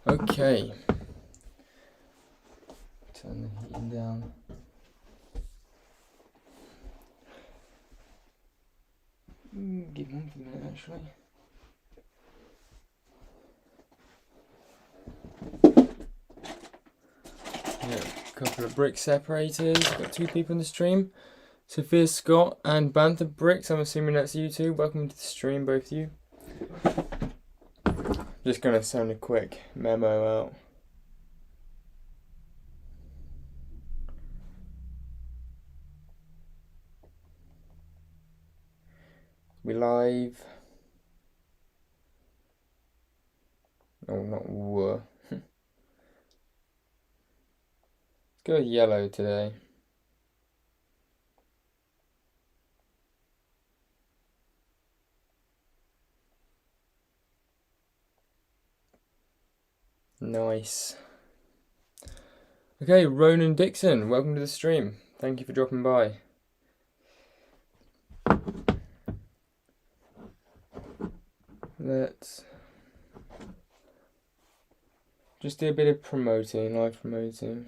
Okay. Turn the heating down. Give one for a minute actually. Yeah, a couple of brick separators. Got two people in the stream. Sophia Scott and Bantha Bricks. I'm assuming that's you two. Welcome to the stream, both of you. Just gonna send a quick memo out. We live. Oh, not were. Let's go yellow today. Nice. Okay, Ronan Dixon, welcome to the stream. Thank you for dropping by. Let's just do a bit of promoting, live promoting.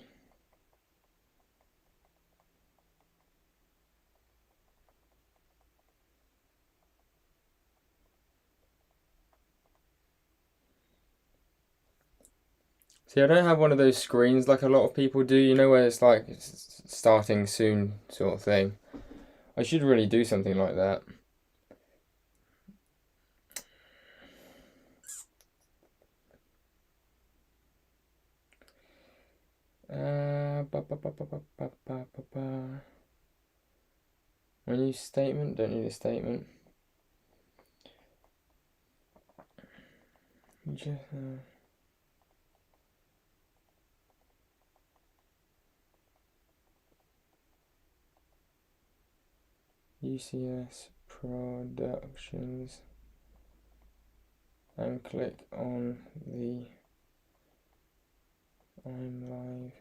See, I don't have one of those screens like a lot of people do, you know, where it's like starting soon sort of thing. I should really do something like that. I need a statement, don't need a statement. Just, UCS Productions and click on the I'm live.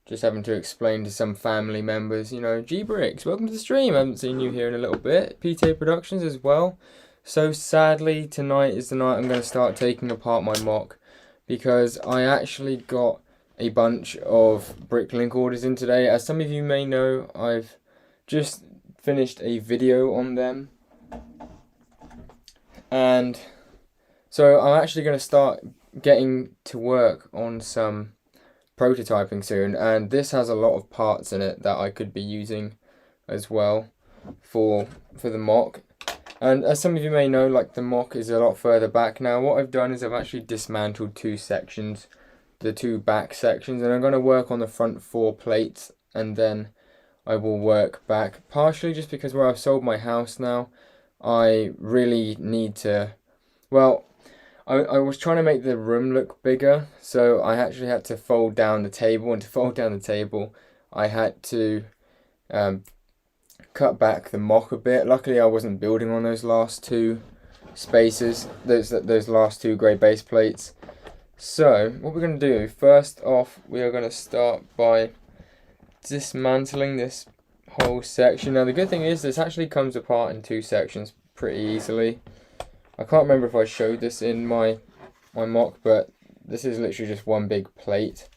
Just having to explain to some family members, you know, G-Bricks, welcome to the stream. I haven't seen you here in a little bit. PTA Productions as well. So sadly, tonight is the night I'm going to start taking apart my mock, because I actually got a bunch of Bricklink orders in today. As some of you may know, I've just finished a video on them. And so I'm actually going to start getting to work on some prototyping soon, and this has a lot of parts in it that I could be using as well for the mock. And as some of you may know, like, the mock is a lot further back now. What I've done is I've actually dismantled two sections, the two back sections, and I'm going to work on the front 4 plates, and then I will work back, partially just because where I've sold my house now, I really need to, well, I was trying to make the room look bigger, so I actually had to fold down the table, and to fold down the table, I had to cut back the mock a bit. Luckily, I wasn't building on those last two spaces, those last two grey base plates. So, what we're going to do, first off, we are going to start by dismantling this whole section. Now, the good thing is this actually comes apart in two sections pretty easily. I can't remember if I showed this in my mock, but this is literally just one big plate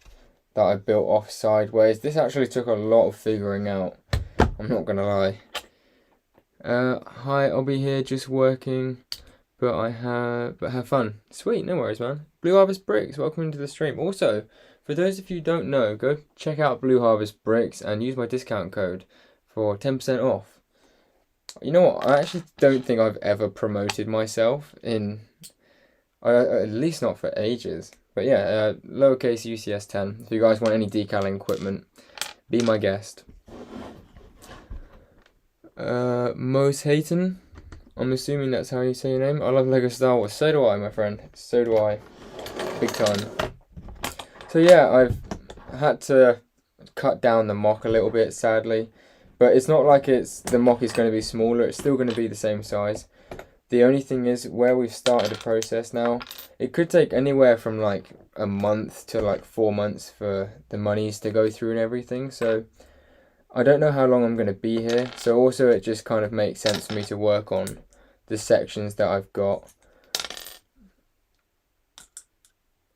that I built off sideways. This actually took a lot of figuring out, I'm not gonna lie. Hi, I'll be here just working, but have fun. Sweet, no worries, man. Blue Harvest Bricks, welcome into the stream. Also, for those of you who don't know, go check out Blue Harvest Bricks and use my discount code for 10% off. You know what? I actually don't think I've ever promoted myself in, at least not for ages. But yeah, lowercase UCS 10. If you guys want any decaling equipment, be my guest. Mose Hayton, I'm assuming that's how you say your name. I love Lego Star Wars. So do I, my friend. So do I. Big time. So yeah, I've had to cut down the mock a little bit, sadly. But it's not like the mock is going to be smaller. It's still going to be the same size. The only thing is, where we've started the process now, it could take anywhere from like a month to like 4 months for the monies to go through and everything. So I don't know how long I'm going to be here. So also it just kind of makes sense for me to work on the sections that I've got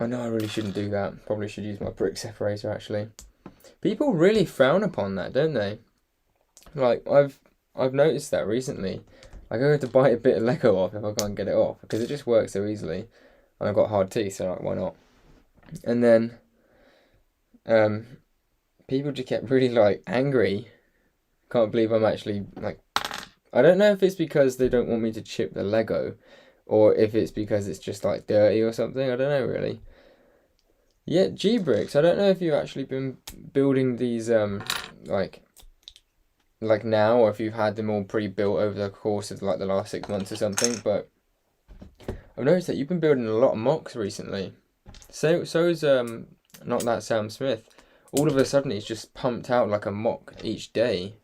I know I really shouldn't do that. Probably should use my brick separator actually. People really frown upon that, don't they? Like I've noticed that recently. I go to bite a bit of Lego off if I can't get it off because it just works so easily. And I've got hard teeth, so like, why not? And then people just get really like angry. Can't believe I'm actually like, I don't know if it's because they don't want me to chip the Lego or if it's because it's just like dirty or something. I don't know really. Yeah, G-Bricks. I don't know if you've actually been building these like now, or if you've had them all pre-built over the course of like the last 6 months or something, but I've noticed that you've been building a lot of mocks recently. So's not that Sam Smith. All of a sudden he's just pumped out like a mock each day.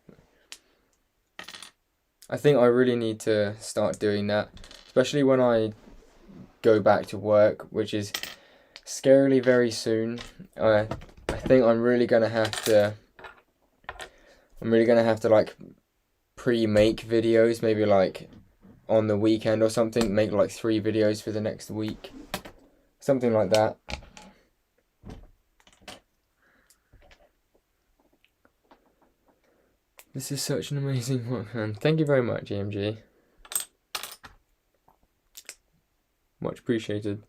I think I really need to start doing that, especially when I go back to work, which is scarily very soon. I think I'm really gonna have to like pre-make videos, maybe like on the weekend or something, make like 3 videos for the next week. Something like that. This is such an amazing one, man. Thank you very much, EMG. Much appreciated.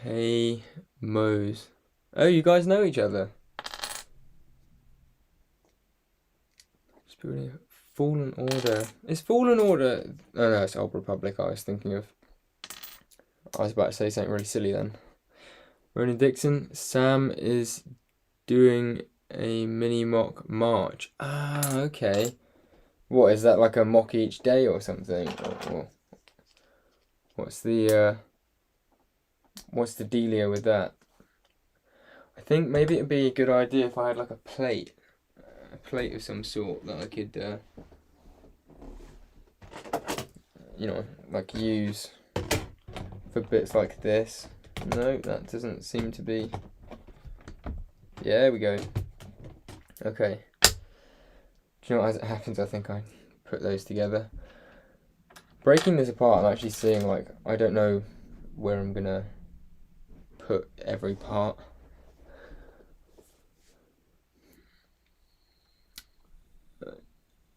Hey, Mose. Oh, you guys know each other. Just building Fallen Order. Is Fallen Order... Oh no, it's Old Republic I was thinking of. I was about to say something really silly then. Ronan Dixon. Sam is doing a mini mock March. Ah, okay. What, is that like a mock each day or something? Or what's the dealio with that? I think maybe it'd be a good idea if I had like a plate of some sort that I could, like use for bits like this. No, that doesn't seem to be. Yeah, there we go. Okay. Do you know what, as it happens, I think I put those together. Breaking this apart, I'm actually seeing like, I don't know where I'm gonna put every part.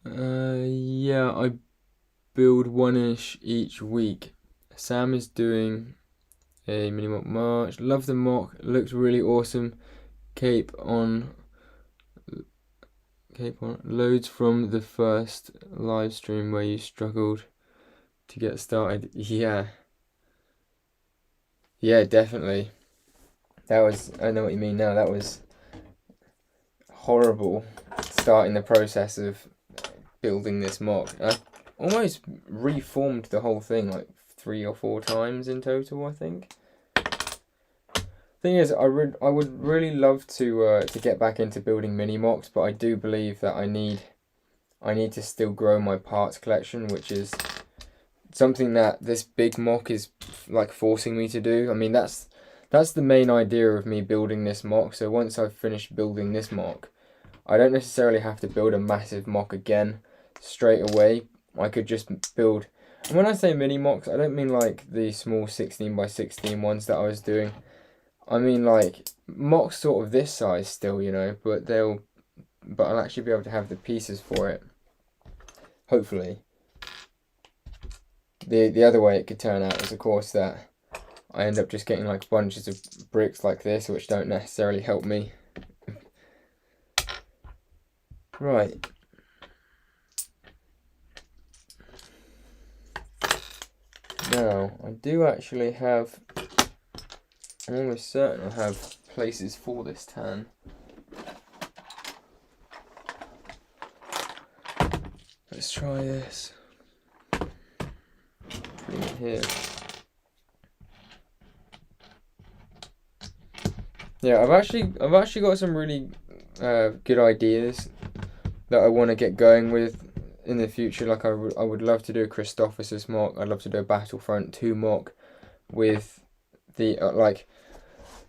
Yeah, I build 1-ish each week. Sam is doing a mini mock March. Love the mock, looks really awesome. Cape on loads from the first live stream where you struggled to get started. Yeah, definitely. That was, I know what you mean now, that was horrible starting the process of building this mock. I almost reformed the whole thing like 3 or 4 times in total, I think. Thing is, I would really love to get back into building mini mocks, but I do believe that I need to still grow my parts collection, which is something that this big mock is like forcing me to do. I mean, that's the main idea of me building this mock. So once I've finished building this mock, I don't necessarily have to build a massive mock again straight away. I could just build, and when I say mini mocks, I don't mean like the small 16x16 ones that I was doing. I mean like mocks sort of this size still, but I'll actually be able to have the pieces for it. Hopefully. The other way it could turn out is, of course, that I end up just getting like bunches of bricks like this, which don't necessarily help me. Right. Now, I do actually have, I'm almost certain I have places for this tan. Let's try this. Putting it here. Yeah, I've actually got some really good ideas that I want to get going with in the future. Like I would love to do a Christophsis mock. I'd love to do a Battlefront 2 mock with the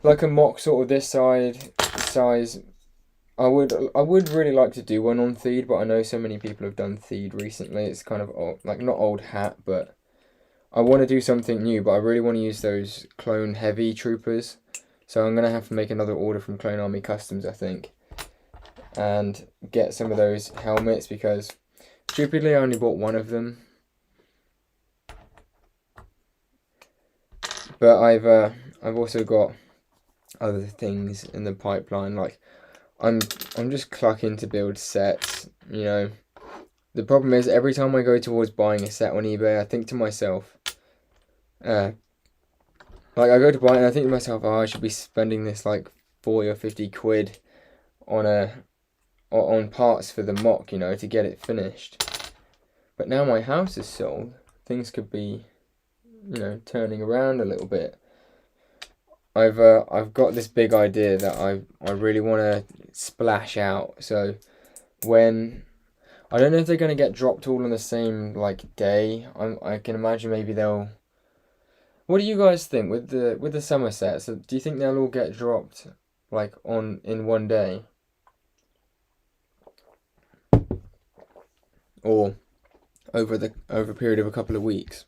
like a mock sort of this size. I would really like to do one on Theed, but I know so many people have done Theed recently. It's kind of old, like not old hat, but I want to do something new. But I really want to use those clone heavy troopers. So I'm going to have to make another order from Clone Army Customs, I think, and get some of those helmets, because stupidly I only bought one of them. But I've also got other things in the pipeline. Like I'm just clucking to build sets, you know. The problem is every time I go towards buying a set on eBay, I think to myself, like I go to buy it and I think to myself, oh, I should be spending this like 40 or 50 quid on parts for the MOC, you know, to get it finished. But now my house is sold, things could be, you know, turning around a little bit. I've got this big idea that I really want to splash out. So when I don't know if they're gonna get dropped all on the same like day. I can imagine maybe they'll. What do you guys think with the summer sets? Do you think they'll all get dropped like in one day, or over a period of a couple of weeks?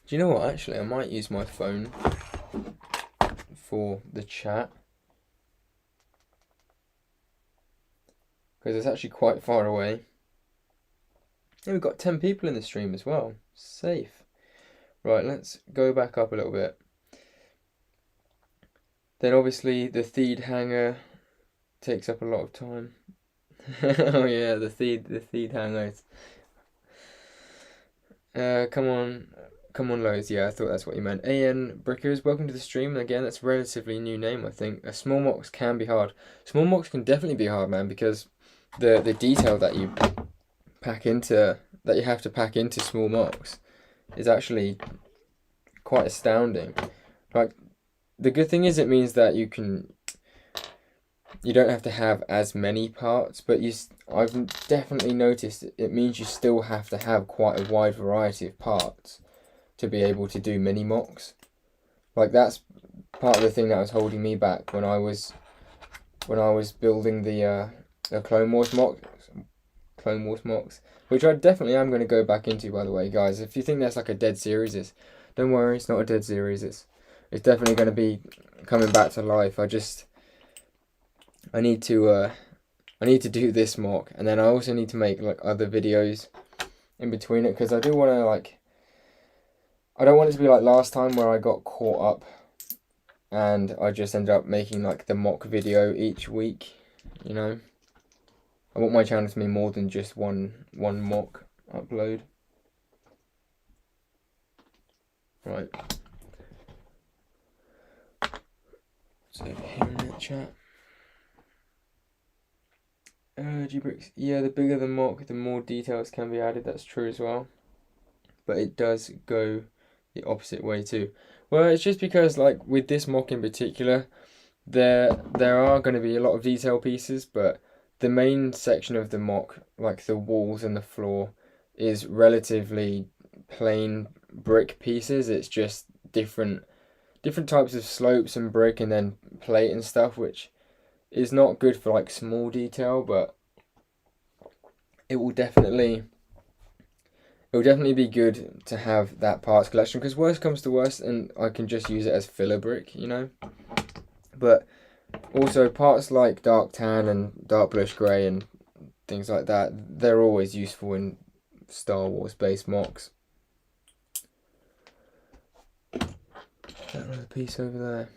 Do you know what? Actually, I might use my phone for the chat, because it's actually quite far away. Yeah, we've got 10 people in the stream as well. Safe. Right, let's go back up a little bit. Then obviously the Theed hangar takes up a lot of time. Oh yeah, the Theed hangar. Come on, Lowe's. Yeah, I thought that's what you meant. AN Brickers, welcome to the stream. Again, that's a relatively new name, I think. Small MOCs can be hard. Small MOCs can definitely be hard, man, because the detail that you have to pack into small MOCs is actually quite astounding. Like, the good thing is it means that you don't have to have as many parts, but I've definitely noticed it means you still have to have quite a wide variety of parts to be able to do mini MOCs. Like, that's part of the thing that was holding me back when I was building the Clone Wars MOCs, which I definitely am going to go back into, by the way, guys. If you think that's like a dead series, don't worry, it's not a dead series. It's definitely going to be coming back to life. I need to do this MOC, and then I also need to make like other videos in between it, because I do want to I don't want it to be like last time where I got caught up and I just ended up making like the MOC video each week, you know. I want my channel to be more than just one MOC upload. Right. So over here in that chat. Gbricks, yeah, the bigger the MOC, the more details can be added. That's true as well. But it does go the opposite way too. Well, it's just because like with this MOC in particular, there are going to be a lot of detail pieces, but the main section of the MOC, like the walls and the floor, is relatively plain brick pieces. It's just different types of slopes and brick, and then plate and stuff, which is not good for like small detail, but it will definitely be good to have that parts collection, because worst comes to worst and I can just use it as filler brick, you know. But also parts like dark tan and dark bluish grey and things like that, they're always useful in Star Wars based MOCs. Another piece over there.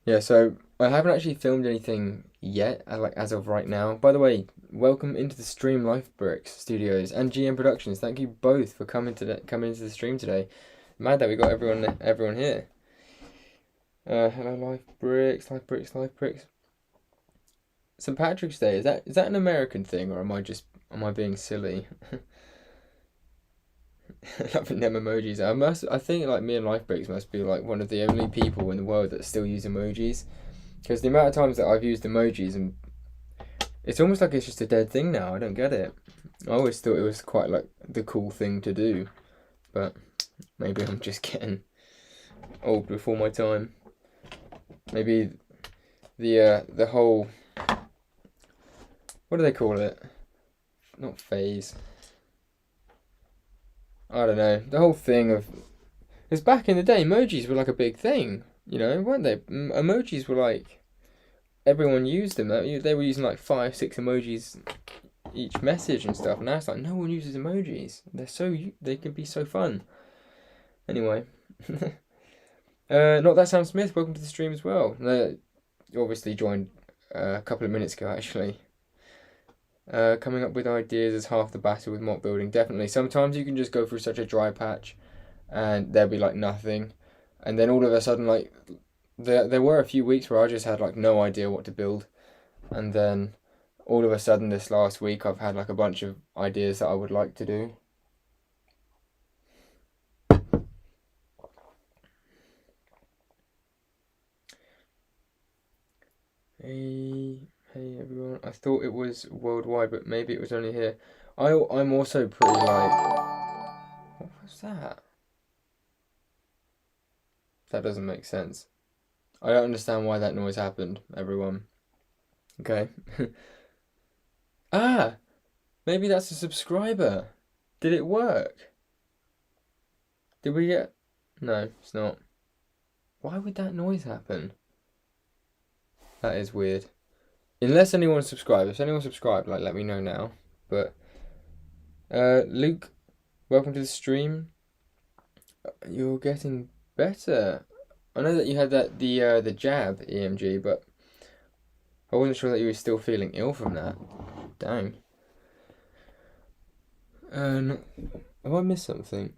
Yeah, so I haven't actually filmed anything yet, like as of right now. By the way, welcome into the stream, Lifebricks Studios and GM Productions. Thank you both for coming into the stream today. Mad that we got everyone here. Hello, Lifebricks. St. Patrick's Day, is that an American thing, or am I being silly? Loving them emojis. I think like me and Lifebricks must be like one of the only people in the world that still use emojis, because the amount of times that I've used emojis, and it's almost like it's just a dead thing now. I don't get it. I always thought it was quite like the cool thing to do, but maybe I'm just getting old before my time. Maybe the whole, what do they call it? Not phase. I don't know. The whole thing of Because back in the day, emojis were like a big thing, you know, weren't they? Emojis were like, everyone used them. They were using like 5, 6 emojis each message and stuff. Now it's like no one uses emojis. They can be so fun. Anyway, not that Sam Smith. Welcome to the stream as well. You obviously joined a couple of minutes ago actually. Coming up with ideas is half the battle with mock building. Definitely. Sometimes you can just go through such a dry patch, and there'll be like nothing, and then all of a sudden like there were a few weeks where I just had like no idea what to build, and then all of a sudden this last week I've had like a bunch of ideas that I would like to do. Hey everyone, I thought it was worldwide, but maybe it was only here. I'm also pretty like, what was that? That doesn't make sense. I don't understand why that noise happened, everyone. Okay. Ah! Maybe that's a subscriber. Did it work? Did we get... No, it's not. Why would that noise happen? That is weird. Unless anyone subscribed. If anyone subscribed, like, let me know now. But, Luke, welcome to the stream. You're getting better. I know that you had the jab, EMG, but I wasn't sure that you were still feeling ill from that. Dang. Have I missed something?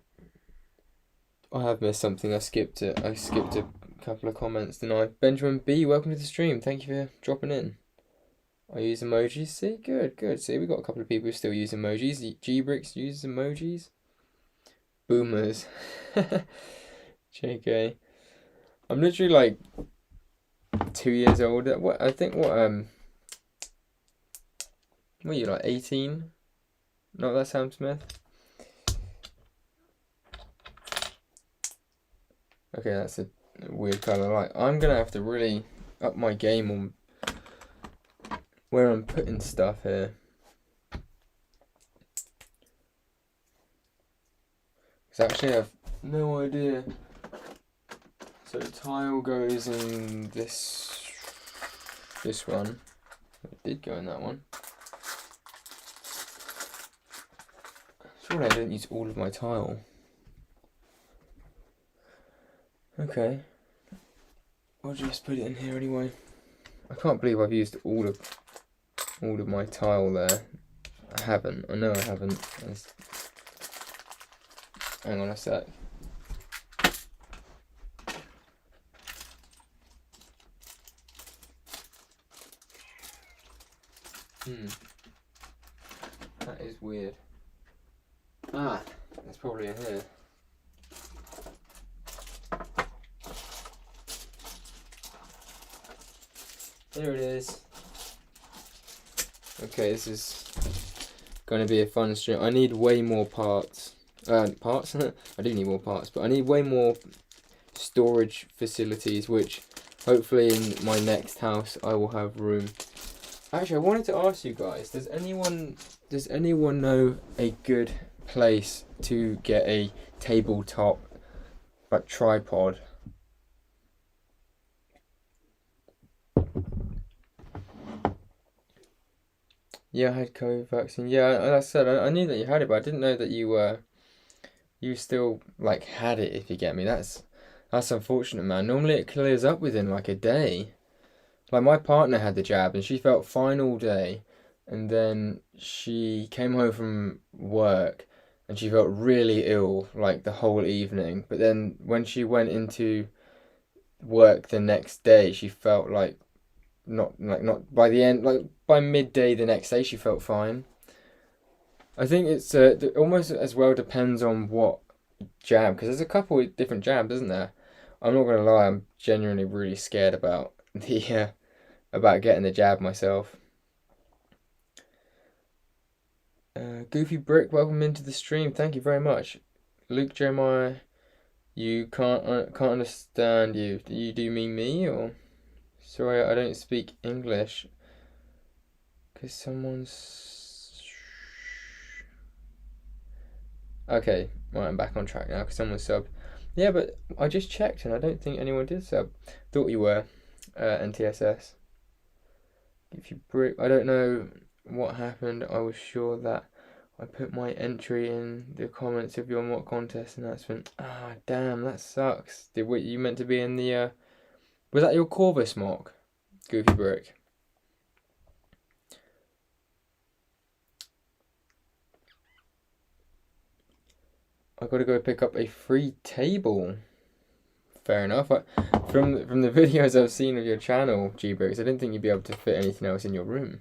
I have missed something. I skipped it. I skipped a couple of comments, didn't I? Benjamin B, welcome to the stream. Thank you for dropping in. I use emojis. See, good. See, we got a couple of people who still use emojis. Gbricks uses emojis. Boomers. JK. I'm literally like 2 years older. What are you like 18? Not that Sam Smith. Okay, that's a weird color light. I'm gonna have to really up my game on where I'm putting stuff here. Because actually I have no idea. So tile goes in this one. It did go in that one. Surely I didn't use all of my tile. Okay. I'll just put it in here anyway. I can't believe I've used all of my tile there. I haven't. I know I haven't. Hang on a sec. That is weird. Ah, it's probably in here. There it is. Okay, this is going to be a fun stream. I need way more parts. Parts? I do need more parts, but I need way more storage facilities, which hopefully in my next house I will have room. Actually, I wanted to ask you guys, does anyone know a good place to get a tabletop like tripod? Yeah, I had COVID vaccine. Yeah, like I said, I knew that you had it, but I didn't know that you still like had it, if you get me. That's unfortunate, man. Normally it clears up within like a day. Like my partner had the jab and she felt fine all day, and then she came home from work and she felt really ill like the whole evening. But then when she went into work the next day, she felt like not by the end, like by midday the next day she felt fine. I think it's almost as well depends on what jab, because there's a couple of different jabs, isn't there? I'm not gonna lie, I'm genuinely really scared about the about getting the jab myself. Goofy Brick, welcome into the stream. Thank you very much. Luke Jeremiah, you can't understand you. Do you mean me or? Sorry, I don't speak English. Because someone's... Okay, right, I'm back on track now because someone subbed. Yeah, but I just checked and I don't think anyone did sub. Thought you were, NTSS. If you break, I don't know what happened. I was sure that I put my entry in the comments of your mock contest, and that's been damn, that sucks. Did what you meant to be in the was that your Corvus mock, Goofy Brick? I gotta go pick up a free table. Fair enough. From the videos I've seen of your channel, G-Bricks, I didn't think you'd be able to fit anything else in your room.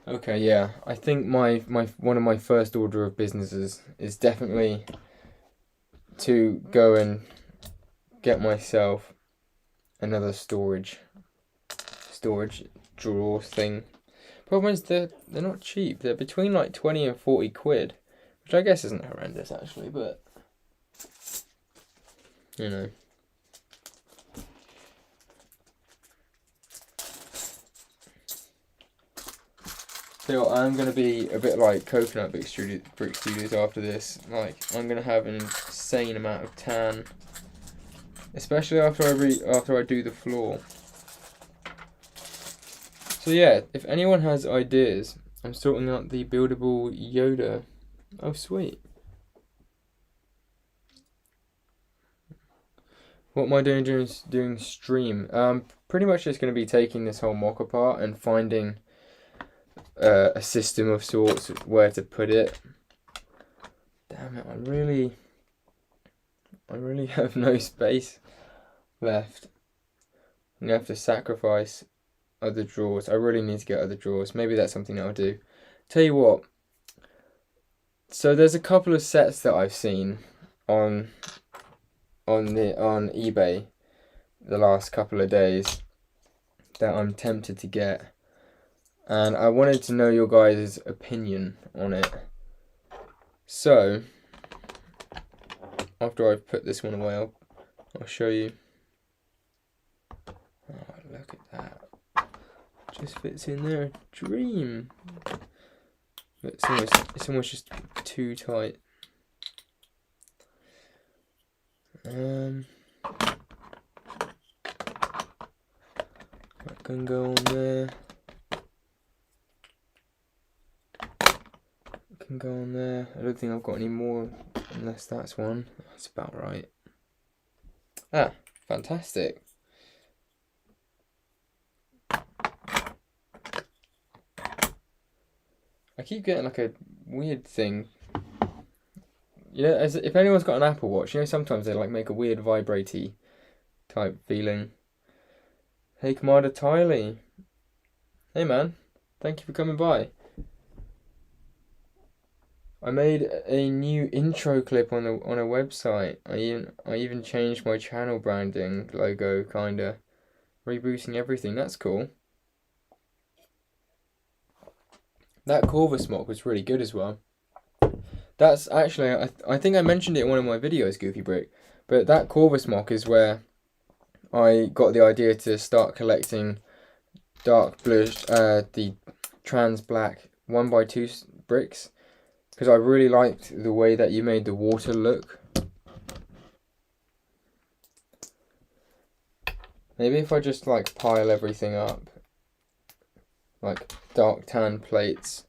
Okay, yeah. I think my one of my first order of businesses is definitely to go and get myself another storage drawer thing. Problem is they're not cheap. They're between like 20 and 40 quid, which I guess isn't horrendous actually, but you know. So I'm gonna be a bit like Coconut Brick Studios after this. Like I'm gonna have an insane amount of tan, especially after I do the floor. So yeah, if anyone has ideas, I'm sorting out the buildable Yoda. Oh sweet. What am I doing stream? Pretty much just going to be taking this whole mock apart and finding a system of sorts where to put it. Damn it, I really have no space left. I'm going to have to sacrifice other drawers. I really need to get other drawers. Maybe that's something that I'll do. Tell you what. So there's a couple of sets that I've seen on eBay the last couple of days that I'm tempted to get, and I wanted to know your guys' opinion on it. So after I've put this one away, I'll show you. Oh, look at that. Just fits in there. Dream. But it's almost just too tight. That can go on there. Can go on there. I don't think I've got any more unless that's one. That's about right. Ah, fantastic. I keep getting like a weird thing. You know, if anyone's got an Apple Watch, you know sometimes they like make a weird vibraty type feeling. Hey Commander Tiley. Hey man, thank you for coming by. I made a new intro clip on a website. I even changed my channel branding logo, kinda rebooting everything. That's cool. That Corvus mock was really good as well. That's actually I think I mentioned it in one of my videos, Goofy Brick, but that Corvus mock is where I got the idea to start collecting dark blue, the trans black 1x2 bricks. Because I really liked the way that you made the water look. Maybe if I just like pile everything up. Like dark tan plates.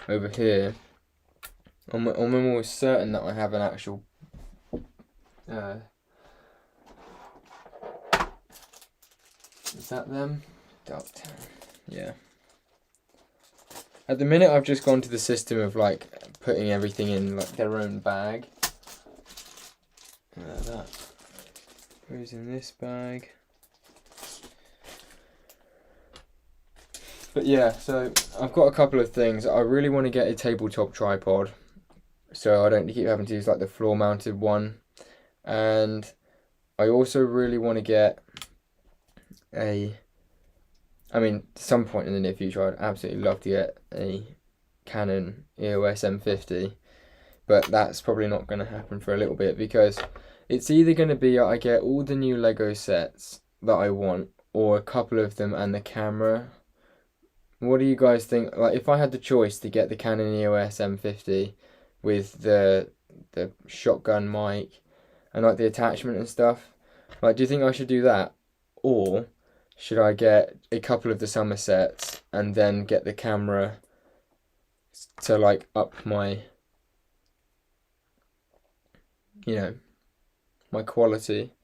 Over here. I'm almost certain that I have an actual... is that them? Dark tan. Yeah. At the minute, I've just gone to the system of like putting everything in like their own bag. That goes in this bag. But yeah, so I've got a couple of things. I really want to get a tabletop tripod, so I don't keep having to use like the floor-mounted one. And I also really want to get some point in the near future, I'd absolutely love to get a Canon EOS M50, but that's probably not going to happen for a little bit because it's either going to be I get all the new Lego sets that I want, or a couple of them and the camera What do you guys think? Like, if I had the choice to get the Canon EOS M50 with the shotgun mic and like the attachment and stuff, like, do you think I should do that, or should I get a couple of the Somersets and then get the camera to like up my, you know, my quality?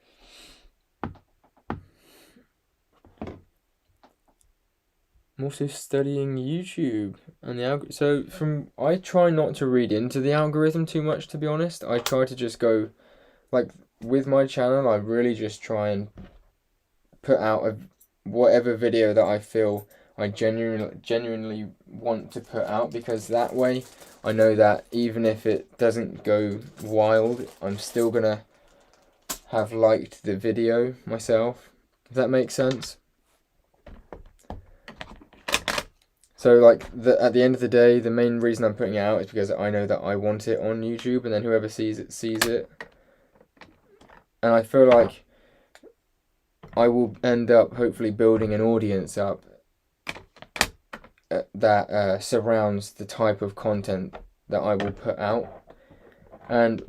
I'm also studying YouTube and the I try not to read into the algorithm too much, to be honest. I try to just go, like, with my channel, I really just try and put out whatever video that I feel I genuinely want to put out, because that way I know that even if it doesn't go wild, I'm still gonna have liked the video myself, if that makes sense. So like at the end of the day, the main reason I'm putting it out is because I know that I want it on YouTube, and then whoever sees it sees it. And I feel like I will end up hopefully building an audience up that surrounds the type of content that I will put out. And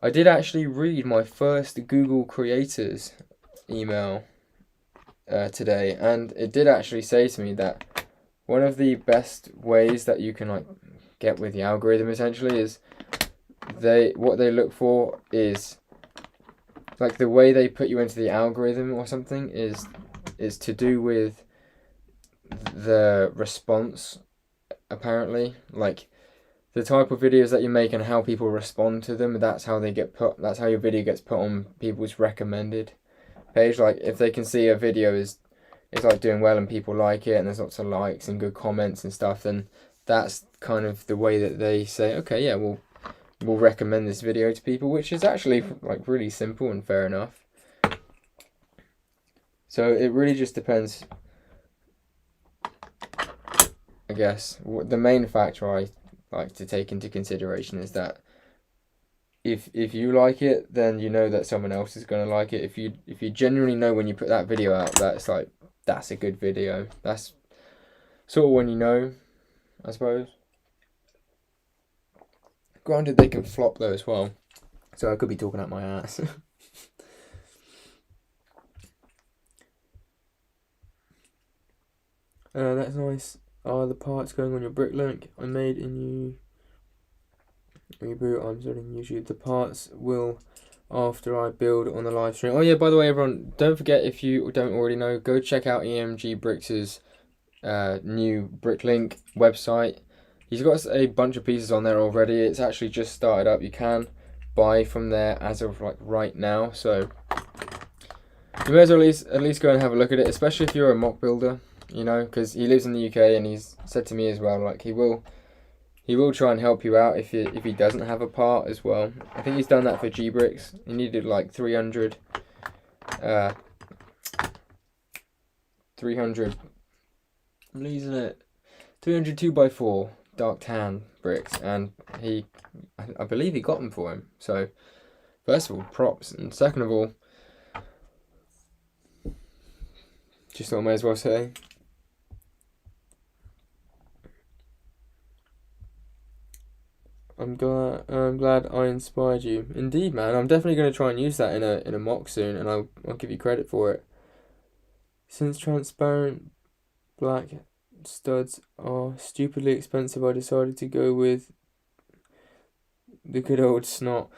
I did actually read my first Google Creators email today, and it did actually say to me that one of the best ways that you can like get with the algorithm essentially is what they look for is like the way they put you into the algorithm or something is to do with the response, apparently. Like the type of videos that you make and how people respond to them, that's how your video gets put on people's recommended page. Like if they can see a video is like doing well and people like it and there's lots of likes and good comments and stuff, then that's kind of the way that they say, okay, yeah, we'll recommend this video to people, which is actually like really simple and fair enough. So it really just depends, I guess. The main factor I like to take into consideration is that if you like it, then you know that someone else is going to like it. If you genuinely know when you put that video out that's like, that's a good video, that's sort of when you know, I suppose. Granted, they can flop though as well, so I could be talking out my ass. That's nice. Are the parts going on your Bricklink? I made a new reboot. I'm starting YouTube. The parts will after I build on the live stream. Oh yeah, by the way, everyone, don't forget, if you don't already know, go check out EMG Bricks' new Bricklink website. He's got a bunch of pieces on there already. It's actually just started up. You can buy from there as of like right now, so you may as well at least go and have a look at it, especially if you're a mock builder, you know, because he lives in the UK and he's said to me as well, like he will try and help you out if he doesn't have a part as well. I think he's done that for G-Bricks. He needed like 300 I'm losing it, 300 2x4 dark tan bricks, and I believe he got them for him. So first of all, props, and second of all, just thought I may as well say, I'm glad I inspired you. Indeed, man. I'm definitely going to try and use that in a mock soon, and I'll give you credit for it. Since transparent black studs are stupidly expensive, I decided to go with the good old snot.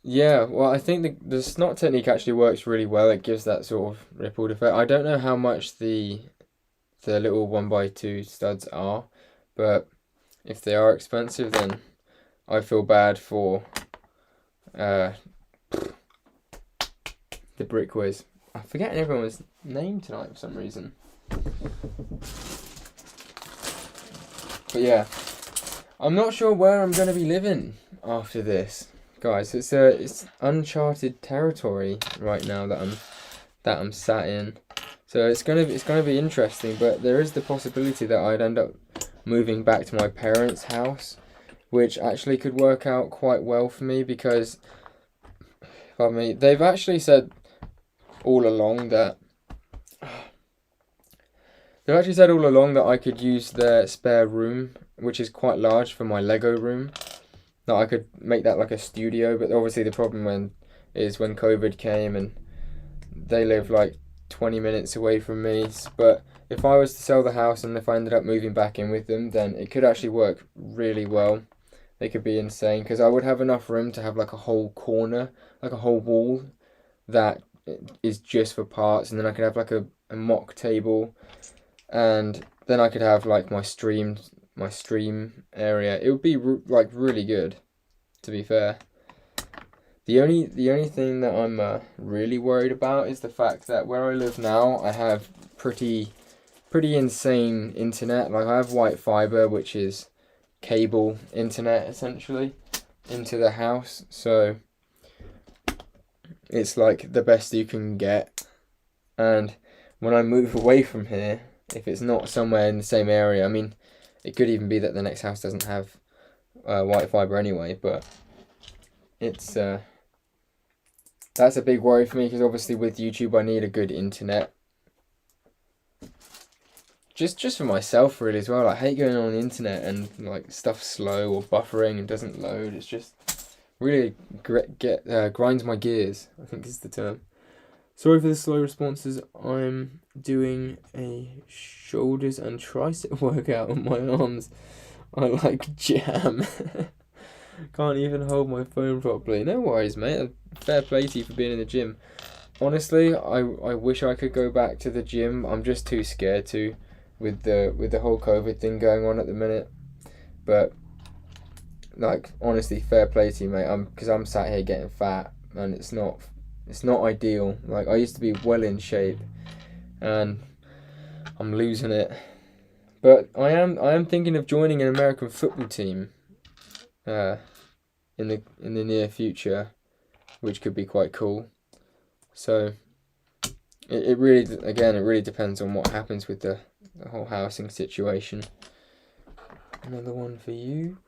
Yeah, well, I think the snot technique actually works really well. It gives that sort of rippled effect. I don't know how much the little 1x2 studs are, but if they are expensive, then I feel bad for the Brick Whiz. I'm forgetting everyone's name tonight for some reason. But yeah, I'm not sure where I'm going to be living after this, guys. It's uncharted territory right now that I'm sat in. So it's gonna be interesting, but there is the possibility that I'd end up moving back to my parents' house, which actually could work out quite well for me because, pardon me, they've actually said all along that They've actually said all along that I could use their spare room, which is quite large, for my Lego room. That I could make that like a studio, but obviously the problem is when COVID came and they live like 20 minutes away from me. But if I was to sell the house and if I ended up moving back in with them, then it could actually work really well. They could be insane, because I would have enough room to have like a whole corner, like a whole wall that is just for parts, and then I could have like a mock table, and then I could have like my stream area. It would be like really good, to be fair. The only thing that I'm really worried about is the fact that where I live now, I have pretty insane internet. Like I have white fiber, which is cable internet essentially into the house, so it's like the best you can get. And when I move away from here, if it's not somewhere in the same area, I mean, it could even be that the next house doesn't have white fiber anyway, but it's that's a big worry for me, because obviously with YouTube I need a good internet. Just for myself really as well. I hate going on the internet and like stuff's slow or buffering and doesn't load. It's just really grinds my gears, I think is the term. Sorry for the slow responses. I'm doing a shoulders and tricep workout on my arms. I like jam. Can't even hold my phone properly. No worries, mate. Fair play to you for being in the gym. Honestly, I wish I could go back to the gym. I'm just too scared to, with the whole COVID thing going on at the minute. But like, honestly, fair play to you, mate. Because I'm sat here getting fat, and it's not ideal. Like, I used to be well in shape, and I'm losing it. But I am thinking of joining an American football team in the near future, which could be quite cool. So it really depends on what happens with the whole housing situation. Another one for you.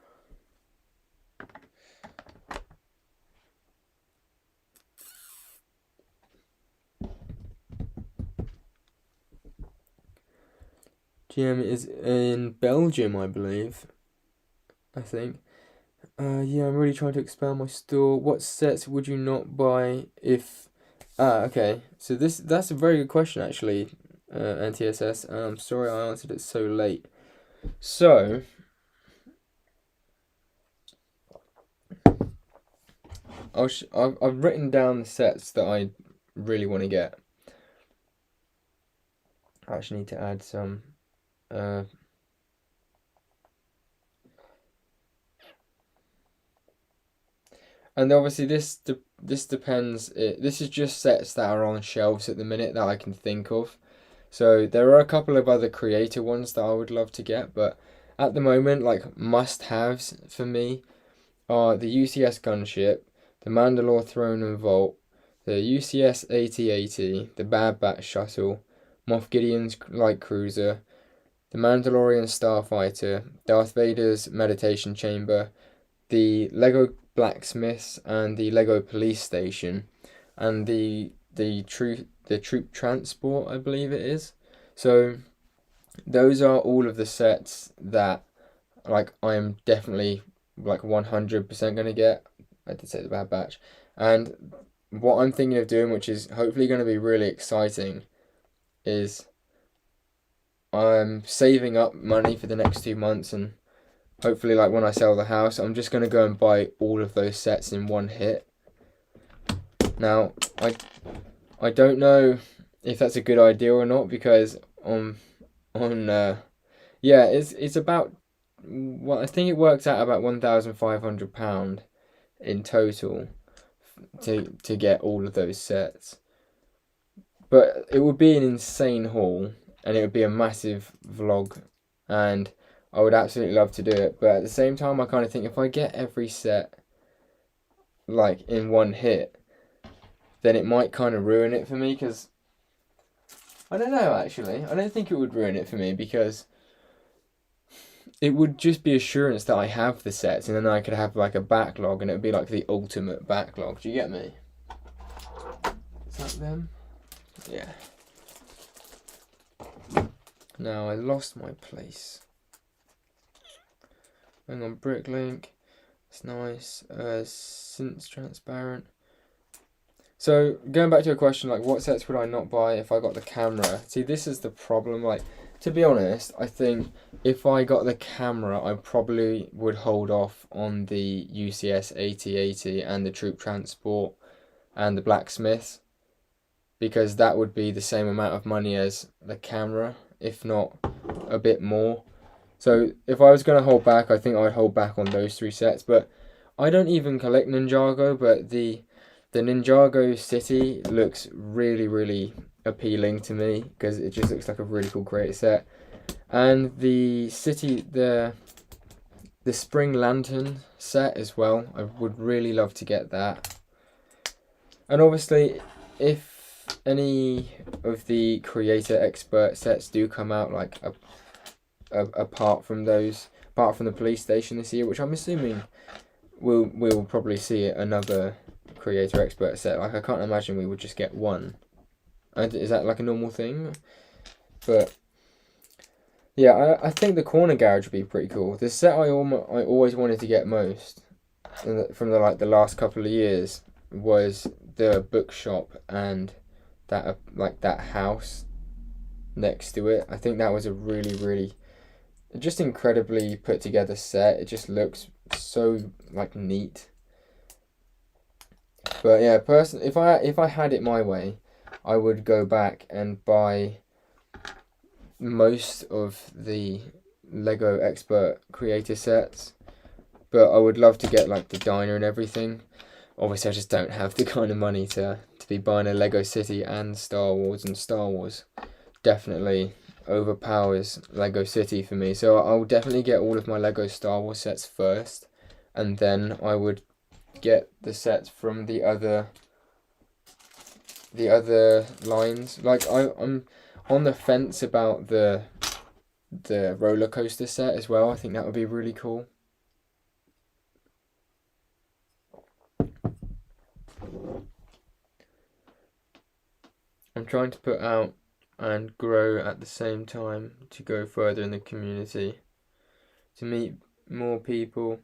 GM is in Belgium, I believe. I think. Yeah, I'm really trying to expand my store. What sets would you not buy if... okay. So that's a very good question, actually, NTSS. I'm sorry I answered it so late. So... I've written down the sets that I really want to get. I actually need to add some... and obviously this depends. This is just sets that are on shelves at the minute that I can think of. So there are a couple of other creator ones that I would love to get, but at the moment, like must-haves for me are the UCS gunship, the Mandalore throne and vault, the UCS AT-AT, the Bad Batch shuttle, Moff Gideon's light cruiser, the Mandalorian starfighter, Darth Vader's meditation chamber, the Lego blacksmiths and the Lego police station, and the troop transport, I believe it is. So those are all of the sets that like I am definitely like 100% gonna get. I did say the Bad Batch. And what I'm thinking of doing, which is hopefully going to be really exciting, is I'm saving up money for the next 2 months, and hopefully like when I sell the house, I'm just going to go and buy all of those sets in one hit. Now, I don't know if that's a good idea or not, because yeah, it's about, well, I think it works out about £1,500 in total to get all of those sets. But it would be an insane haul, and it would be a massive vlog, and I would absolutely love to do it. But at the same time, I kind of think if I get every set like in one hit, then it might kind of ruin it for me, because I don't know, actually. I don't think it would ruin it for me, because it would just be assurance that I have the sets, and then I could have like a backlog, and it would be like the ultimate backlog. Do you get me? Is that them? Yeah. now. I lost my place. Hang on, Bricklink. It's nice. Since transparent. So going back to your question, like what sets would I not buy if I got the camera? See, this is the problem. Like, to be honest, I think if I got the camera, I probably would hold off on the UCS 8080 and the Troop Transport and the Blacksmiths, because that would be the same amount of money as the camera, if not a bit more. So if I was going to hold back, I think I'd hold back on those 3 sets. But I don't even collect Ninjago, but the Ninjago City looks really, really appealing to me because it just looks like a really cool creator set. And the city, the Spring Lantern set as well, I would really love to get that. And obviously, if any of the creator expert sets do come out, like apart from the police station this year, which I'm assuming we'll probably see another creator expert set. Like, I can't imagine we would just get one. And is that like a normal thing? But yeah, I think the corner garage would be pretty cool. The set I always wanted to get most from the last couple of years was the bookshop and that that house next to it. I think that was a really, really just incredibly put together set. It just looks so like neat. But yeah, personally, if I had it my way, I would go back and buy most of the Lego Expert creator sets. But I would love to get like the diner and everything. Obviously, I just don't have the kind of money to be buying a Lego City and Star Wars, and Star Wars definitely overpowers Lego City for me. So I'll definitely get all of my Lego Star Wars sets first, and then I would get the sets from the other lines. Like, I'm on the fence about the roller coaster set as well. I think that would be really cool. I'm trying to put out and grow at the same time to go further in the community, to meet more people.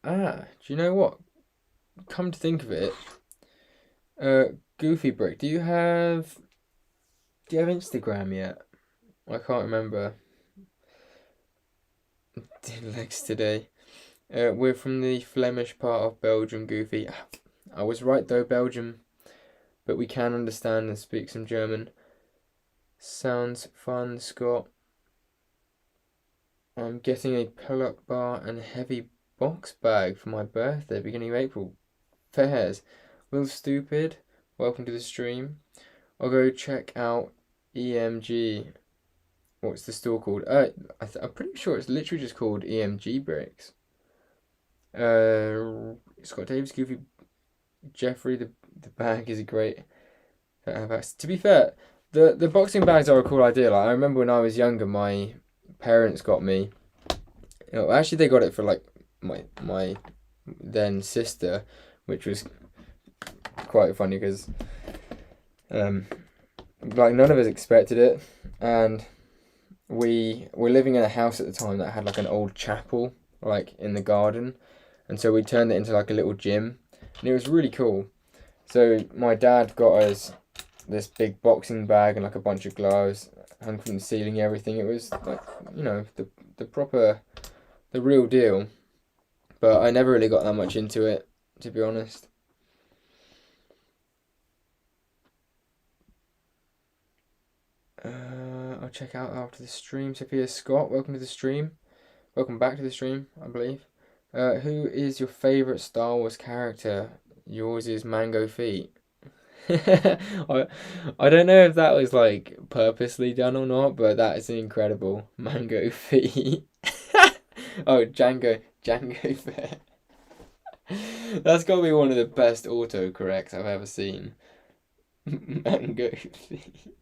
Do you know what? Come to think of it, Goofy Brick, do you have Instagram yet? I can't remember. Did legs today. We're from the Flemish part of Belgium, Goofy. I was right though, Belgium, but we can understand and speak some German. Sounds fun, Scott. I'm getting a pull-up bar and heavy box bag for my birthday, beginning of April. Fairs. Will Stupid, welcome to the stream. I'll go check out EMG. What's the store called? I'm pretty sure it's literally just called EMG Bricks. Scott Davis, Goofy, Jeffrey, the bag is great. To be fair, the boxing bags are a cool idea. Like, I remember when I was younger, my parents got me. Actually, they got it for like my then sister, which was quite funny because like none of us expected it, and we were living in a house at the time that had like an old chapel like in the garden, and so we turned it into like a little gym, and it was really cool. So my dad got us this big boxing bag and like a bunch of gloves hung from the ceiling, everything. It was like, the proper, the real deal. But I never really got that much into it, to be honest. I'll check out after the stream. Sophia Scott, welcome to the stream. Welcome back to the stream, I believe. Who is your favourite Star Wars character? Yours is Mango Feet. I don't know if that was like purposely done or not, but that is incredible. Mango Feet. Oh, Django Fett. That's got to be one of the best autocorrects I've ever seen. Mango Feet.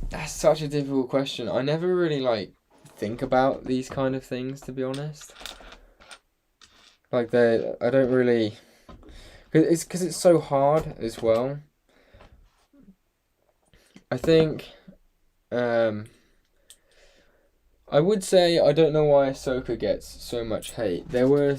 That's such a difficult question. I never really like think about these kind of things, to be honest. Like, I don't really, because it's so hard as well. I think I would say I don't know why Ahsoka gets so much hate. There were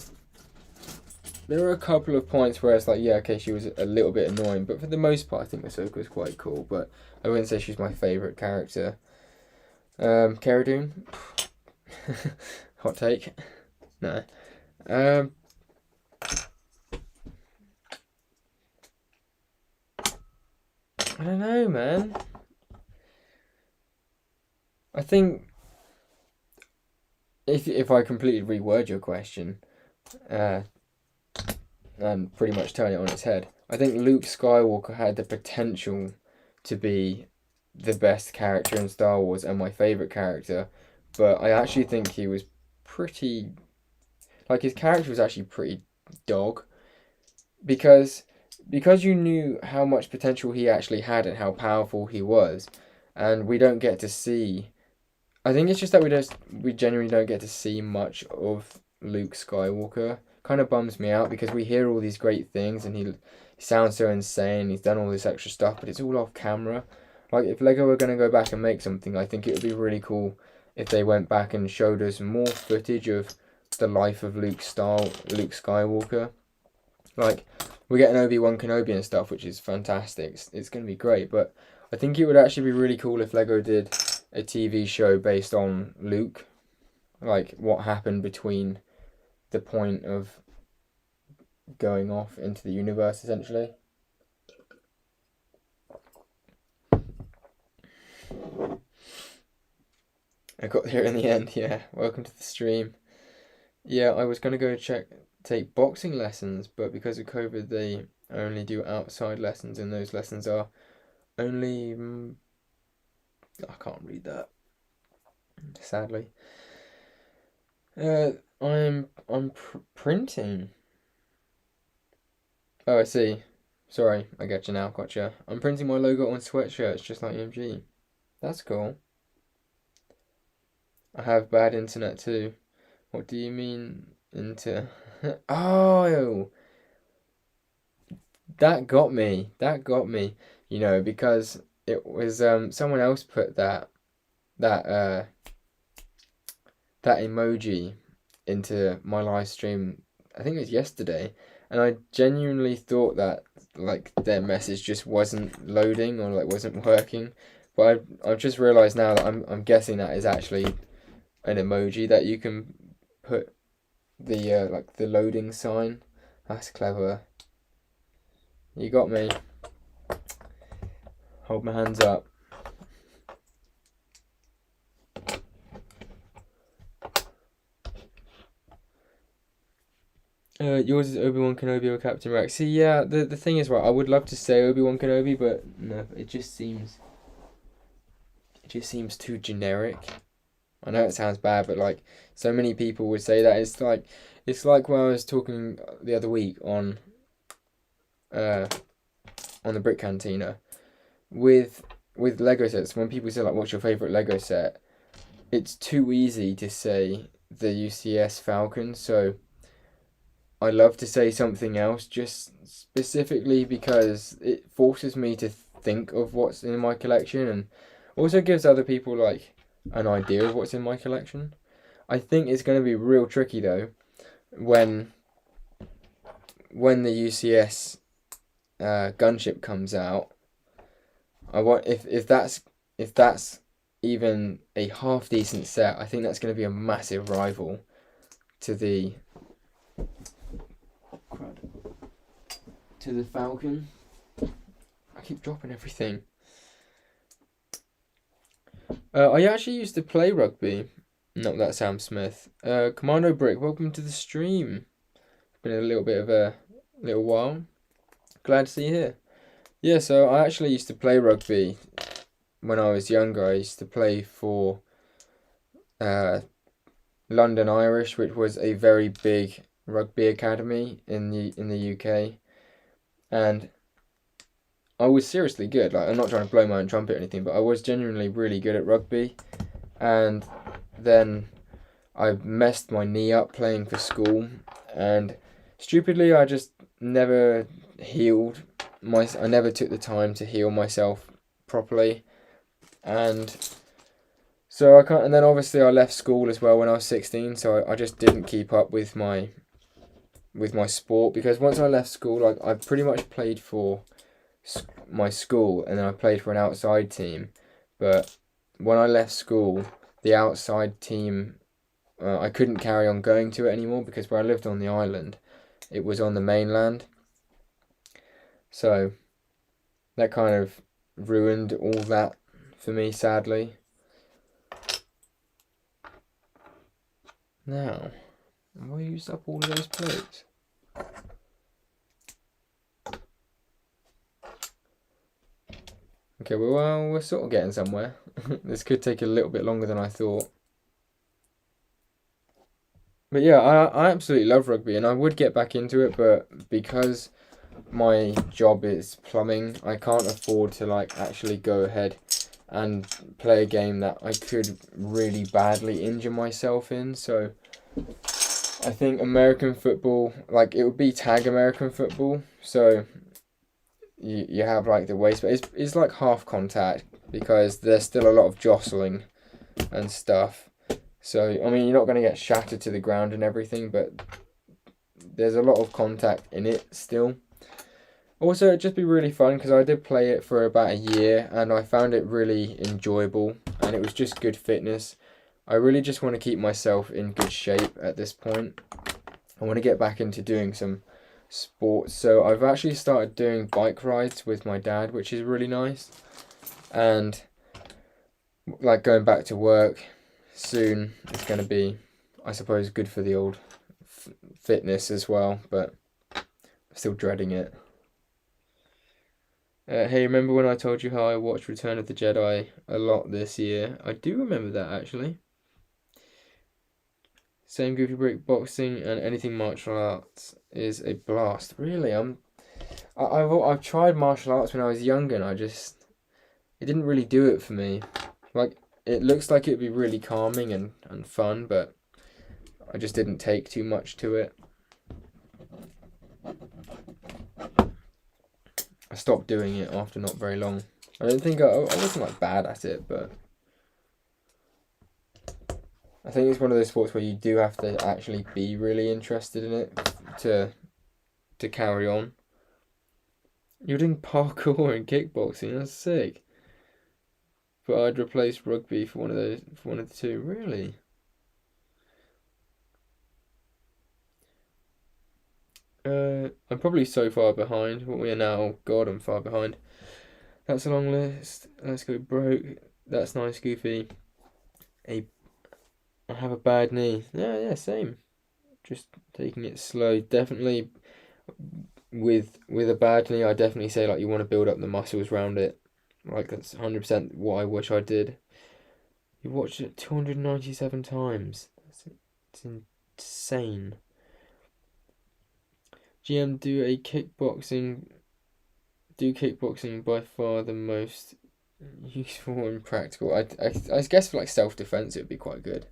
a couple of points where it's like, yeah, okay, she was a little bit annoying, but for the most part, I think Ahsoka was quite cool. But I wouldn't say she's my favorite character. Cara Dune, hot take. No. I don't know, man. I think if I completely reword your question, and pretty much turn it on its head, I think Luke Skywalker had the potential to be the best character in Star Wars and my favorite character, but I actually think he was pretty, like, his character was actually pretty dog, because you knew how much potential he actually had and how powerful he was, and we don't get to see. I think it's just that we genuinely don't get to see much of Luke Skywalker. Kind of bums me out because we hear all these great things and he sounds so insane. He's done all this extra stuff, but it's all off camera. Like, if Lego were going to go back and make something, I think it would be really cool if they went back and showed us more footage of the life of Luke Skywalker. Like, we're getting Obi-Wan Kenobi and stuff, which is fantastic. It's going to be great, but I think it would actually be really cool if Lego did a TV show based on Luke. Like, what happened between the point of going off into the universe, essentially. I got there in the end, yeah. Welcome to the stream. Yeah, I was going to go take boxing lessons, but because of COVID, they only do outside lessons, and those lessons are only... I can't read that, sadly. I'm printing. Oh, I see. Sorry, I get you now. Gotcha. I'm printing my logo on sweatshirts, just like EMG. That's cool. I have bad internet too. What do you mean Oh, that got me. That got me. Because it was someone else put that that emoji into my live stream. I think it was yesterday, and I genuinely thought that, like, their message just wasn't loading or, like, wasn't working. But I've just realised now that I'm guessing that is actually an emoji that you can put the like the loading sign. That's clever. You got me. Hold my hands up. Yours is Obi-Wan Kenobi or Captain Rex. See, yeah, the thing is, right, I would love to say Obi-Wan Kenobi, but no, it just seems too generic. I know it sounds bad, but, like, so many people would say that. It's like when I was talking the other week on the Brick Cantina with Lego sets. When people say, like, what's your favorite Lego set, it's too easy to say the UCS Falcon, so I love to say something else, just specifically because it forces me to think of what's in my collection, and also gives other people, like, an idea of what's in my collection. I think it's going to be real tricky though when the UCS gunship comes out. I want if that's even a half decent set, I think that's going to be a massive rival to the Falcon. I keep dropping everything. I actually used to play rugby. Not that Sam Smith. Commando Brick, welcome to the stream. It's been a little bit of a little while. Glad to see you here. Yeah, so I actually used to play rugby when I was younger. I used to play for London Irish, which was a very big rugby academy in the UK, and I was seriously good. Like, I'm not trying to blow my own trumpet or anything, but I was genuinely really good at rugby. And then I messed my knee up playing for school, and stupidly I just never healed I never took the time to heal myself properly, and so I can't. And then obviously I left school as well when I was 16, so I just didn't keep up with my sport, because once I left school, like, I pretty much played for my school, and then I played for an outside team. But when I left school, the outside team, I couldn't carry on going to it anymore, because where I lived on the island, it was on the mainland. So that kind of ruined all that for me, sadly. Now, have I used up all of those plates? Okay, well, we're sort of getting somewhere. This could take a little bit longer than I thought. But yeah, I absolutely love rugby, and I would get back into it, but because my job is plumbing, I can't afford to, like, actually go ahead and play a game that I could really badly injure myself in. So I think American football, like, it would be tag American football. So you have, like, the waist, but it's like half contact, because there's still a lot of jostling and stuff. So, I mean, you're not going to get shattered to the ground and everything, but there's a lot of contact in it still. Also, it'd just be really fun, because I did play it for about a year, and I found it really enjoyable, and it was just good fitness. I really just want to keep myself in good shape at this point. I want to get back into doing some sports. So I've actually started doing bike rides with my dad, which is really nice. And, like, going back to work soon, it's going to be, I suppose, good for the old fitness as well, but I'm still dreading it. Hey, remember when I told you how I watched Return of the Jedi a lot this year? I do remember that, actually. Same goofy break, boxing and anything martial arts is a blast. Really, I've tried martial arts when I was younger, and it didn't really do it for me. Like, it looks like it'd be really calming and fun, but I just didn't take too much to it. I stopped doing it after not very long. I don't think I wasn't, like, bad at it, but I think it's one of those sports where you do have to actually be really interested in it to carry on. You're doing parkour and kickboxing. That's sick. But I'd replace rugby for one of the two. Really? I'm probably so far behind. What we are now, God, I'm far behind. That's a long list. Let's go broke. That's nice, Goofy. I have a bad knee. Yeah, same. Just taking it slow. Definitely, with a bad knee, I definitely say, like, you want to build up the muscles around it. Like, that's 100% what I wish I did. You watched it 297 times. It's insane. GM, do kickboxing by far the most useful and practical. I guess for, like, self-defense it would be quite good.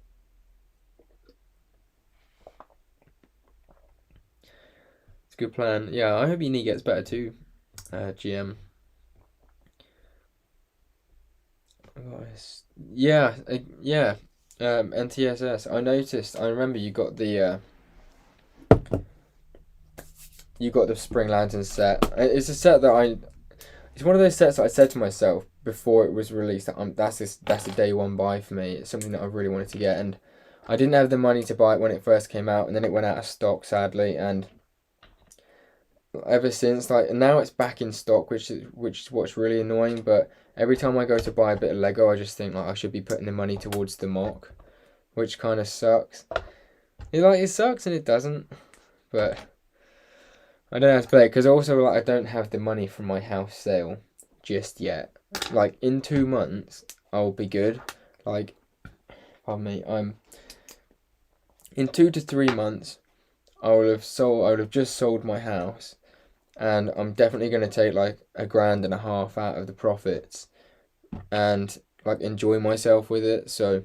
It's a good plan. Yeah, I hope your knee gets better too, GM. Yeah, yeah. NTSS. I noticed. I remember you got the Spring Lantern set. It's a set that It's one of those sets that I said to myself before it was released that that's a day one buy for me. It's something that I really wanted to get, and I didn't have the money to buy it when it first came out, and then it went out of stock, sadly, and ever since, like, now it's back in stock, which is what's really annoying. But every time I go to buy a bit of Lego, I just think, like, I should be putting the money towards the MOC, which kind of sucks. It sucks and it doesn't, but I don't have to play it, because also, like, I don't have the money from my house sale just yet. Like, in 2 months I'll be good. Like, pardon me, in 2 to 3 months I would have just sold my house, and I'm definitely going to take, like, $1,500 out of the profits and, like, enjoy myself with it. So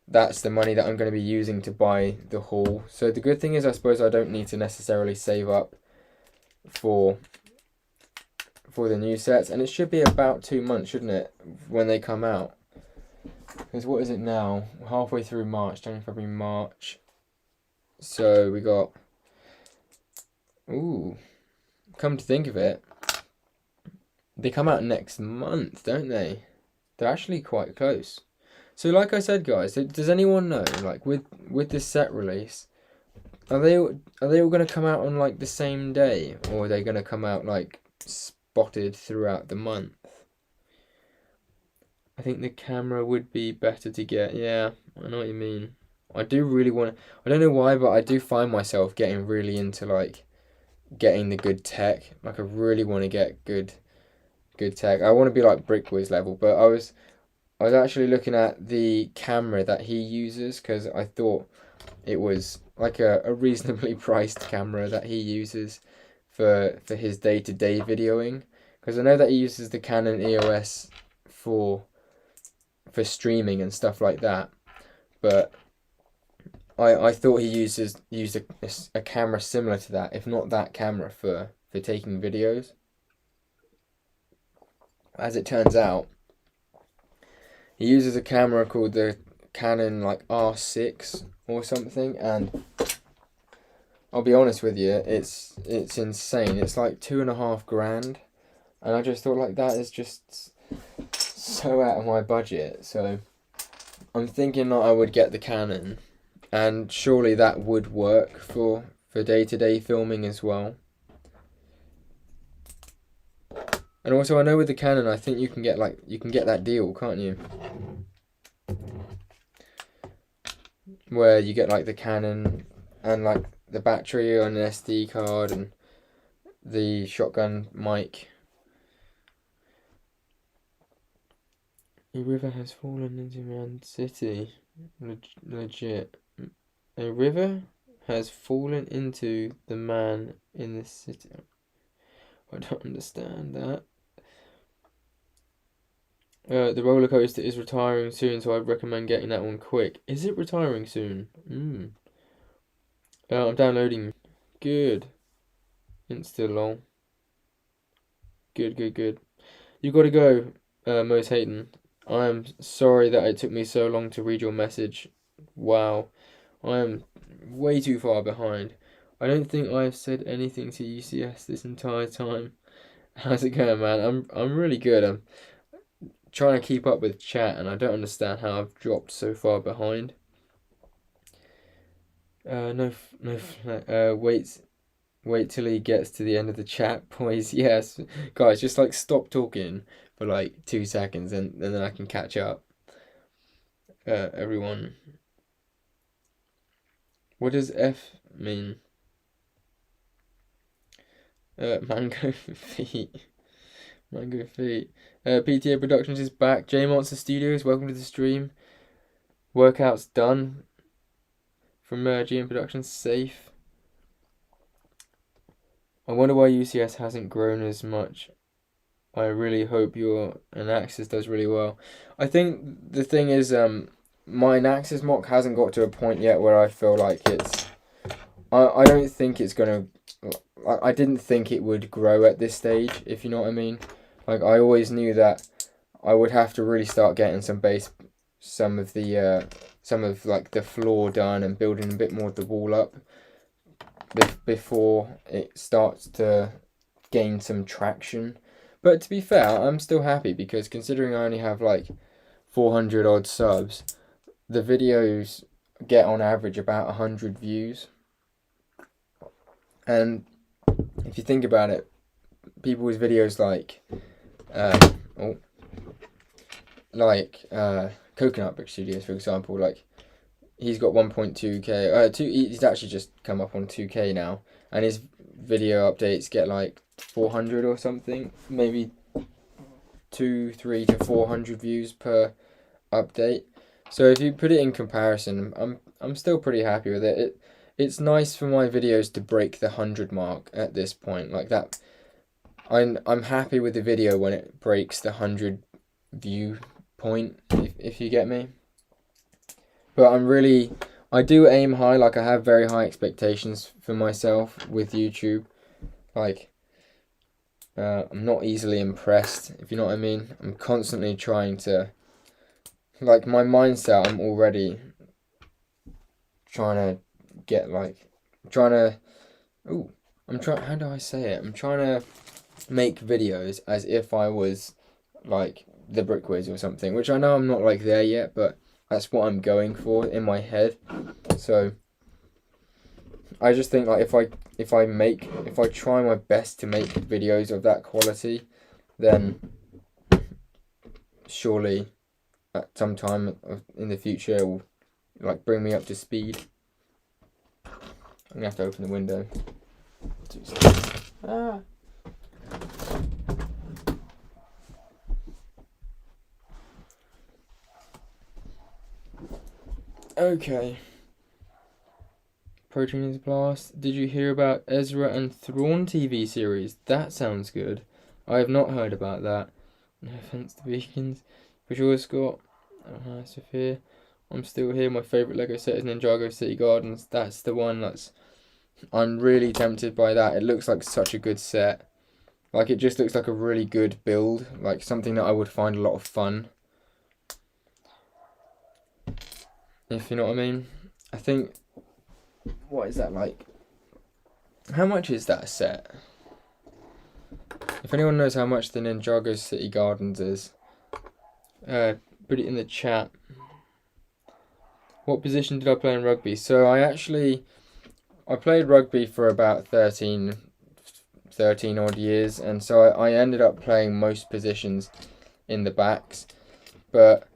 that's the money that I'm going to be using to buy the haul. So the good thing is, I suppose, I don't need to necessarily save up for for the new sets, and it should be about 2 months, shouldn't it, when they come out? Because what is it now? We're halfway through March, January, February, March. So we got. Ooh, come to think of it, they come out next month, don't they? They're actually quite close. So, like I said, guys, does anyone know, like, with this set release, are they all going to come out on like the same day, or are they going to come out like spotted throughout the month? I think the camera would be better to get. Yeah, I know what you mean. I do really want to. I don't know why, but I do find myself getting really into like getting the good tech. Like, I really want to get good tech. I want to be like Brickwiz level, but I was actually looking at the camera that he uses, because I thought it was like a reasonably priced camera that he uses for his day-to-day videoing, because I know that he uses the Canon EOS for streaming and stuff like that, but I thought he used a camera similar to that, if not that camera, for taking videos. As it turns out, he uses a camera called the Canon like R6 or something, and I'll be honest with you, it's insane. It's like $2,500, and I just thought, like, that is just so out of my budget. So I'm thinking that I would get the Canon, and surely that would work for day-to-day filming as well. And also, I know with the Canon, I think you can get that deal, can't you? Where you get like the Canon and like the battery on an SD card and the shotgun mic. A river has fallen into Man City. Legit. A river has fallen into the man in the city. I don't understand that. The roller coaster is retiring soon, so I'd recommend getting that one quick. Is it retiring soon? I'm downloading. Good. Insta-lol. Good. You gotta go, Most Hayden. I am sorry that it took me so long to read your message. Wow. I am way too far behind. I don't think I have said anything to UCS this entire time. How's it going, man? I'm really good. I'm trying to keep up with chat, and I don't understand how I've dropped so far behind. Wait till he gets to the end of the chat, boys. Yes, guys, just like stop talking for like 2 seconds, and then I can catch up. Everyone, what does F mean? Mango feet. Mango feet. PTA Productions is back. J Monster Studios, welcome to the stream. Workout's done. From GM Productions, safe. I wonder why UCS hasn't grown as much. I really hope your Anaxis does really well. I think the thing is, my Anaxis mock hasn't got to a point yet where I feel like it's... I don't think it's gonna... I didn't think it would grow at this stage, if you know what I mean. Like, I always knew that I would have to really start getting some of the floor done and building a bit more of the wall up before it starts to gain some traction. But to be fair, I'm still happy, because considering I only have like 400 odd subs, the videos get on average about 100 views. And if you think about it, people's videos like Coconut Brick Studios, for example, like, he's got 1.2k. He's actually just come up on 2k now, and his video updates get like 400 or something, maybe 300 to 400 views per update. So if you put it in comparison, I'm still pretty happy with it. It's nice for my videos to break the 100 mark at this point, like that. I'm happy with the video when it breaks the 100 view point, if you get me. But I do aim high. Like, I have very high expectations for myself with YouTube. Like, I'm not easily impressed, if you know what I mean. I'm constantly trying to, like, my mindset, I'm already trying to get, like, trying to, ooh, how do I say it? I'm trying to make videos as if I was, like, the Brick Whiz or something, which I know I'm not, like, there yet, but that's what I'm going for in my head. So I just think, like, if I try my best to make videos of that quality, then surely at some time in the future it will, like, bring me up to speed. I'm gonna have to open the window. Ah. Okay. Protein is Blast. Did you hear about Ezra and Thrawn TV series? That sounds good. I have not heard about that. No offense to vegans. For sure, Scott. Sophia. I'm still here. My favourite Lego set is Ninjago City Gardens. That's the one I'm really tempted by that. It looks like such a good set. Like, it just looks like a really good build. Like, something that I would find a lot of fun. If you know what I mean. I think... What is that like? How much is that set? If anyone knows how much the Ninjago City Gardens is, put it in the chat. What position did I play in rugby? So I played rugby for about 13 odd years, and so I ended up playing most positions in the backs, but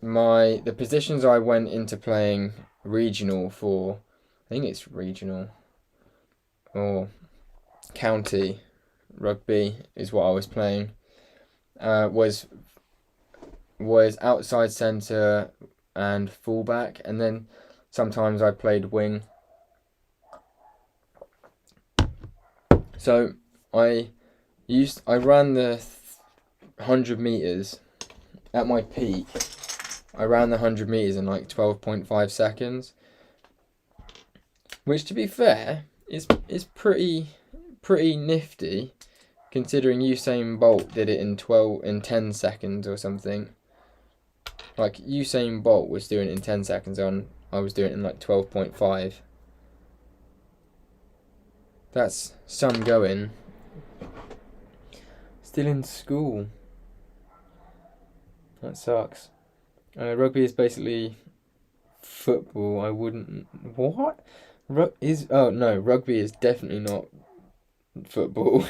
the positions I went into playing regional for, I think it's regional or county rugby is what I was playing, was outside centre and fullback, and then sometimes I played wing. So I ran the 100 meters at my peak. I ran the 100 meters in like 12.5 seconds, which, to be fair, is pretty nifty, considering Usain Bolt did it in 10 seconds or something. Like, Usain Bolt was doing it in 10 seconds, I was doing it in like 12.5. That's some going. Still in school. That sucks. Rugby is basically football. I wouldn't... What? Rugby is definitely not football.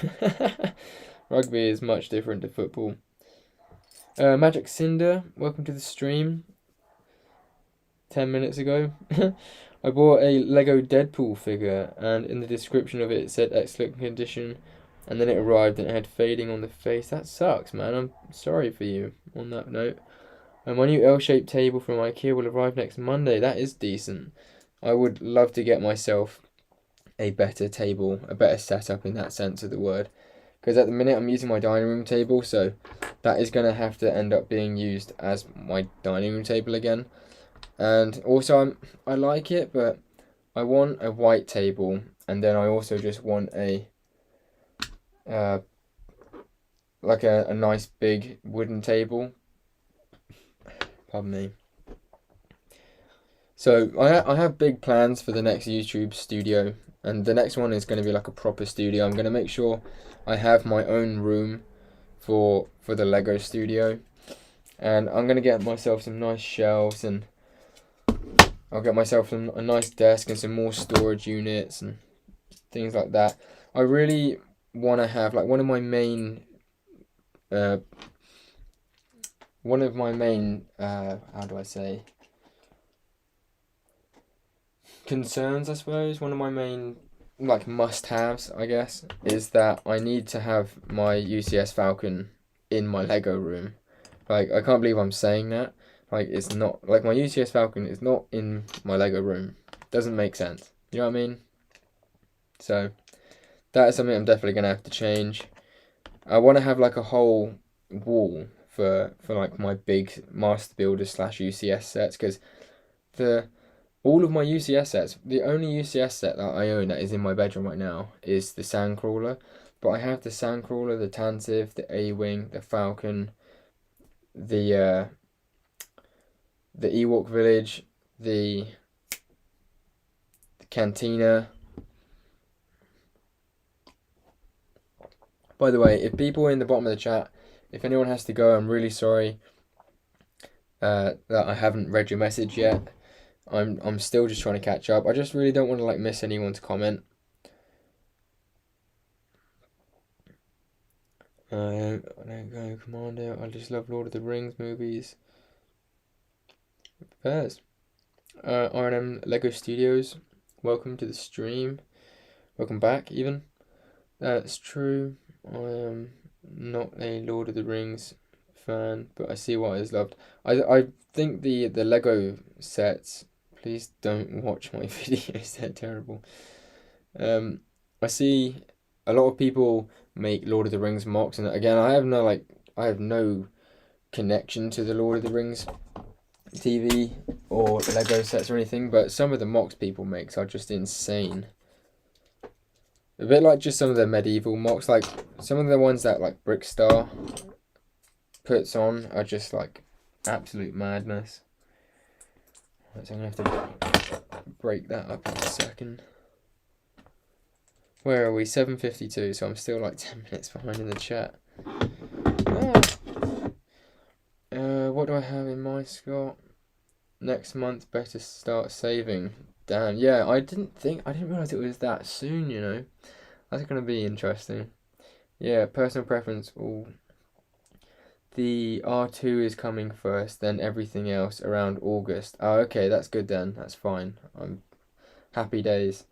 Rugby is much different to football. Magic Cinder, welcome to the stream. 10 minutes ago. I bought a Lego Deadpool figure, and in the description of it said excellent condition, and then it arrived and it had fading on the face. That sucks, man. I'm sorry for you on that note. And my new L-shaped table from IKEA will arrive next Monday. That is decent. I would love to get myself a better table, a better setup in that sense of the word. Because at the minute I'm using my dining room table, so that is going to have to end up being used as my dining room table again. And also I like it, but I want a white table, and then I also just want a like a nice big wooden table. Pardon me. So I have big plans for the next YouTube studio, and the next one is going to be like a proper studio. I'm going to make sure I have my own room for the Lego studio, and I'm going to get myself some nice shelves, and I'll get myself a nice desk and some more storage units and things like that. I really want to have, like, one of my main how do I say, concerns, I suppose. One of my main, like, must-haves, I guess, is that I need to have my UCS Falcon in my Lego room. Like, I can't believe I'm saying that. Like, it's not, like, my UCS Falcon is not in my Lego room. Doesn't make sense. You know what I mean? So, that is something I'm definitely going to have to change. I want to have, like, a whole wall for like, my big Master Builder / UCS sets, because all of my UCS sets, the only UCS set that I own that is in my bedroom right now is the Sandcrawler. But I have the Sandcrawler, the Tantive, the A-Wing, the Falcon, the Ewok Village, the Cantina. By the way, if people in the bottom of the chat, if anyone has to go, I'm really sorry that I haven't read your message yet. I'm still just trying to catch up. I just really don't want to like miss anyone's comment. I don't go Commando. I just love Lord of the Rings movies. First, R&M Lego Studios, welcome to the stream. Welcome back, even. That's true. I am not a Lord of the Rings fan, but I see why it's loved. I think the Lego sets. Please don't watch my videos. They're terrible. I see a lot of people make Lord of the Rings mocks, and again, I have no connection to the Lord of the Rings TV or Lego sets or anything, but some of the mocks people make are just insane. A bit like just some of the medieval mocks, like some of the ones that like Brickstar puts on are just like absolute madness. Right, so I'm gonna have to break that up in a second. Where are we? 7:52, so I'm still like 10 minutes behind in the chat. What do I have in my Scott? Next month, better start saving. Damn, yeah, I didn't realize it was that soon, you know. That's gonna be interesting. Yeah, personal preference. Ooh. The R2 is coming first, then everything else around August. Oh, okay, that's good then. That's fine. I'm happy days.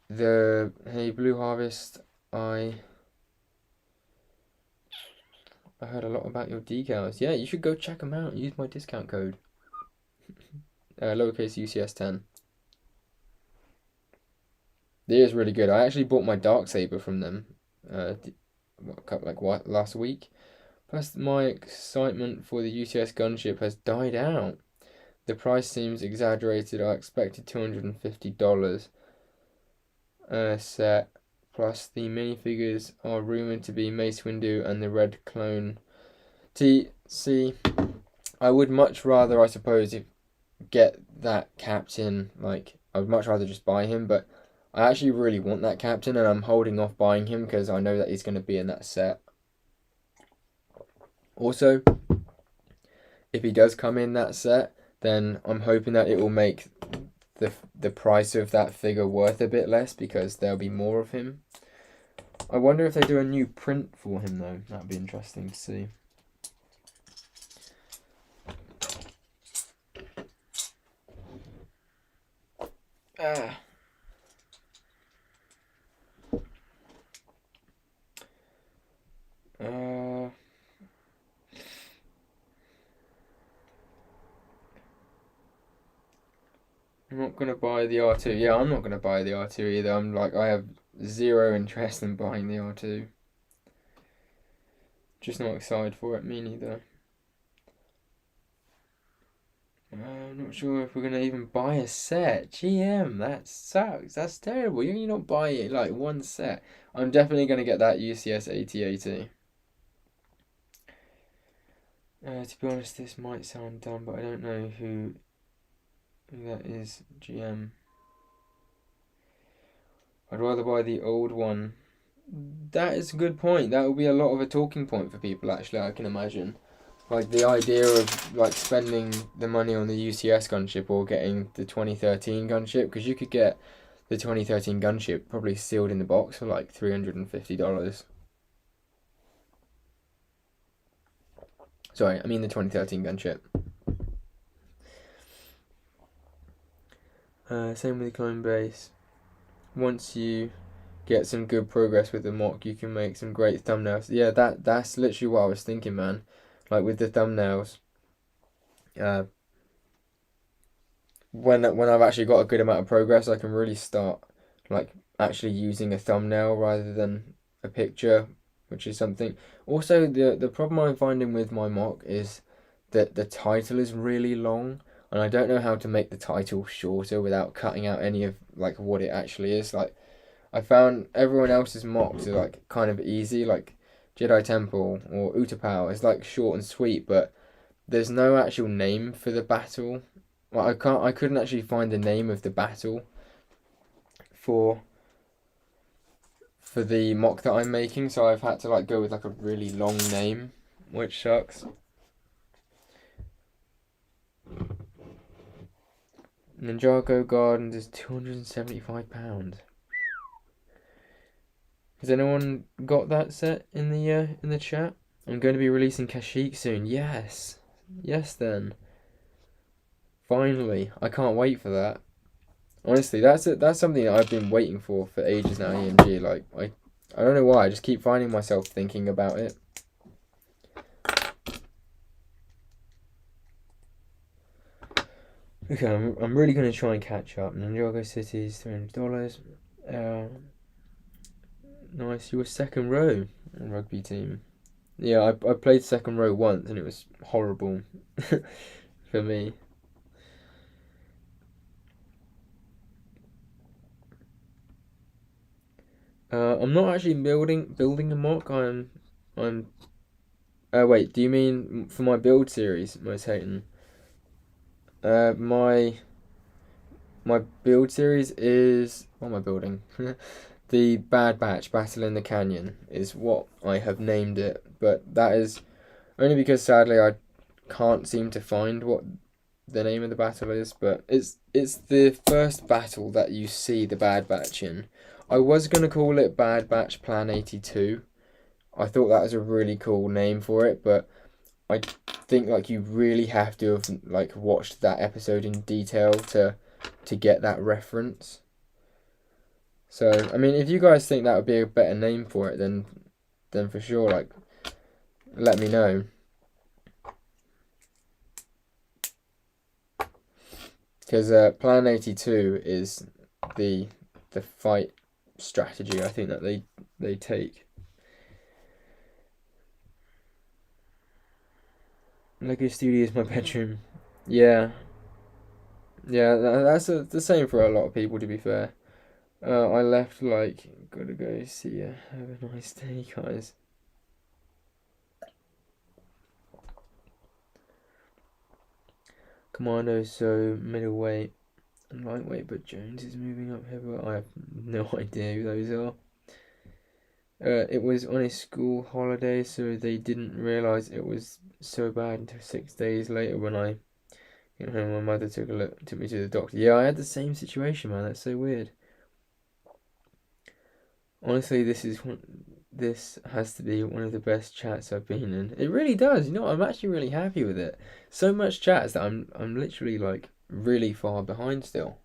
Hey Blue Harvest, I heard a lot about your decals. Yeah, you should go check them out. Use my discount code. Lowercase UCS10. It is really good. I actually bought my Darksaber from them. Last week. Plus, my excitement for the UCS gunship has died out. The price seems exaggerated. I expected $250 set. Plus, the minifigures are rumored to be Mace Windu and the Red Clone. See, I would much rather, I suppose, get that captain. Like, I would much rather just buy him, but I actually really want that captain, and I'm holding off buying him because I know that he's going to be in that set. Also, if he does come in that set, then I'm hoping that it will make the price of that figure worth a bit less because there'll be more of him. I wonder if they do a new print for him though. That'd be interesting to see. I'm not gonna buy the R2. Yeah, I'm not gonna buy the R2 either. I have zero interest in buying the R2. Just not excited for it. Me neither. I'm not sure if we're gonna even buy a set. GM, that sucks. That's terrible. You not buy it like one set. I'm definitely gonna get that UCS 8080. To be honest, this might sound dumb, but I don't know who that is. GM. I'd rather buy the old one. That is a good point. That will be a lot of a talking point for people, actually, I can imagine. Like, the idea of, like, spending the money on the UCS gunship or getting the 2013 gunship, because you could get the 2013 gunship probably sealed in the box for, like, $350. Sorry, I mean the 2013 gunship. Same with the clone base. Once you get some good progress with the mock, you can make some great thumbnails. Yeah, that's literally what I was thinking, man. Like with the thumbnails, when I've actually got a good amount of progress, I can really start like actually using a thumbnail rather than a picture, which is something. Also, the problem I'm finding with my mock is that the title is really long. and I don't know how to make the title shorter without cutting out any of like what it actually is. Like I found everyone else's mocks are like kind of easy, like Jedi Temple or Utapau is like short and sweet, but there's no actual name for the battle. Like I couldn't actually find the name of the battle for the mock that I'm making, so I've had to like go with like a really long name, which sucks. Ninjago Gardens is £275. Has anyone got that set in the chat? I'm going to be releasing Kashyyyk soon. Yes, yes. Then finally, I can't wait for that. Honestly, that's it. That's something that I've been waiting for ages now. EMG, like I don't know why. I just keep finding myself thinking about it. Okay, I'm really gonna try and catch up. Ninjago City's $300. Nice. You were second row rugby team. Yeah, I played second row once and it was horrible for me. I'm not actually building a mock. I'm. Wait. Do you mean for my build series, Most Hating? My build series is what am I building? The Bad Batch Battle in the Canyon is what I have named it, but that is only because sadly I can't seem to find what the name of the battle is, but it's the first battle that you see the Bad Batch in. I was gonna call it Bad Batch Plan 82. I thought that was a really cool name for it, but I think like you really have to have like watched that episode in detail to get that reference. So I mean, if you guys think that would be a better name for it, then for sure, like, let me know. Because Plan 82 is the fight strategy I think that they take. Lego Studio is my bedroom. Yeah. Yeah, that's the same for a lot of people, to be fair. I left like, gotta go see ya. Have a nice day, guys. Commando, so middleweight and lightweight, but Jones is moving up heavyweight. I have no idea who those are. It was on a school holiday, so they didn't realise it was so bad until 6 days later when I came home. My mother took me to the doctor. Yeah, I had the same situation, man. That's so weird. Honestly, this has to be one of the best chats I've been in. It really does. You know, I'm actually really happy with it. So much chats that I'm literally like really far behind still.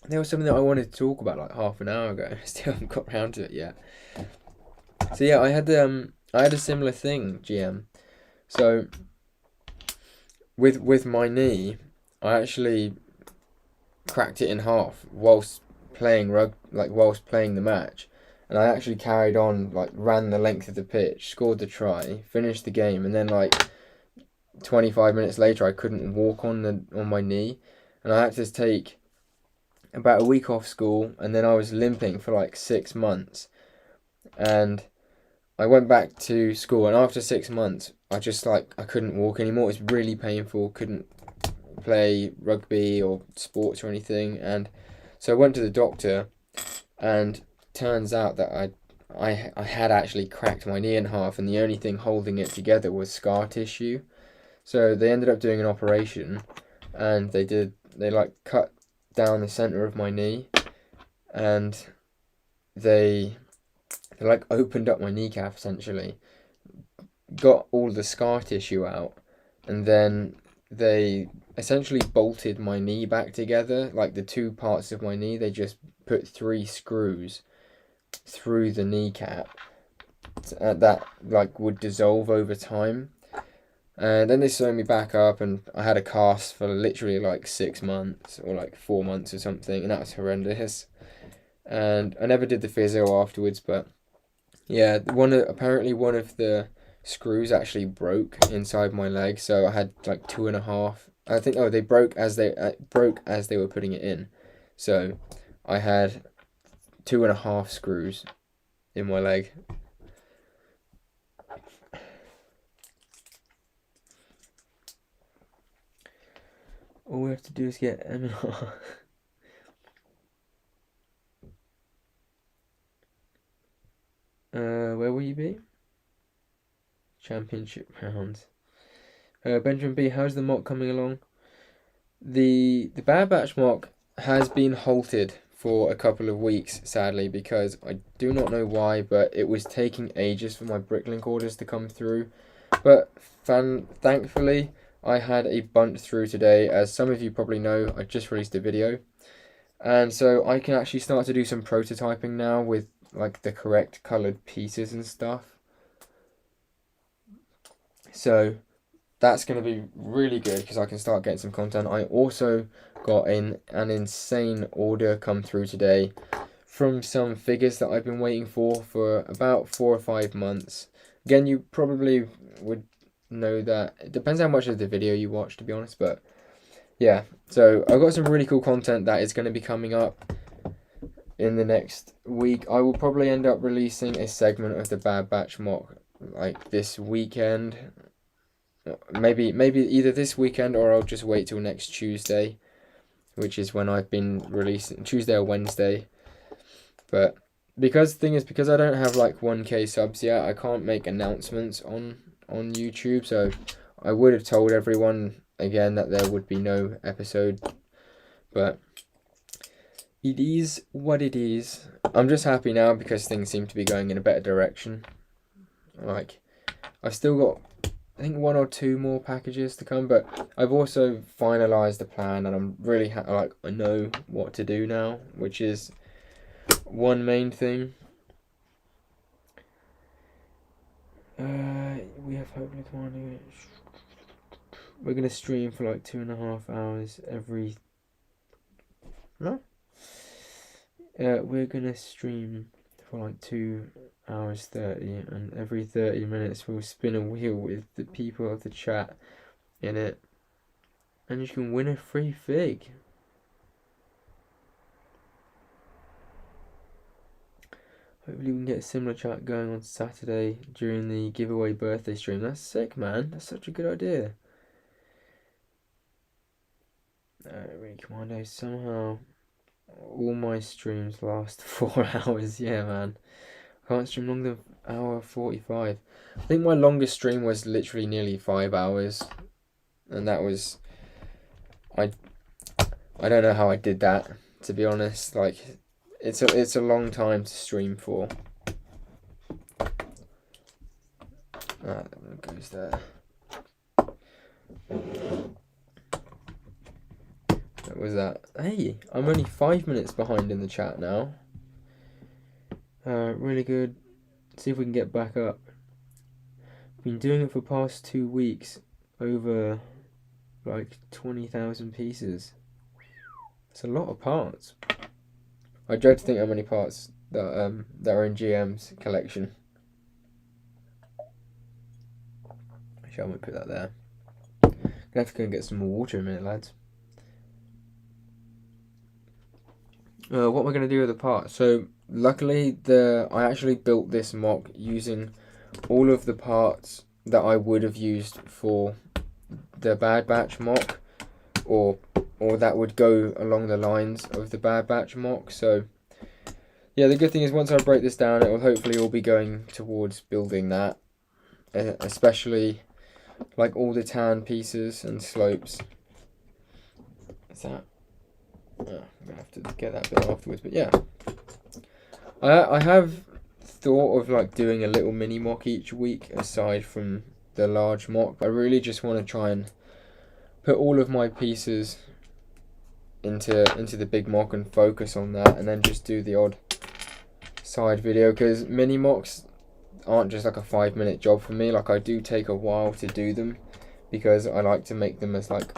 There was something that I wanted to talk about like half an hour ago. Still haven't got around to it yet. So yeah, I had a similar thing, GM. So with my knee, I actually cracked it in half whilst playing whilst playing the match, and I actually carried on, like ran the length of the pitch, scored the try, finished the game, and then like 25 minutes later I couldn't walk on my knee, and I had to take about a week off school, and then I was limping for like 6 months, and I went back to school, and after 6 months I just I couldn't walk anymore. It was really painful, couldn't play rugby or sports or anything, and so I went to the doctor, and turns out that I had actually cracked my knee in half, and the only thing holding it together was scar tissue. So they ended up doing an operation, and they cut down the center of my knee, and they opened up my kneecap essentially, got all the scar tissue out, and then they essentially bolted my knee back together, like the two parts of my knee. They just put 3 screws through the kneecap that would dissolve over time, and then they sewed me back up, and I had a cast for literally 6 months or 4 months or something, and that was horrendous. And I never did the physio afterwards, but yeah, apparently one of the screws actually broke inside my leg, so I had 2.5 I think, oh, they broke as they were putting it in. So I had 2.5 screws in my leg. All we have to do is get M&R. Where will you be? Championship rounds. Benjamin B, how's the mock coming along? The Bad Batch mock has been halted for a couple of weeks, sadly, because I do not know why, but it was taking ages for my Bricklink orders to come through. But thankfully, I had a bunch through today. As some of you probably know, I just released a video. And so I can actually start to do some prototyping now with like the correct colored pieces and stuff. So that's going to be really good because I can start getting some content. I also got an insane order come through today from some figures that I've been waiting for about 4 or 5 months. Again, you probably would know that. It depends how much of the video you watch, to be honest, but yeah. So I've got some really cool content that is going to be coming up in the next week. I will probably end up releasing a segment of the Bad Batch mock like this weekend. Maybe either this weekend or I'll just wait till next Tuesday, which is when I've been releasing, Tuesday or Wednesday. But because I don't have like 1K subs yet, I can't make announcements on YouTube. So I would have told everyone again that there would be no episode, but it is what it is. I'm just happy now because things seem to be going in a better direction. Like, I've still got, I think, 1 or 2 more packages to come, but I've also finalized the plan and I'm really I know what to do now, which is one main thing. We have hopefully commanding. We're gonna stream for like 2.5 hours every. No. We're gonna stream for like 2 hours 30, and every 30 minutes we'll spin a wheel with the people of the chat in it, and you can win a free fig. Hopefully we can get a similar chat going on Saturday during the giveaway birthday stream. That's sick, man. That's such a good idea. Really, Commando, somehow all my streams last 4 hours. Yeah, man. I can't stream longer than 1:45. I think my longest stream was literally nearly 5 hours. And that was... I don't know how I did that, to be honest. Like, it's a long time to stream for. That goes there. What was that? Hey, I'm only 5 minutes behind in the chat now. Really good. See if we can get back up. Been doing it for the past 2 weeks. Over like 20,000 pieces. It's a lot of parts. I dread to think how many parts that are in GM's collection. Actually, I won't put that there. Gonna have to go and get some more water in a minute, lads. What we're gonna do with the parts. So luckily, I actually built this mock using all of the parts that I would have used for the Bad Batch mock, or that would go along the lines of the Bad Batch mock. So yeah, the good thing is once I break this down, it will hopefully all be going towards building that, especially like all the tan pieces and slopes. Is that? Oh, I'm gonna have to get that bit afterwards, but yeah, I have thought of like doing a little mini mock each week aside from the large mock. I really just want to try and put all of my pieces into the big mock and focus on that, and then just do the odd side video, because mini mocks aren't just like a 5-minute job for me. Like, I do take a while to do them because I like to make them as like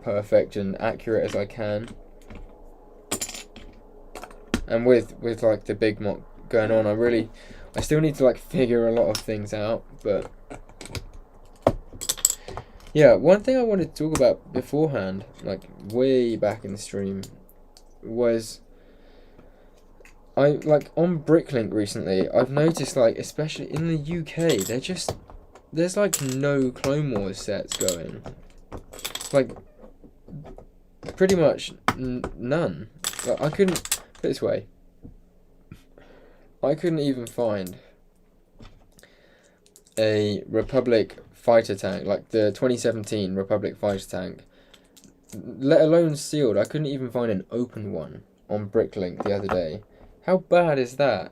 perfect and accurate as I can. And with like the big mock going on, I still need to like figure a lot of things out, but Yeah, one thing I wanted to talk about beforehand, like way back in the stream, was I like on Bricklink recently. I've noticed like especially in the UK, there's like no Clone Wars sets going, like pretty much none. Like, I couldn't put it this way. I couldn't even find a Republic fighter tank, like the 2017 Republic fighter tank, let alone sealed. I couldn't even find an open one on Bricklink the other day. How bad is that?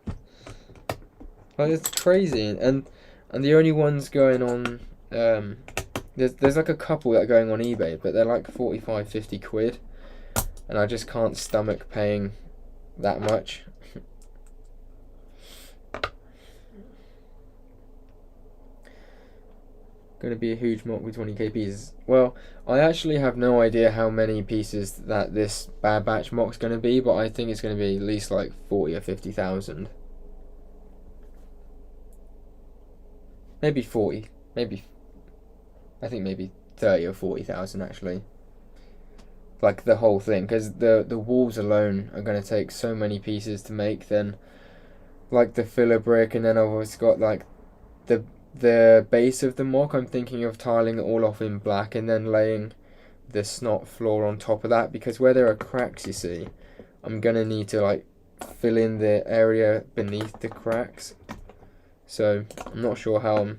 Like, it's crazy. And the only ones going on, there's like a couple that are going on eBay, but they're like 45, 50 quid. And I just can't stomach paying that much. Going to be a huge mock with 20k pieces. Well, I actually have no idea how many pieces that this Bad Batch mock's going to be, but I think it's going to be at least like 40 or 50,000. Maybe 40. I think maybe 30 or 40,000 actually. Like the whole thing, because the walls alone are going to take so many pieces to make. Then like the filler brick, and then I've always got like the base of the mock. I'm thinking of tiling it all off in black and then laying the snot floor on top of that, because where there are cracks, you see, I'm gonna need to like fill in the area beneath the cracks. So I'm not sure how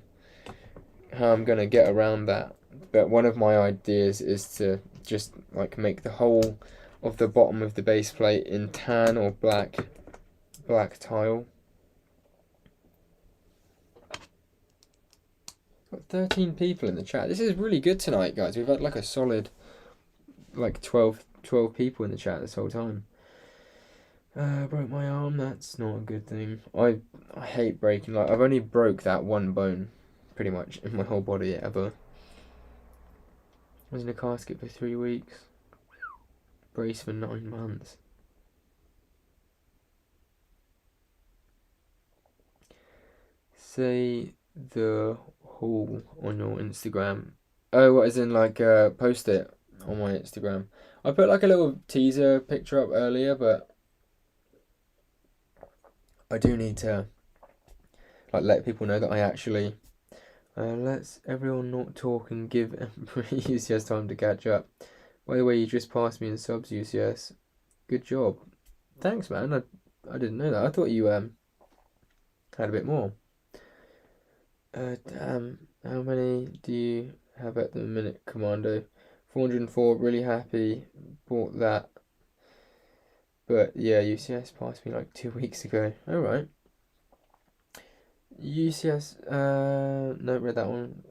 I'm gonna get around that. But one of my ideas is to just like make the whole of the bottom of the base plate in tan or black tile. Got 13 people in the chat. This is really good tonight, guys. We've had like a solid like 12 people in the chat this whole time. Broke my arm. That's not a good thing. I hate breaking. Like, I've only broke that one bone pretty much in my whole body ever. I was in a casket for 3 weeks. Brace for 9 months. Say the haul on your Instagram. Oh, what, as in like post it on my Instagram. I put like a little teaser picture up earlier, but I do need to like let people know that I actually let's everyone not talk and give UCS time to catch up. By the way, you just passed me in subs, UCS. Good job. Thanks, man. I didn't know that. I thought you had a bit more. Damn. How many do you have at the minute, Commando? 404. Really happy. Bought that. But yeah, UCS passed me like 2 weeks ago. All right. UCS. No, read that one.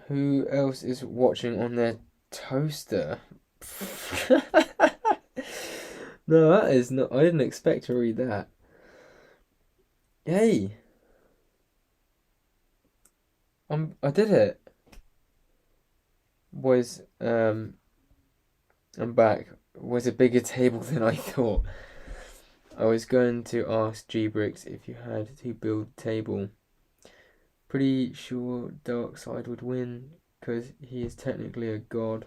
Who else is watching on their toaster? No, that is not. I didn't expect to read that. Hey, I did it. I'm back. Was a bigger table than I thought. I was going to ask G-Bricks if you had to build a table. Pretty sure Darkseid would win, because he is technically a god.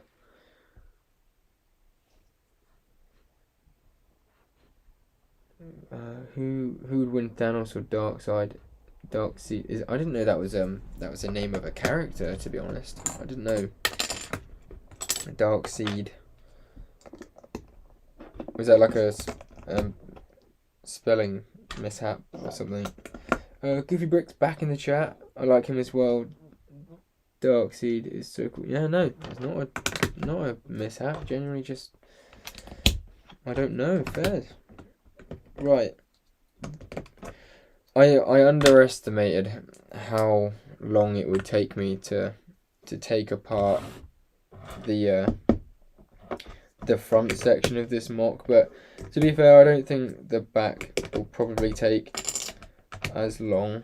Who would win, Thanos or Darkseid? Darkseid is. I didn't know that was the name of a character. To be honest, I didn't know. Darkseid. Was that like a spelling mishap or something? Goofy Bricks back in the chat. I like him as well. Darkseid is so cool. Yeah, no, it's not a mishap. Genuinely, just I don't know. Fair. Right. I underestimated how long it would take me to take apart the front section of this mock, but to be fair, I don't think the back will probably take as long,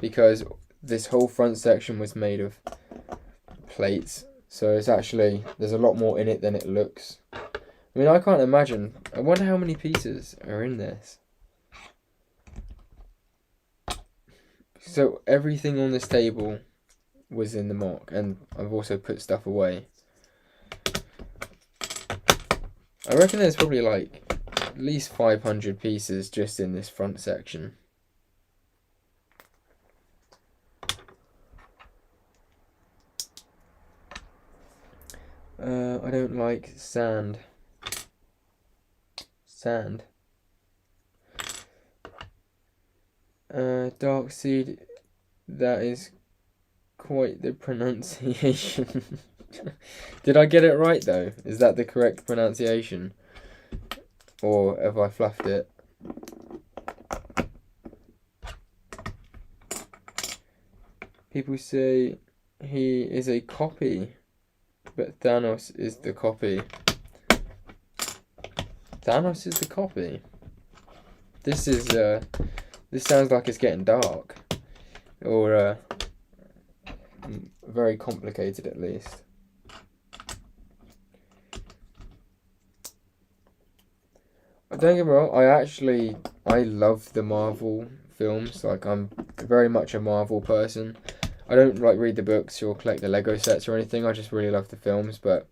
because this whole front section was made of plates, so it's actually, there's a lot more in it than it looks. I mean, I can't imagine. I wonder how many pieces are in this. So everything on this table was in the MOC, and I've also put stuff away. I reckon there's probably like at least 500 pieces just in this front section. I don't like sand. Sand. Darkseed, that is quite the pronunciation. Did I get it right though? Is that the correct pronunciation? Or have I fluffed it? People say he is a copy, but Thanos is the copy. Thanos is the copy. This sounds like it's getting dark. Or very complicated at least. Don't get me wrong, I love the Marvel films. Like, I'm very much a Marvel person. I don't like read the books or collect the Lego sets or anything. I just really love the films. But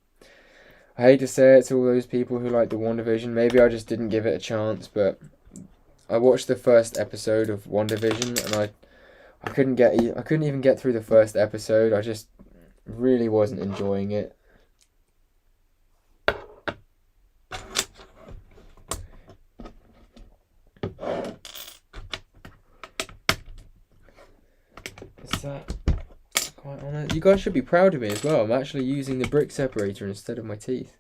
I hate to say it to all those people who like the WandaVision. Maybe I just didn't give it a chance. But I watched the first episode of WandaVision and I couldn't even get through the first episode. I just really wasn't enjoying it. Is that quite on it? You guys should be proud of me as well. I'm actually using the brick separator instead of my teeth.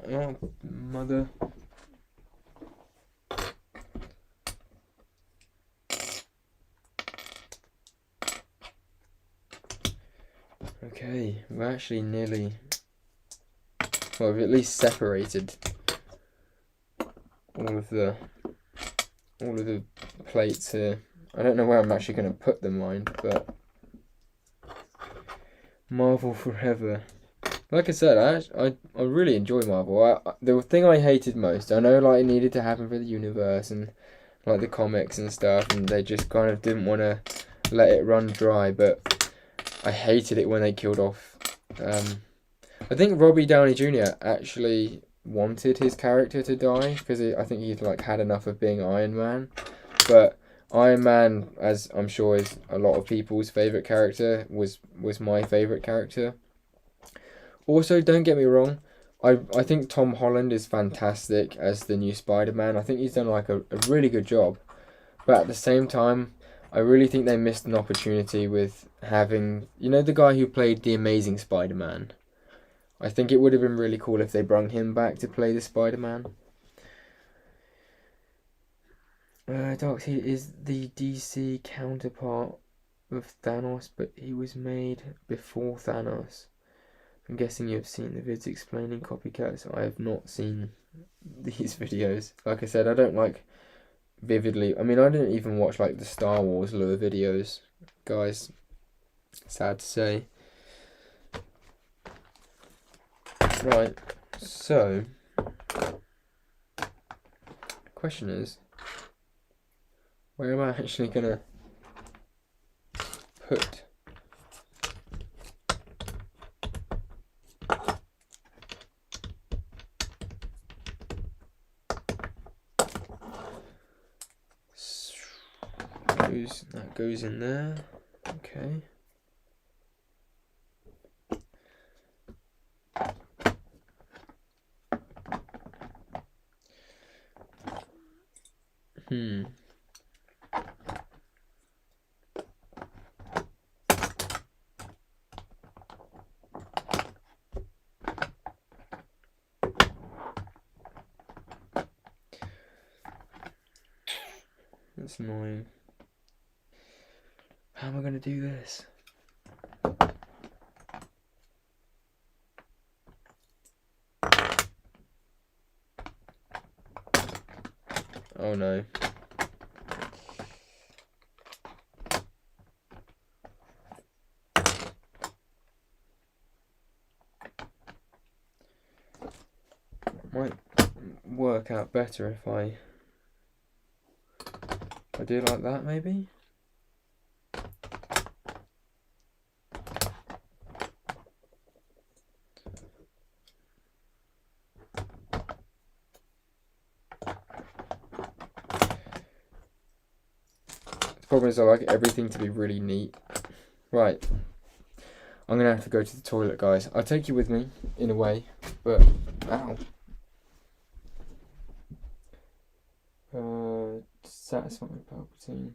Oh, mother. Okay, we're actually nearly... Well, we've at least separated all of the plates here. I don't know where I'm actually going to put them, mind, but... Marvel forever. Like I said, I really enjoy Marvel. The thing I hated most, I know like it needed to happen for the universe and like the comics and stuff, and they just kind of didn't want to let it run dry, but I hated it when they killed off. I think Robbie Downey Jr. actually wanted his character to die because I think he'd like had enough of being Iron Man, but Iron Man, as I'm sure is a lot of people's favourite character, was my favourite character. Also, don't get me wrong, I think Tom Holland is fantastic as the new Spider-Man. I think he's done like a really good job. But at the same time, I really think they missed an opportunity with having, you know, the guy who played the Amazing Spider-Man. I think it would have been really cool if they brung him back to play the Spider-Man. Darkseid is the DC counterpart of Thanos, but he was made before Thanos. I'm guessing you've seen the vids explaining copycats. I have not seen these videos. Like I said, I don't like vividly... I mean, I didn't even watch like the Star Wars lure videos, guys. Sad to say. Right, so... question is... where am I actually gonna put... that goes in there. Okay. That's annoying. How am I going to do this? Oh no. Might work out better if I do like that, maybe. The problem is I like everything to be really neat. Right. I'm going to have to go to the toilet, guys. I'll take you with me, in a way, but... Ow. Satisfy Palpatine.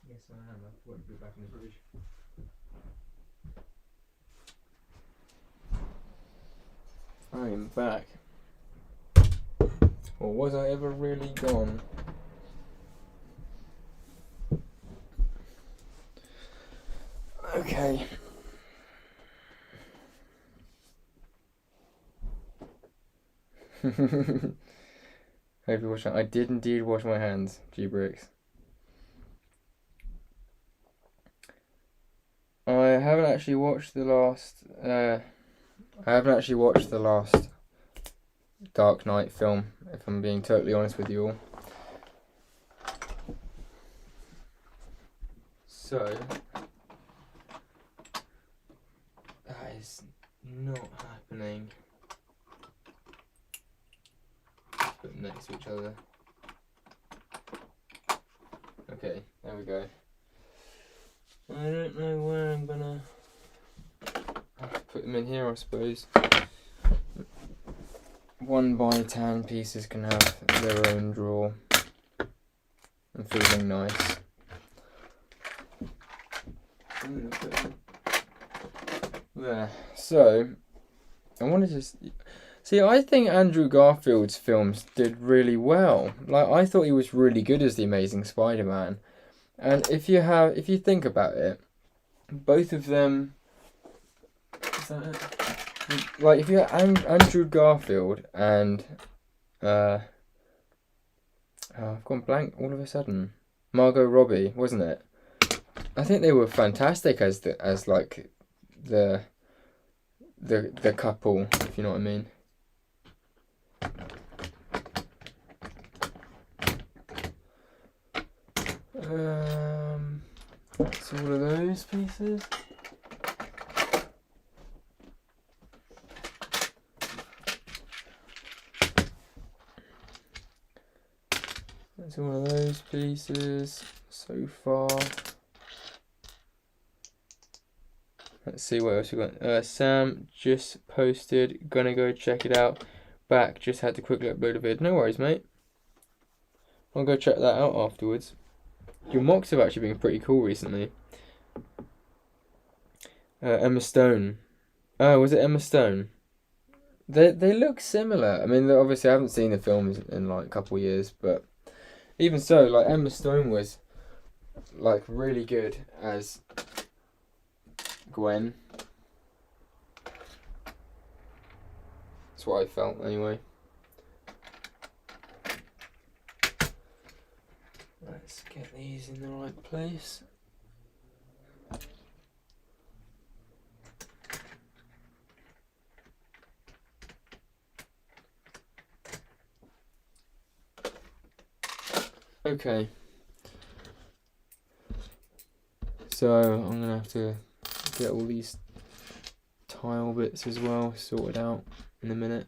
Yes, I am. I won't be back in the fridge. I am back. Or was I ever really gone? Okay. Hope you watched that. I did indeed wash my hands, G-Bricks. I haven't actually watched the last Dark Knight film, if I'm being totally honest with you all. So that is not happening. Put them next to each other. Okay, there we go. I don't know where I'm gonna put them in here, I suppose. 1x10 pieces can have their own drawer. I'm feeling nice. There. So, I wanted to see. I think Andrew Garfield's films did really well. Like, I thought he was really good as the Amazing Spider-Man. And if you think about it, both of them. Is that it? Like, if you had Andrew Garfield and I've gone blank all of a sudden. Margot Robbie, wasn't it? I think they were fantastic as the couple, if you know what I mean. That's all of those pieces. That's one of those pieces so far. Let's see what else we got. Sam just posted, gonna go check it out. Back, just had to quickly upload a vid. No worries, mate. I'll go check that out afterwards. Your mocks have actually been pretty cool recently. Emma Stone. Oh, was it Emma Stone? They look similar. I mean, obviously I haven't seen the films in like a couple of years, but even so, like Emma Stone was like really good as Gwen. That's what I felt anyway. Let's get these in the right place. Okay. So I'm gonna have to get all these tile bits as well sorted out in a minute.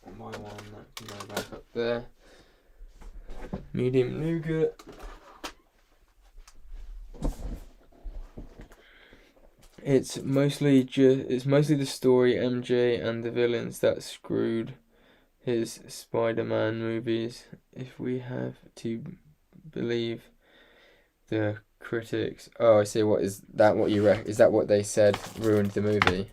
One by one, that can go back up there. Medium nougat. It's mostly the story, MJ and the villains that screwed his Spider-Man movies, if we have to believe the critics. Oh, I see. What is that? What you is that what they said ruined the movie?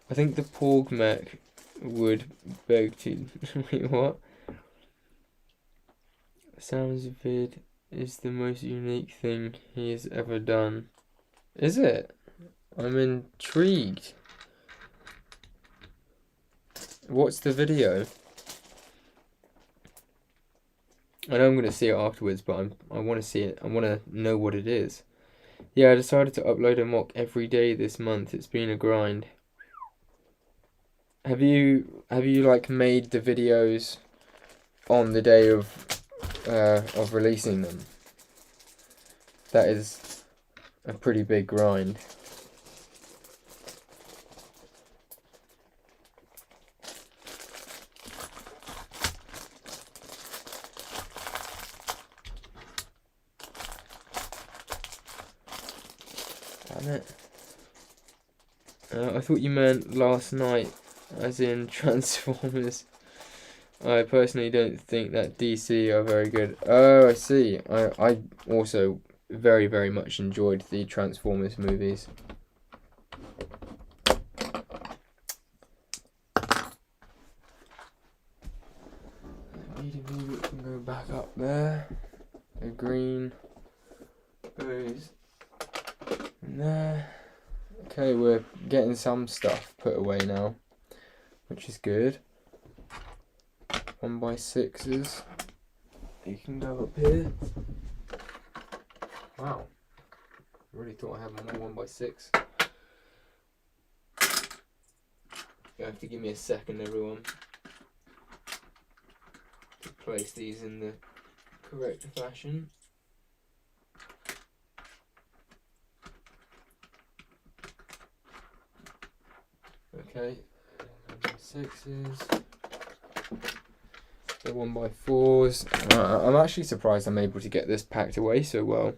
I think the Porg Mech would beg to. Wait, what? Sam's vid is the most unique thing he has ever done. Is it? I'm intrigued. What's the video? I know I'm going to see it afterwards, but I want to see it. I want to know what it is. Yeah, I decided to upload a mock every day this month. It's been a grind. Have you like made the videos on the day of releasing them? That is a pretty big grind. Damn it. I thought you meant last night, as in Transformers. I personally don't think that DC are very good. Oh, I see. I also very, very much enjoyed the Transformers movies. Maybe we can go back up there. The green goes in there. Okay, we're getting some stuff put away now, which is good. 1x6s. You can go up here. Wow. I really thought I had more 1x6. You have to give me a second, everyone, to place these in the correct fashion. Okay, 1x6s. The 1x4s. I'm actually surprised I'm able to get this packed away so well.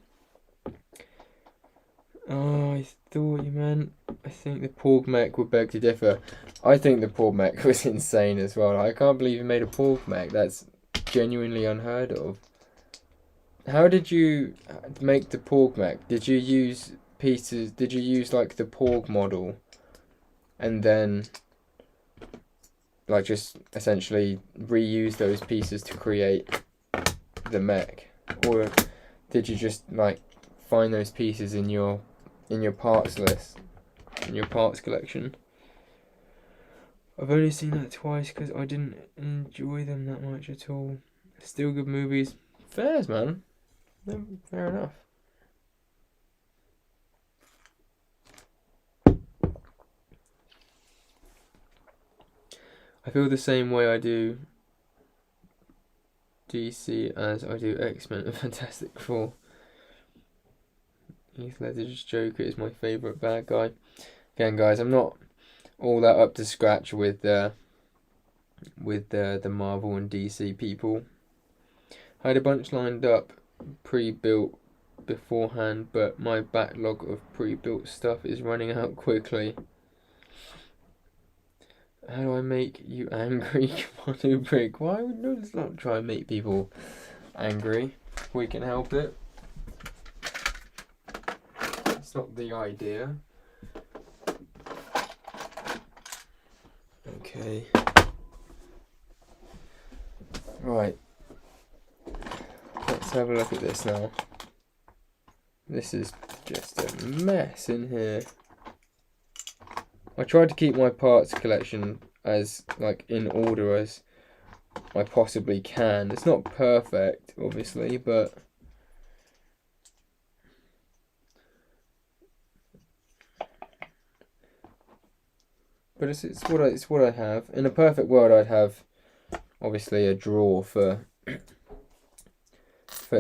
Oh, I thought you meant. I think the Porg Mech would beg to differ. I think the Porg Mech was insane as well. I can't believe you made a Porg Mech. That's genuinely unheard of. How did you make the Porg Mech? Did you use pieces? Did you use like the Porg model, and then like just essentially reuse those pieces to create the mech, or did you just like find those pieces in your parts list, in your parts collection? I've only seen that twice because I didn't enjoy them that much at all. Still good movies. Fairs, man. Fair enough. I feel the same way I do DC as I do X-Men and Fantastic Four. Heath Ledger's Joker is my favourite bad guy. Again, guys, I'm not all that up to scratch with with the Marvel and DC people. I had a bunch lined up, pre-built beforehand, but my backlog of pre-built stuff is running out quickly. How do I make you angry, Keanu Brick? Why would no, let's not try and make people angry if we can help it. It's not the idea. Okay. Right. Let's have a look at this now. This is just a mess in here. I tried to keep my parts collection as in order as I possibly can. It's not perfect, obviously, but it's what I have. In a perfect world, I'd have obviously a drawer for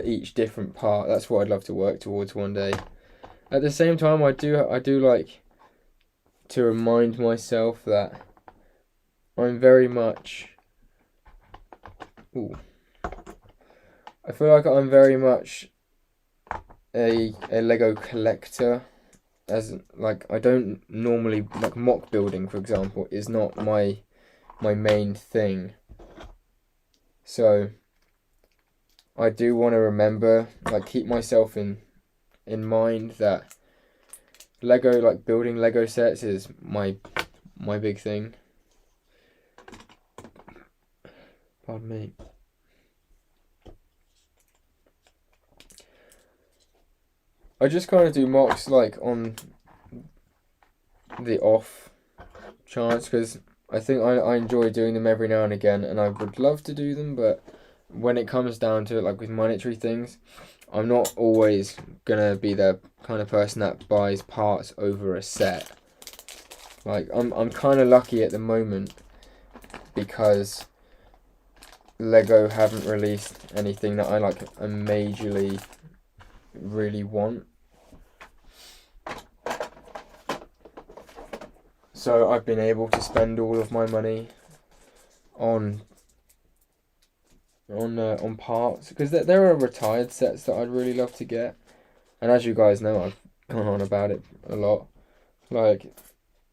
each different part. That's what I'd love to work towards one day. At the same time, I do like to remind myself that I'm very much. I feel like I'm very much a Lego collector. As I don't normally mock building, for example, is not my main thing. So I do want to remember, keep myself in mind that Lego, building Lego sets is my big thing. Pardon me. I just kind of do mocks on the off chance, because I think I enjoy doing them every now and again, and I would love to do them, but when it comes down to it, with monetary things, I'm not always gonna be the kind of person that buys parts over a set. I'm kind of lucky at the moment because Lego haven't released anything that I majorly really want. So I've been able to spend all of my money on parts, because there are retired sets that I'd really love to get, and as you guys know, I've gone on about it a lot.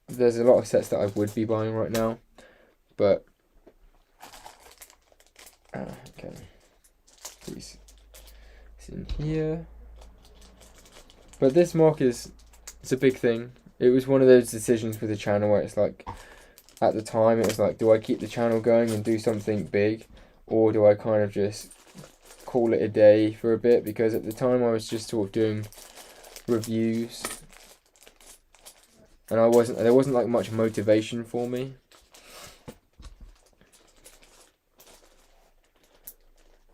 There's a lot of sets that I would be buying right now, but okay, it's in here. But this mock it's a big thing. It was one of those decisions with the channel where it's at the time it was do I keep the channel going and do something big, or do I kind of just call it a day for a bit? Because at the time I was just sort of doing reviews, and there wasn't much motivation for me.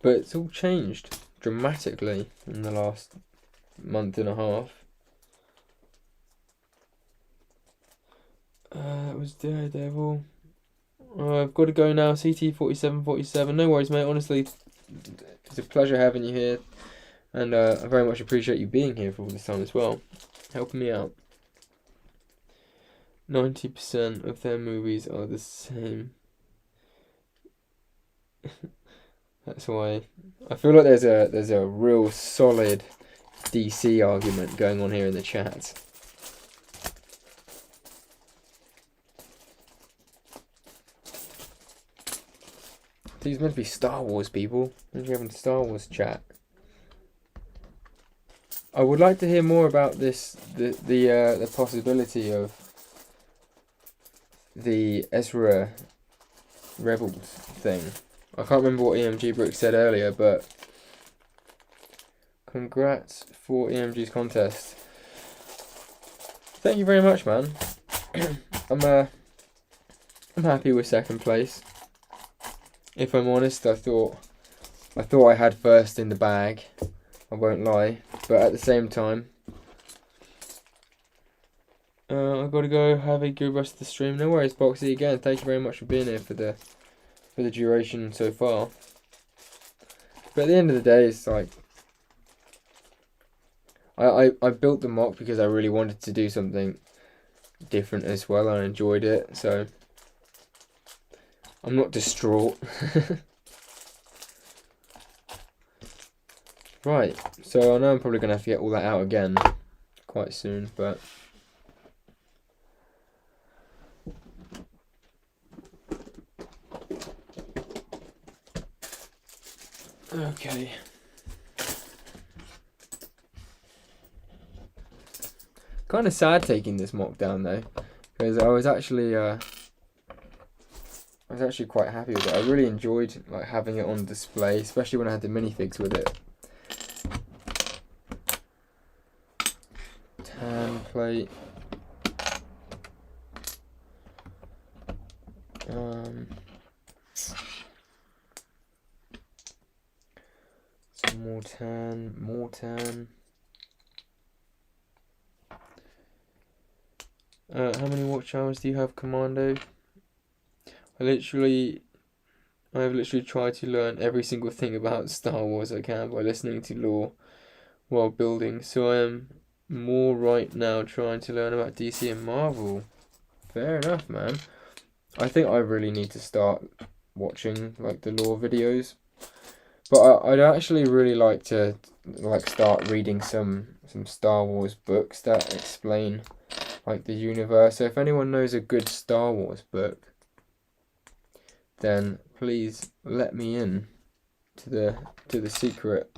But it's all changed dramatically in the last month and a half. It was Daredevil. I've got to go now. CT4747. No worries, mate. Honestly, it's a pleasure having you here, and I very much appreciate you being here for all this time as well, helping me out. 90% of their movies are the same. That's why I feel like there's a real solid DC argument going on here in the chat. These meant to be Star Wars people. We're having Star Wars chat. I would like to hear more about this, the possibility of the Ezra Rebels thing. I can't remember what EMG Brooks said earlier, but congrats for EMG's contest. Thank you very much, man. I'm happy with second place. If I'm honest, I thought I had first in the bag. I won't lie, but at the same time, I've got to go. Have a good rest of the stream. No worries, Boxy. Again, thank you very much for being here for the duration so far. But at the end of the day, it's I built the mock because I really wanted to do something different as well. I enjoyed it, so I'm not distraught. Right, so I know I'm probably going to have to get all that out again quite soon, but... Okay. Kind of sad taking this mock down though, because I was actually quite happy with it. I really enjoyed like having it on display, especially when I had the minifigs with it. Tan plate. Some more tan, more tan. How many watch hours do you have, Commando? I've literally tried to learn every single thing about Star Wars I can by listening to lore while building, so I am more right now trying to learn about DC and Marvel. Fair enough, man. I think I really need to start watching like the lore videos, but I'd actually really like to like start reading some Star Wars books that explain like the universe. So if anyone knows a good Star Wars book, then please let me in to the secret.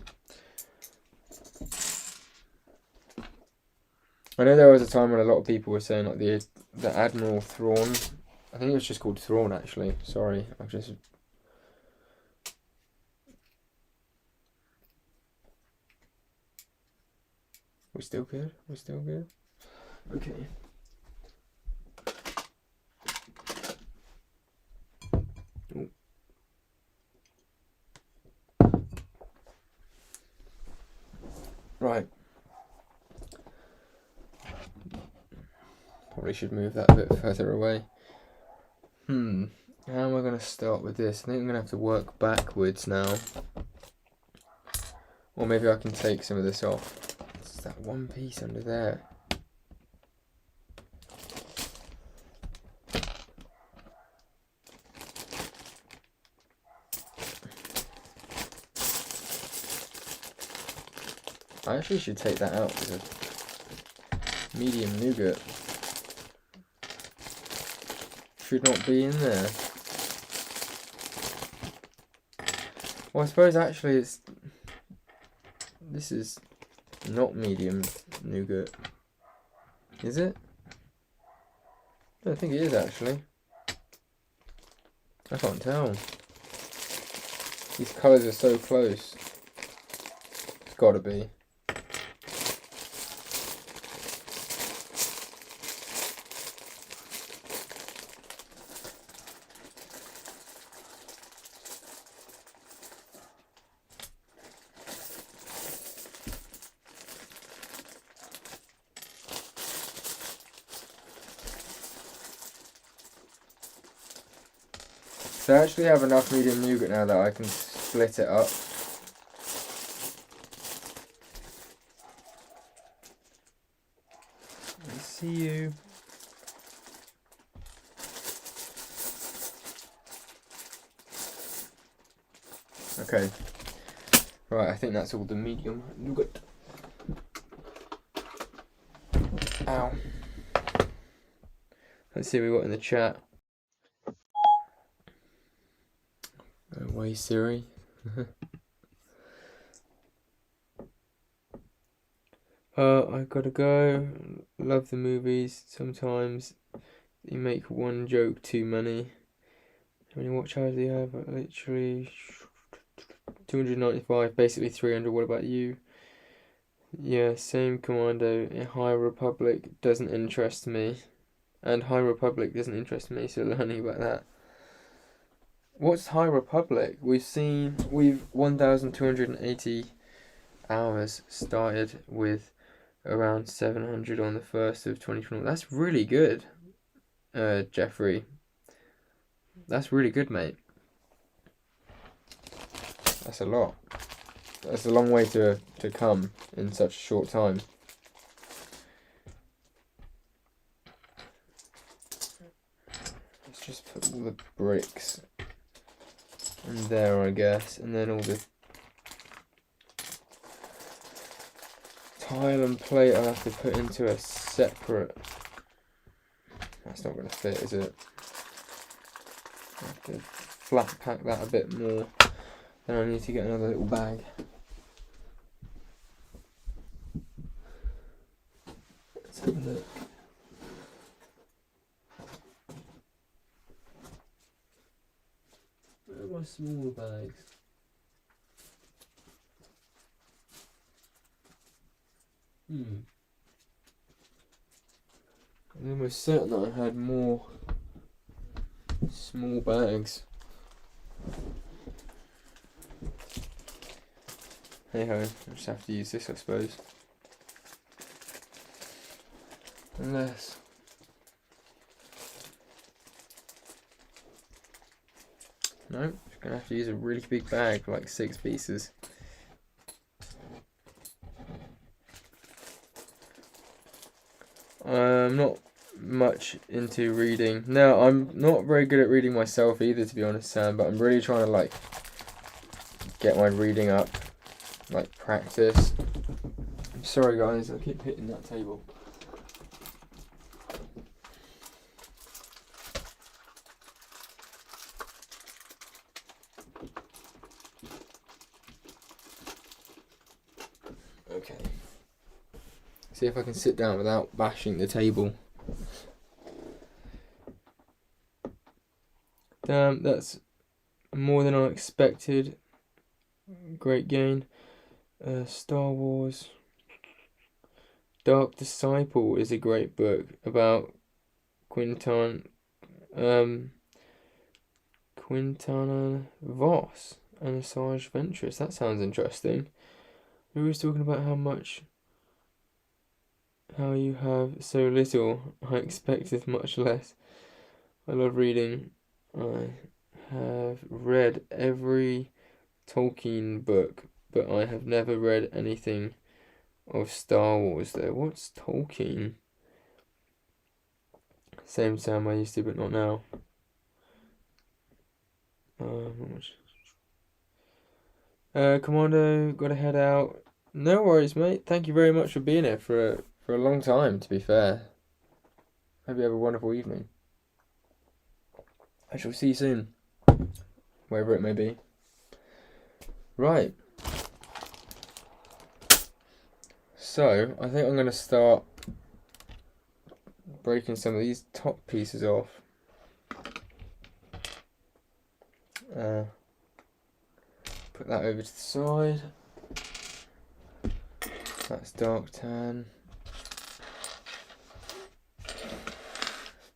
I know there was a time when a lot of people were saying like the Admiral Thrawn. I think it was just called Thrawn actually. Sorry, I've just. We still good? We still good? Okay. Ooh. Right. Probably should move that a bit further away. How am I going to start with this? I think I'm going to have to work backwards now. Or maybe I can take some of this off. It's that one piece under there. I actually should take that out because of medium nougat. Should not be in there. Well, I suppose actually this is not medium nougat. Is it? I don't think it is actually. I can't tell. These colours are so close. It's gotta be. So I actually have enough medium nougat now that I can split it up. I see you. Okay. Right, I think that's all the medium nougat. Ow. Let's see what we got in the chat. No way, Siri. I gotta go. Love the movies. Sometimes you make one joke too many. How many watch hours do you have? Literally 295, basically 300. What about you? Yeah, same, Commando. High Republic doesn't interest me. And High Republic doesn't interest me, so learning about that. What's High Republic? We've 1,280 hours, started with around 700 on the 1st of 2020. That's really good, Jeffrey. That's really good, mate. That's a lot. That's a long way to come in such a short time. Let's just put all the bricks and there, I guess, and then all the tile and plate I have to put into a separate. That's not going to fit, is it? I have to flat pack that a bit more. Then I need to get another little bag. Let's have a look. Where are my smaller bags? I'm almost certain that I had more small bags. Hey ho, I'll just have to use this, I suppose. Unless. No, I'm just gonna have to use a really big bag, like 6 pieces. I'm not much into reading. No, I'm not very good at reading myself either, to be honest, Sam, but I'm really trying to, like, get my reading up, like, practice. I'm sorry, guys, I keep hitting that table. Okay. See if I can sit down without bashing the table. Damn, that's more than I expected. Great gain. Star Wars. Dark Disciple is a great book about Quintana Voss and Asajj Ventress. That sounds interesting. We was talking about how you have so little. I expected much less. I love reading. I have read every Tolkien book, but I have never read anything of Star Wars though. What's Tolkien? Same Sam, I used to, but not now. Commando, gotta head out. No worries, mate. Thank you very much for being here for a long time, to be fair. Hope you have a wonderful evening. I shall see you soon, wherever it may be. Right. So, I think I'm going to start breaking some of these top pieces off. Put that over to the side. That's dark tan.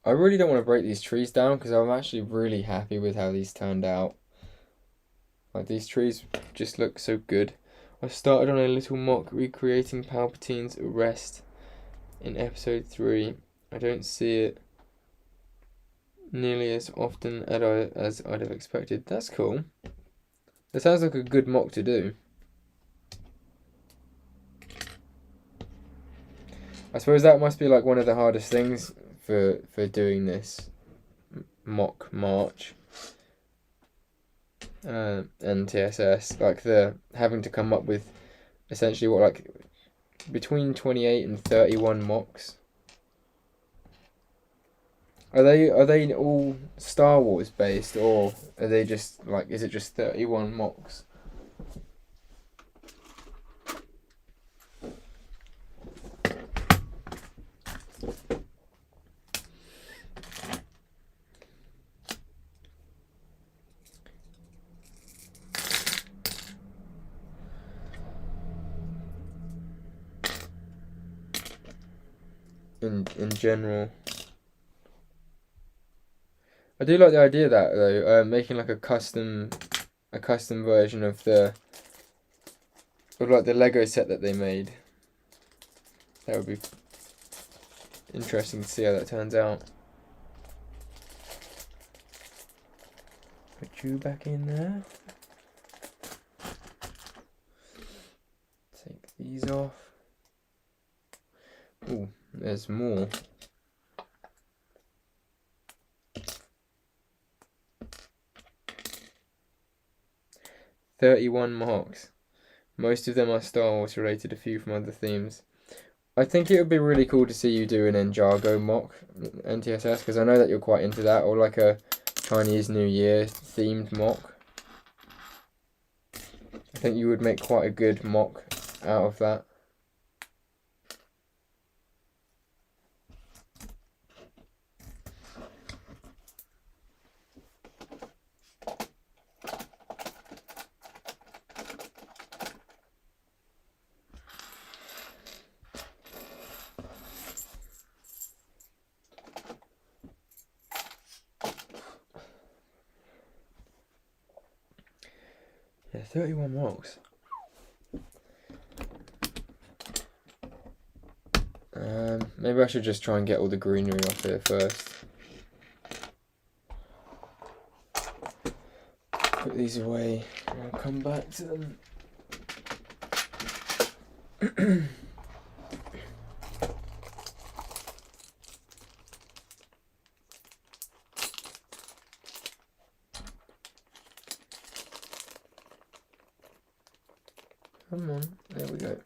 I really don't want to break these trees down because I'm actually really happy with how these turned out. Like, these trees just look so good. I started on a little mock recreating Palpatine's arrest in episode 3. I don't see it nearly as often as I'd have expected. That's cool. That sounds like a good mock to do. I suppose that must be like one of the hardest things for doing this mock march and TSS, like the having to come up with essentially what, like, between 28 and 31 mocks. Are they all Star Wars based, or are they just like, is it just 31 mocks? In general. I do like the idea of that though, making like a custom version of like the Lego set that they made. That would be interesting to see how that turns out. Put you back in there. Take these off. Ooh, there's more. 31 mocks. Most of them are Star Wars related, a few from other themes. I think it would be really cool to see you do an Ninjago mock NTSS, because I know that you're quite into that, or like a Chinese New Year themed mock. I think you would make quite a good mock out of that. Yeah, 31 mocks. Maybe I should just try and get all the greenery off here first. Put these away and I'll come back to them. Come on, there we go.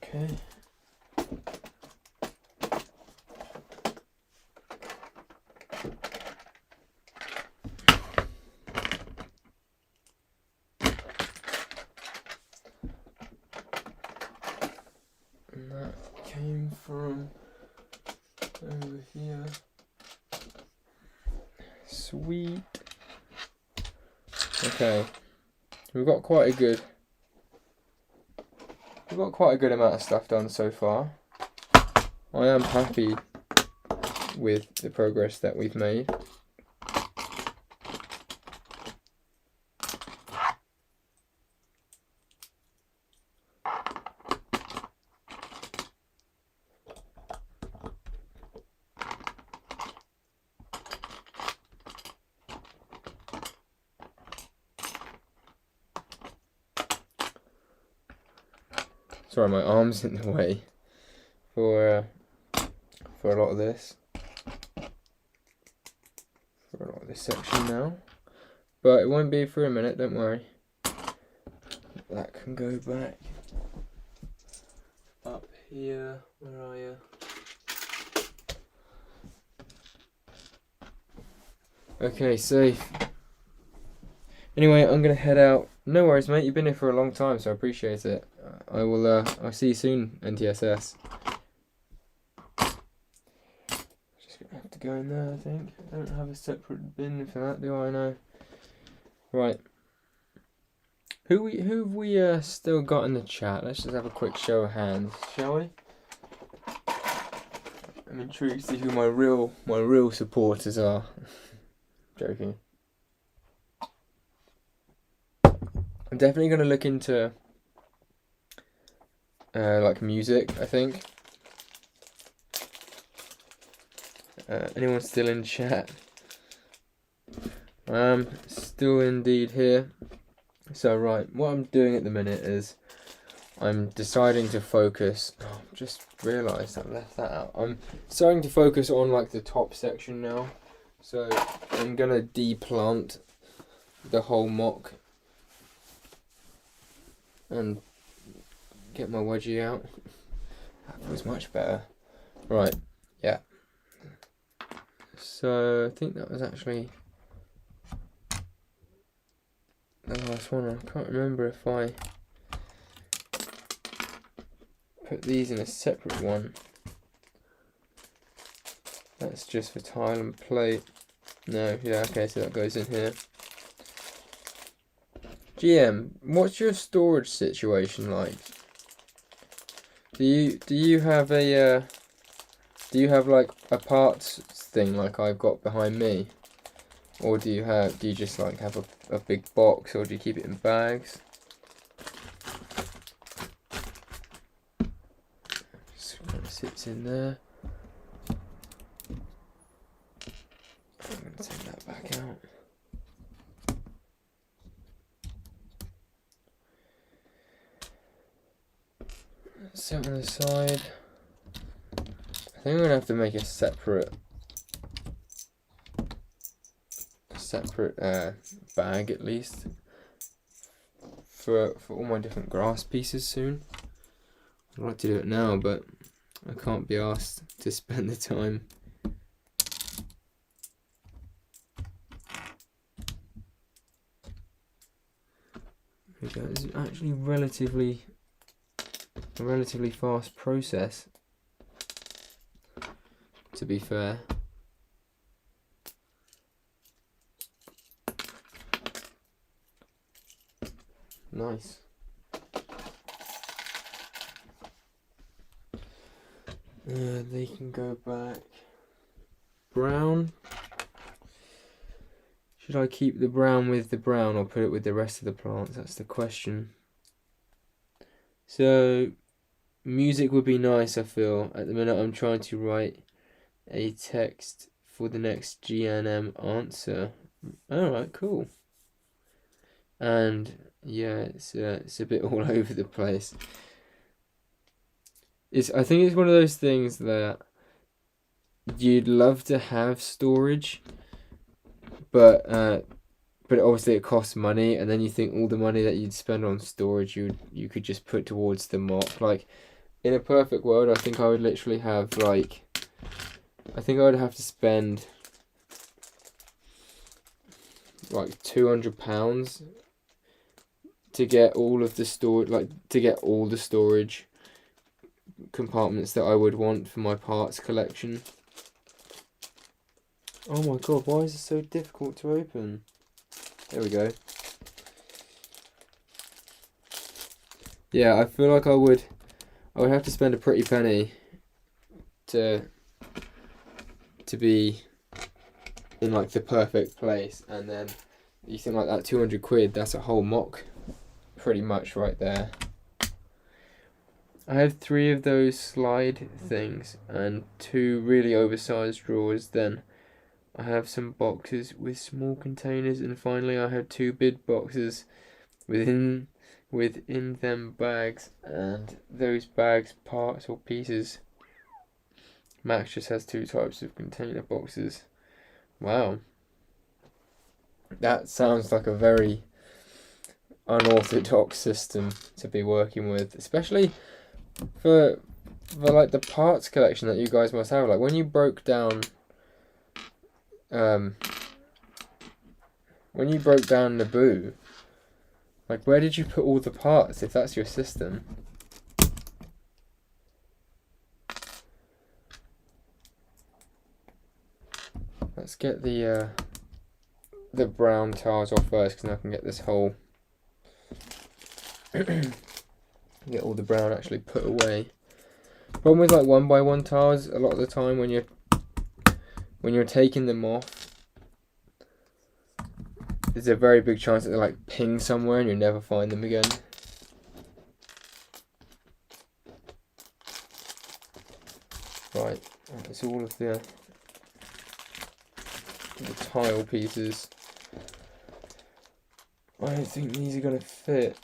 Okay. And that came from over here. Sweet. Okay. We've got quite a good amount of stuff done so far. I am happy with the progress that we've made. Sorry, my arm's in the way for a lot of this. For a lot of this section now. But it won't be for a minute, don't worry. That can go back up here. Where are you? Okay, safe. Anyway, I'm gonna head out. No worries, mate. You've been here for a long time, so I appreciate it. I'll see you soon, NTSS. Just gonna have to go in there, I think. I don't have a separate bin for that, do I? No. Right. Who have we still got in the chat? Let's just have a quick show of hands, shall we? I'm intrigued to see who my real supporters are. Joking. I'm definitely gonna look into like music, I think. Anyone still in chat? Still indeed here. So right, what I'm doing at the minute is I'm deciding to focus. Oh, just realised I left that out. I'm starting to focus on like the top section now. So I'm gonna deplant the whole mock and get my wedgie out. That feels much better. Right, yeah. So I think that was actually the last one. I can't remember if I put these in a separate one. That's just for tile and plate. No, yeah, okay, so that goes in here. GM, what's your storage situation like? Do you have a like a parts thing like I've got behind me? Or do you just like have a big box, or do you keep it in bags? Just kind of sits in there. I'm going to take that back out. Set on the side. think I'm gonna have to make a separate bag at least for all my different grass pieces soon. I'd like to do it now, but I can't be asked to spend the time. It's actually a relatively fast process, to be fair. Nice. They can go back. Brown. Should I keep the brown with the brown or put it with the rest of the plants? That's the question. So, music would be nice, I feel. At the minute I'm trying to write a text for the next GNM answer. Alright, cool. And yeah, it's a bit all over the place. I think it's one of those things that you'd love to have storage, but obviously it costs money, and then you think all the money that you'd spend on storage you could just put towards the mop. Like, in a perfect world, I think I would literally have like, I think I would have to spend like £200 to get all of the storage, like to get all the storage compartments that I would want for my parts collection. Oh my god, why is it so difficult to open? There we go. Yeah, I feel like I would have to spend a pretty penny to be in like the perfect place, and then you think like that 200 quid, that's a whole mock pretty much right there. I have 3 of those slide things and 2 really oversized drawers. Then I have some boxes with small containers, and finally I have 2 big boxes within them bags, and those bags, parts or pieces. Max just has 2 types of container boxes. Wow. That sounds like a very unorthodox system to be working with, especially for like the parts collection that you guys must have. Like when you broke down Naboo, like where did you put all the parts if that's your system? Let's get the brown tiles off first, because now I can get this whole get all the brown actually put away. Problem with like 1x1 tiles, a lot of the time when you're taking them off, there's a very big chance that they like ping somewhere and you'll never find them again. Right, that's all of the tile pieces. I don't think these are going to fit.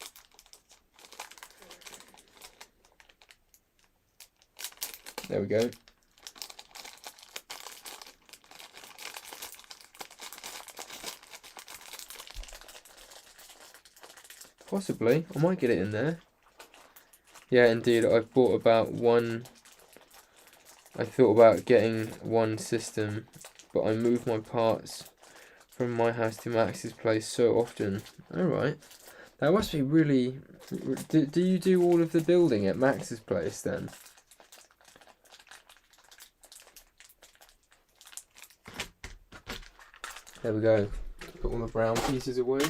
There we go. Possibly. I might get it in there. Yeah, indeed. I've bought about one. I thought about getting one system, but I move my parts from my house to Max's place so often. Alright. That must be really... Do you do all of the building at Max's place then? There we go. Put all the brown pieces away.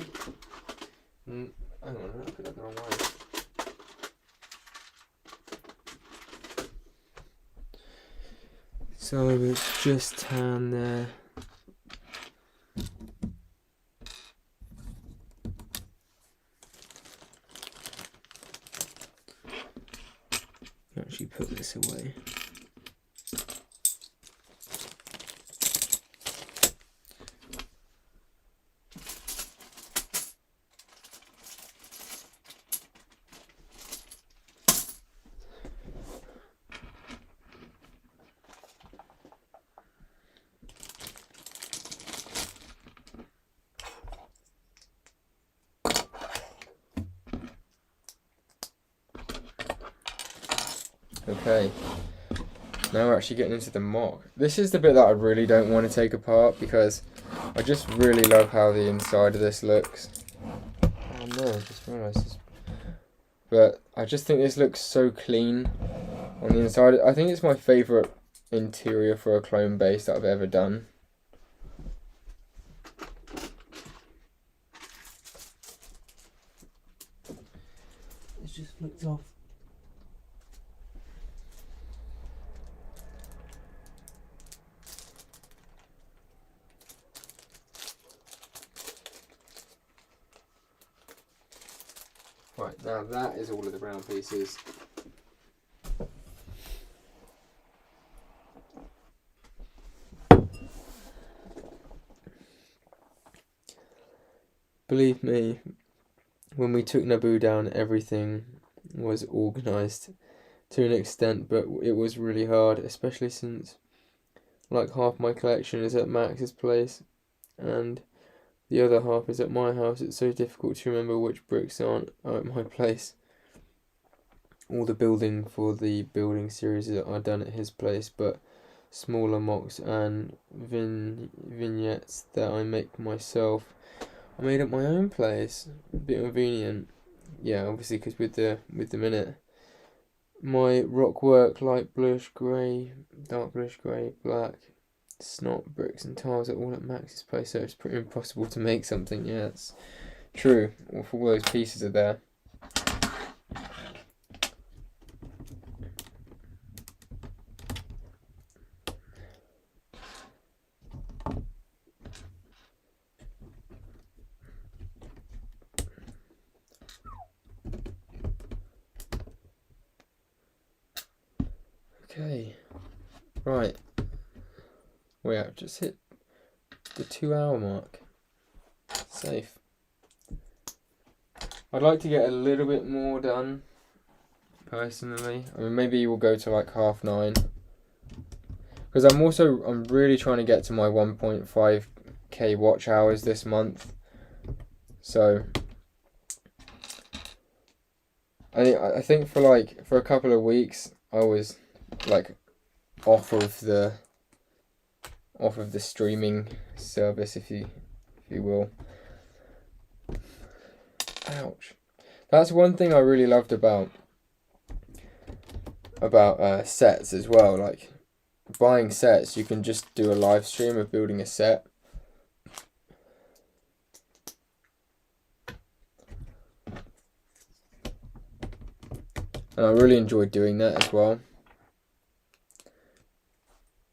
Hang on, I put that the wrong way. So it's just tan there. Actually put this away. Okay. Now we're actually getting into the mock. This is the bit that I really don't want to take apart because I just really love how the inside of this looks. Oh no, I just realised this. But I just think this looks so clean on the inside. I think it's my favourite interior for a clone base that I've ever done. It's just flicked off. Right, now that is all of the brown pieces. Believe me, when we took Naboo down, everything was organised to an extent, but it was really hard, especially since like half my collection is at Max's place and the other half is at my house. It's so difficult to remember which bricks are at my place. All the building for the building series are done at his place, but smaller mocks and vignettes that I make myself, I made at my own place. A bit convenient, yeah. Obviously, because with the minute, my rock work, light bluish grey, dark bluish grey, black, snot bricks and tiles are all at Max's place, so it's pretty impossible to make something. Yeah, it's true. All those pieces are there. Okay, right. We have just hit the 2-hour mark. Safe. I'd like to get a little bit more done, personally. I mean, maybe we'll go to like 9:30. Because I'm really trying to get to my 1.5k watch hours this month. So I think for a couple of weeks I was like off of the streaming service, if you will. Ouch. That's one thing I really loved about sets as well. Like buying sets, you can just do a live stream of building a set. And I really enjoyed doing that as well.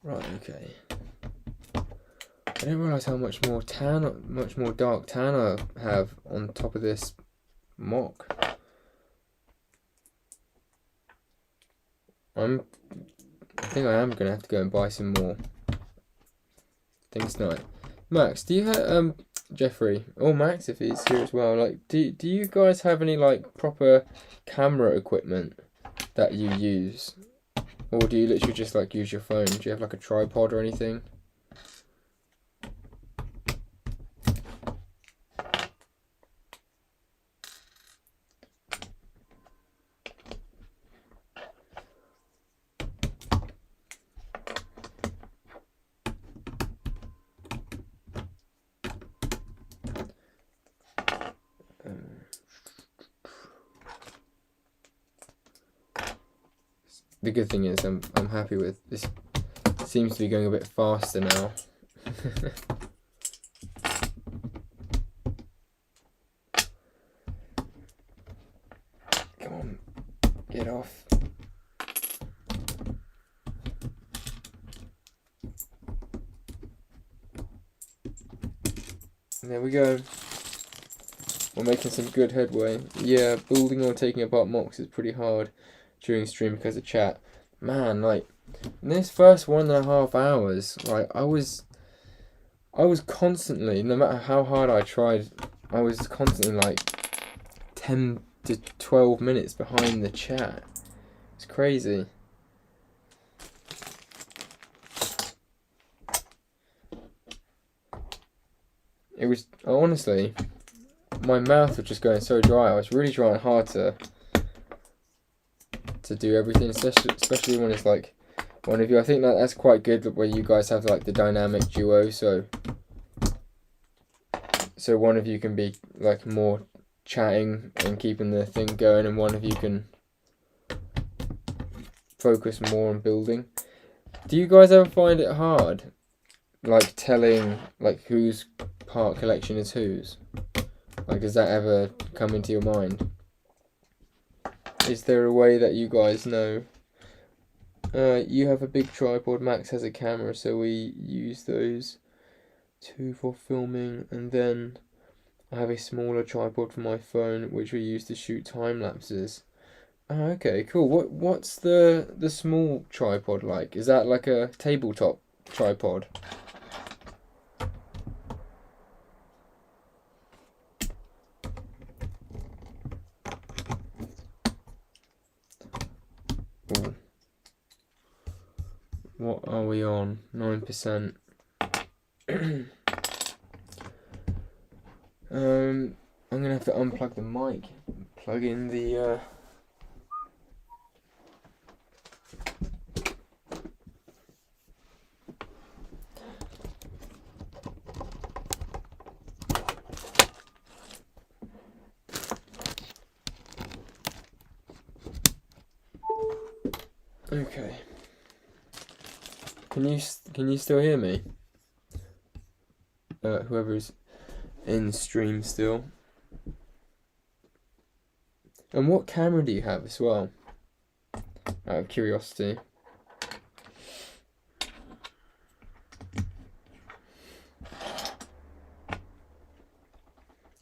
Right, okay. I didn't realise how much more dark tan I have on top of this mock. I think I am gonna have to go and buy some more things tonight. Max, do you have Jeffrey or Max if he's here as well? Like, do you guys have any like proper camera equipment that you use, or do you literally just like use your phone? Do you have like a tripod or anything? The good thing is I'm happy with this. It seems to be going a bit faster now. Come on, get off. And there we go. We're making some good headway. Yeah, building or taking apart mocks is pretty hard during stream because of chat. Man, like in this first 1.5 hours, like I was constantly, no matter how hard I tried, I was constantly like 10 to 12 minutes behind the chat. It's crazy. It was honestly, my mouth was just going so dry. I was really trying hard to to do everything, especially when it's like one of you. I think that's quite good where you guys have like the dynamic duo, so one of you can be like more chatting and keeping the thing going, and one of you can focus more on building. Do you guys ever find it hard, like telling like whose part collection is whose? Like, does that ever come into your mind? Is there a way that you guys know? You have a big tripod, Max has a camera, so we use those two for filming, and then I have a smaller tripod for my phone, which we use to shoot time lapses. Oh, okay, cool. What's the small tripod like? Is that like a tabletop tripod? Ooh. What are we on? 9%. I'm gonna have to unplug the mic, plug in the Okay. Can you still hear me? Whoever's in stream still. And what camera do you have as well? Out of curiosity.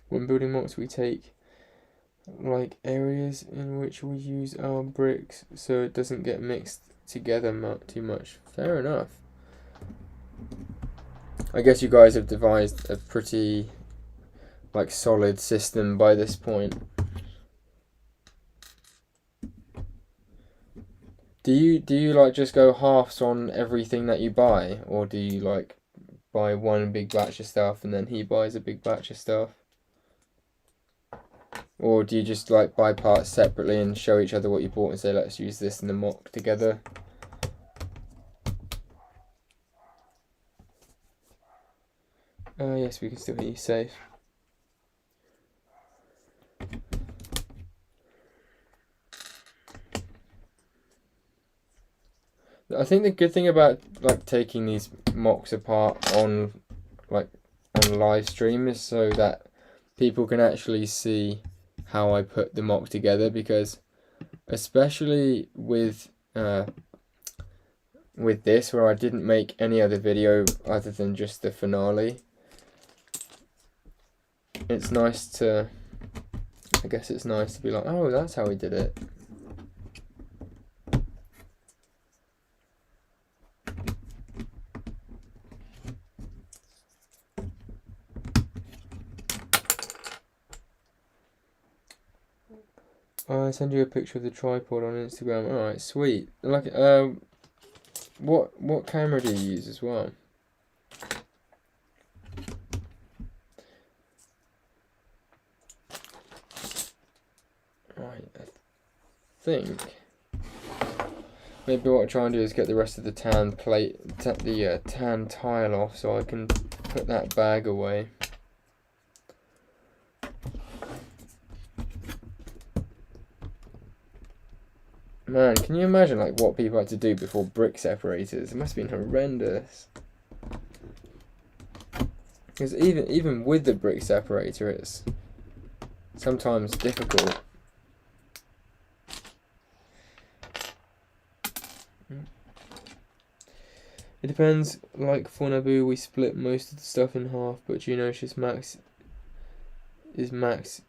When building mocks, we take like areas in which we use our bricks so it doesn't get mixed together too much. Fair enough. I guess you guys have devised a pretty like solid system by this point. Do you like just go halves on everything that you buy, or do you like buy one big batch of stuff and then he buys a big batch of stuff? Or do you just like buy parts separately and show each other what you bought and say, let's use this in the mock together? Yes, we can still hear you safe. I think the good thing about like taking these mocks apart on live stream is so that people can actually see how I put the mock together, because especially with this, where I didn't make any other video other than just the finale, it's nice to be like, oh, that's how we did it. I'll send you a picture of the tripod on Instagram. Alright, sweet. Like, what camera do you use as well? Right, I think maybe what I'll try and do is get the rest of the tan tan tile off so I can put that bag away. Man, can you imagine like what people had to do before brick separators? It must have been horrendous. Because even with the brick separator, it's sometimes difficult. It depends. Like for Naboo, we split most of the stuff in half, but Geonosius Max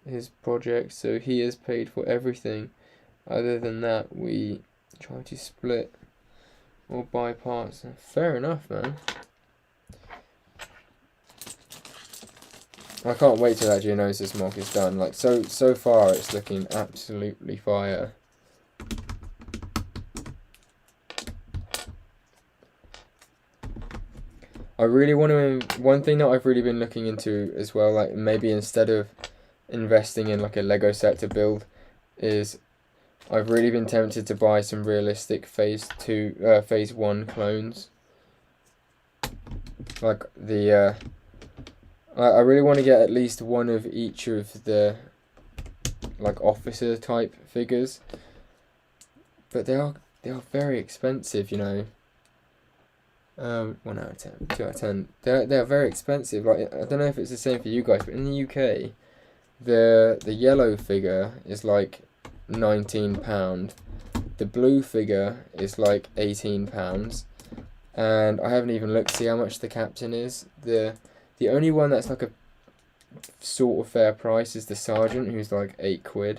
his project, so he is paid for everything. Other than that, we try to split or buy parts. Fair enough, man. I can't wait till that Geonosis mock is done. Like so far, it's looking absolutely fire. I really want to. One thing that I've really been looking into as well, like maybe instead of investing in like a Lego set to build, is I've really been tempted to buy some realistic phase 1 clones. Like I really want to get at least one of each of the like officer type figures, but they are very expensive, you know. 1 out of 10, 2 out of 10. They're very expensive. Like, I don't know if it's the same for you guys, but in the UK, the yellow figure is like £19. The blue figure is like £18, and I haven't even looked to see how much the captain is. The only one that's like a sort of fair price is the sergeant, who's like £8.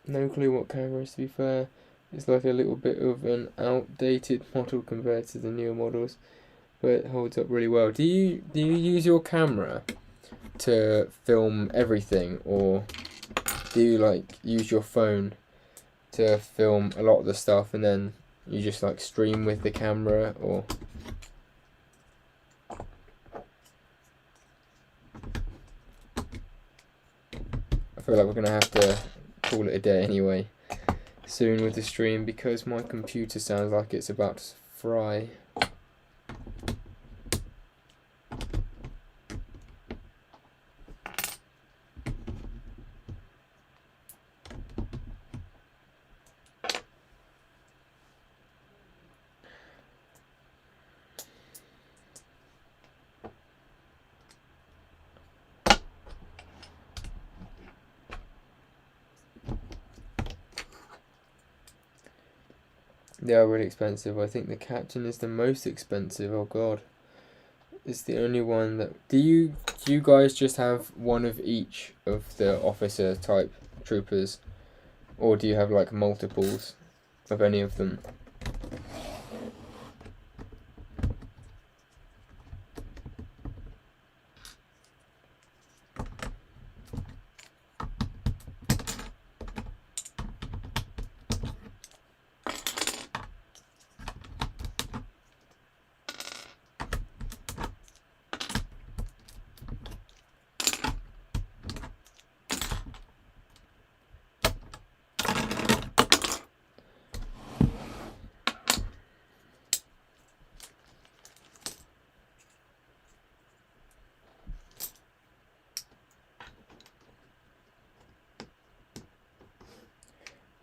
No clue what camera is, to be fair. It's like a little bit of an outdated model compared to the newer models, but it holds up really well. Do you use your camera to film everything, or do you like use your phone to film a lot of the stuff and then you just like stream with the camera? Or I feel like we're gonna have to call it a day anyway soon with the stream, because my computer sounds like it's about to fry. They are really expensive. I think the captain is the most expensive. Oh god. It's the only one that... Do you guys just have one of each of the officer type troopers? Or do you have like multiples of any of them?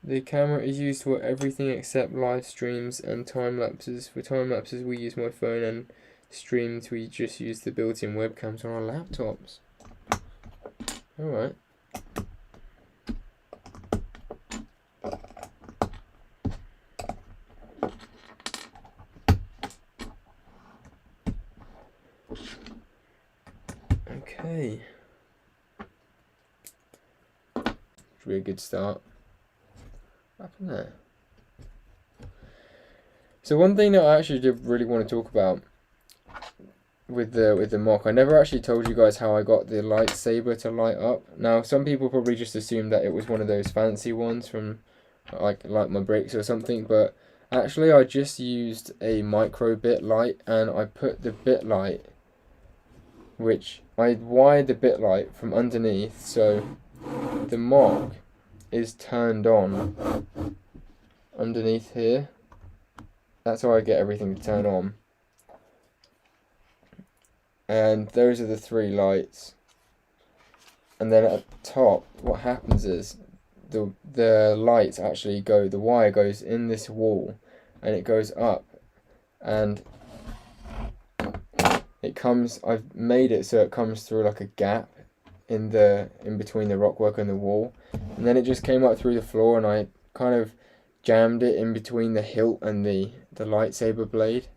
The camera is used for everything except live streams and time lapses. For time lapses, we use my phone, and streams, we just use the built-in webcams on our laptops. Alright. Okay. Should be a good start. What happened there? So one thing that I actually did really want to talk about with the MOC, I never actually told you guys how I got the lightsaber to light up. Now, some people probably just assumed that it was one of those fancy ones from like my bricks or something, but actually I just used a micro bit light, and I put the bit light, which I wired the bit light from underneath, so the MOC is turned on underneath here. That's how I get everything to turn on. And those are the 3 lights. And then at the top, what happens is the lights actually go, the wire goes in this wall, and it goes up, and it comes, I've made it so it comes through like a gap in between the rockwork and the wall, and then it just came up through the floor, and I kind of jammed it in between the hilt and the lightsaber blade.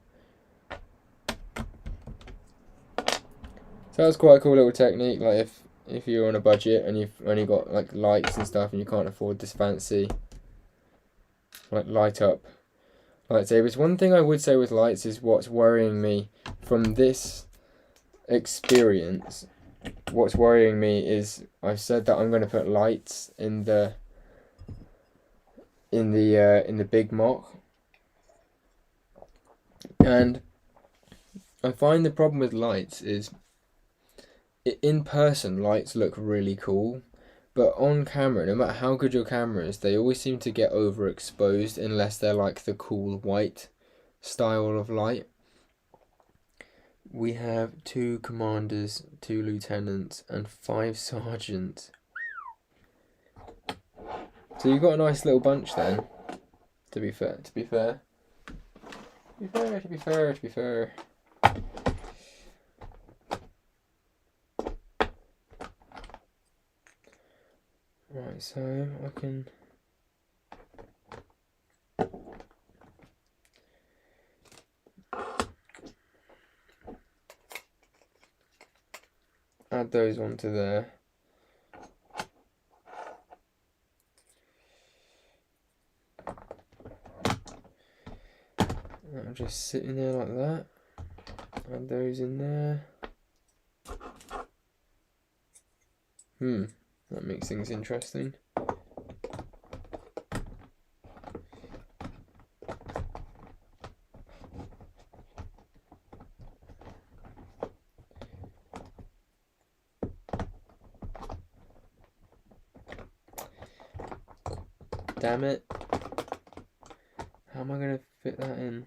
So that's quite a cool little technique. Like if you're on a budget and you've only got like lights and stuff and you can't afford this fancy like light up lightsabers. One thing I would say with lights is what's worrying me from this experience. What's worrying me is I've said that I'm going to put lights in the big MOC, and I find the problem with lights is in person lights look really cool, But on camera, no matter how good your camera is, they always seem to get overexposed unless they're like the cool white style of light. We have 2 commanders, 2 lieutenants, and 5 sergeants. So you've got a nice little bunch then. To be fair. Right, so I can add those onto there. That'll just sit in there like that. Add those in there. That makes things interesting. Damn it. How am I going to fit that in?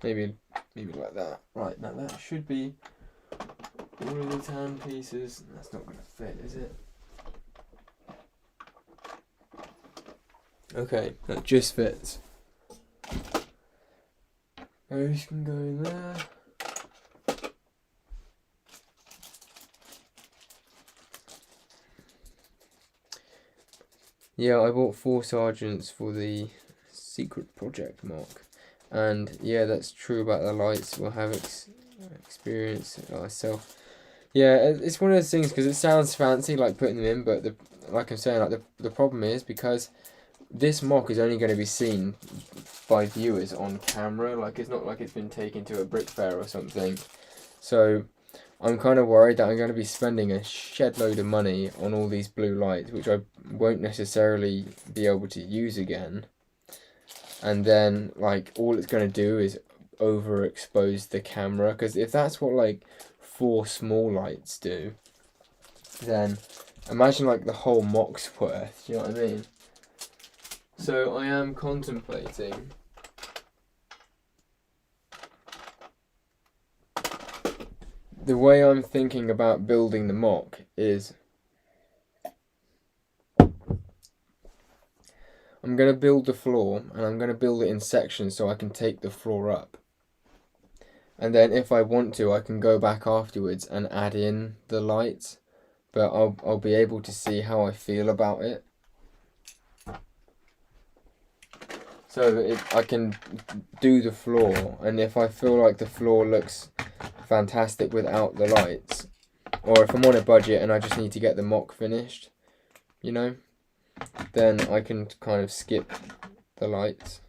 Maybe like that. Right, now that should be all of the tan pieces. That's not going to fit, is it? Okay, that just fits. Those can go in there. Yeah, I bought 4 sergeants for the secret project mark. And yeah, that's true about the lights. We'll have experience myself. Yeah, it's one of those things because it sounds fancy, like putting them in, but like I'm saying, like the problem is because this mock is only going to be seen by viewers on camera. Like it's not like it's been taken to a brick fair or something. So I'm kind of worried that I'm going to be spending a shed load of money on all these blue lights, which I won't necessarily be able to use again. And then, like, all it's going to do is overexpose the camera. Because if that's what, like, 4 small lights do, then imagine, like, the whole mock's worth. You know what I mean? So I am contemplating the way I'm thinking about building the mock is I'm going to build the floor, and I'm going to build it in sections so I can take the floor up. And then if I want to, I can go back afterwards and add in the lights. But I'll be able to see how I feel about it. So I can do the floor, and if I feel like the floor looks fantastic without the lights, or if I'm on a budget and I just need to get the mock finished, you know, then I can kind of skip the lights.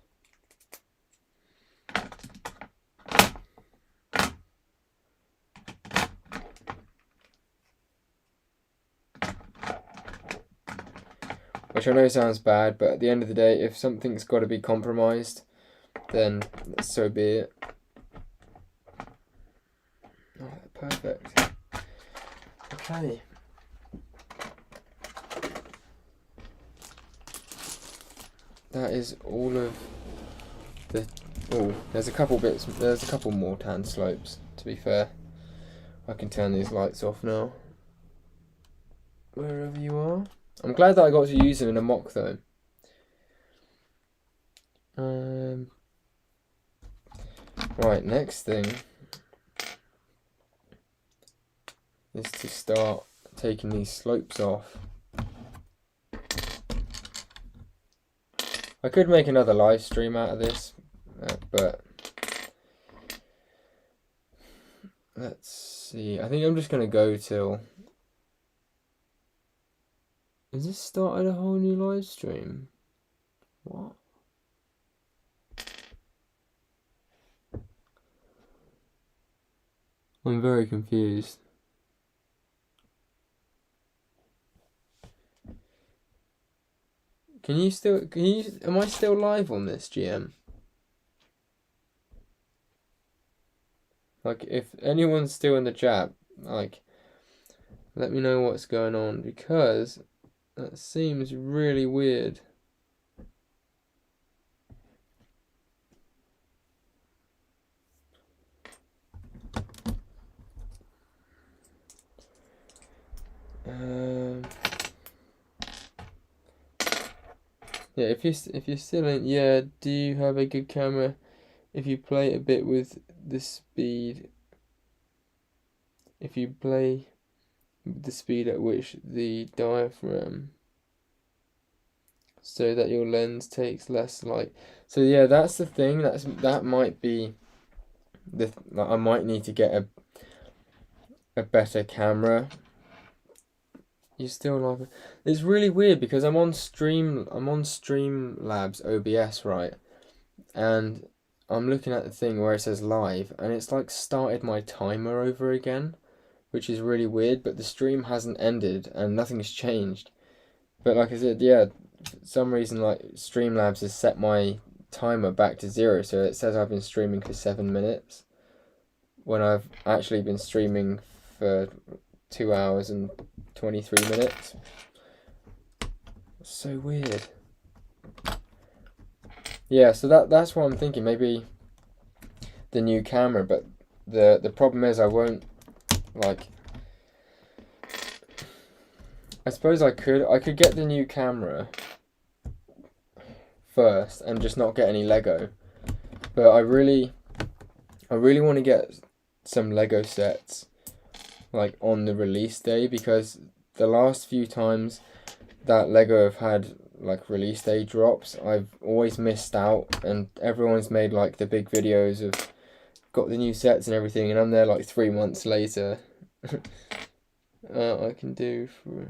Which I know sounds bad, but at the end of the day, if something's got to be compromised, then so be it. Oh, perfect. Okay. That is all of the... Oh, there's a couple more tan slopes, to be fair. I can turn these lights off now. Wherever you are. I'm glad that I got to use them in a mock, though. Right, next thing is to start taking these slopes off. I could make another live stream out of this, but let's see. I think I'm just going to go till... Has this started a whole new live stream? What? I'm very confused. Am I still live on this, GM? Like, if anyone's still in the chat, like, let me know what's going on, because that seems really weird. Yeah, if you're still in, yeah, do you have a good camera? If you play a bit with the speed, if you play with the speed at which the diaphragm, so that your lens takes less light. So yeah, that's the thing. That might be like, I might need to get a better camera. You still like it? It's really weird because I'm on Streamlabs OBS, right? And I'm looking at the thing where it says live, and it's like started my timer over again, which is really weird, but the stream hasn't ended and nothing's changed. But like I said, yeah, for some reason, like, Streamlabs has set my timer back to 0, so it says I've been streaming for 7 minutes when I've actually been streaming for 2 hours and 23 minutes. So weird. Yeah, so that's what I'm thinking. Maybe the new camera, but the problem is I won't, like, I suppose I could get the new camera first and just not get any Lego. But I really want to get some Lego sets, like, on the release day, because the last few times that Lego have had like release day drops, I've always missed out, and everyone's made like the big videos of got the new sets and everything, and I'm there like 3 months later. I can do for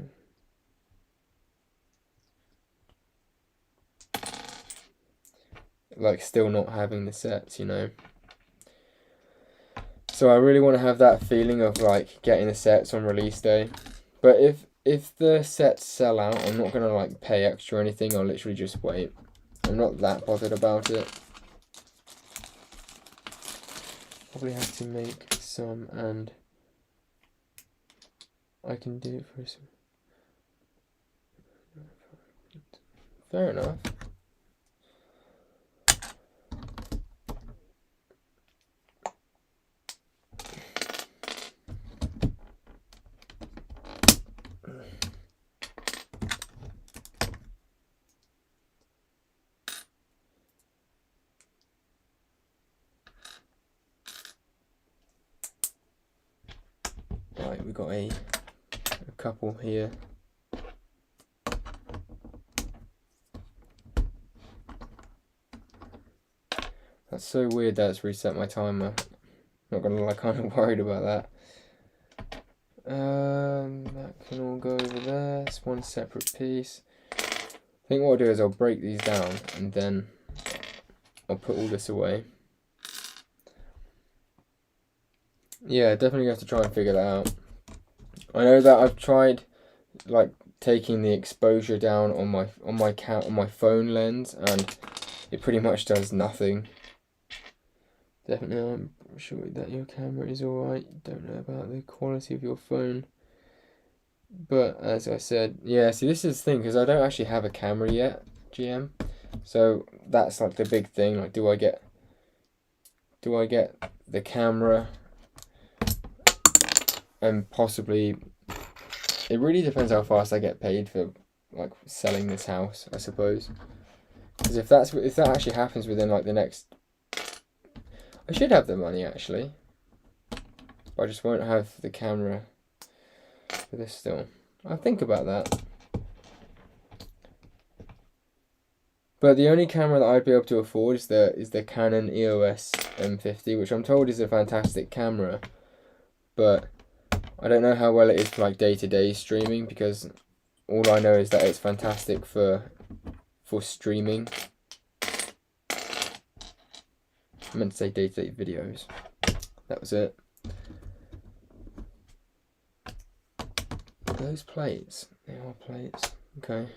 like still not having the sets, you know. So I really want to have that feeling of like getting the sets on release day. But if the sets sell out, I'm not gonna like pay extra or anything. I'll literally just wait. I'm not that bothered about it. Probably have to make some, and I can do it for some. Fair enough. Right, we got a couple here. That's so weird that it's reset my timer. Not gonna lie, kind of worried about that. That can all go over there. It's one separate piece. I think what I'll do is I'll break these down and then I'll put all this away. Yeah, definitely have to try and figure that out. I know that I've tried like taking the exposure down on my phone lens, and it pretty much does nothing. Definitely, I'm sure that your camera is alright. Don't know about the quality of your phone. But as I said, yeah, see, this is the thing, because I don't actually have a camera yet, GM. So that's like the big thing. Like, do I get the camera, and possibly, it really depends how fast I get paid for like selling this house, I suppose. Because if that actually happens within like the next, I should have the money actually, but I just won't have the camera for this still. I'll think about that. But the only camera that I'd be able to afford is the Canon EOS M50, which I'm told is a fantastic camera, but I don't know how well it is for like day-to-day streaming, because all I know is that it's fantastic for streaming. I meant to say day-to-day videos. That was it. Are those plates? They are plates. Okay.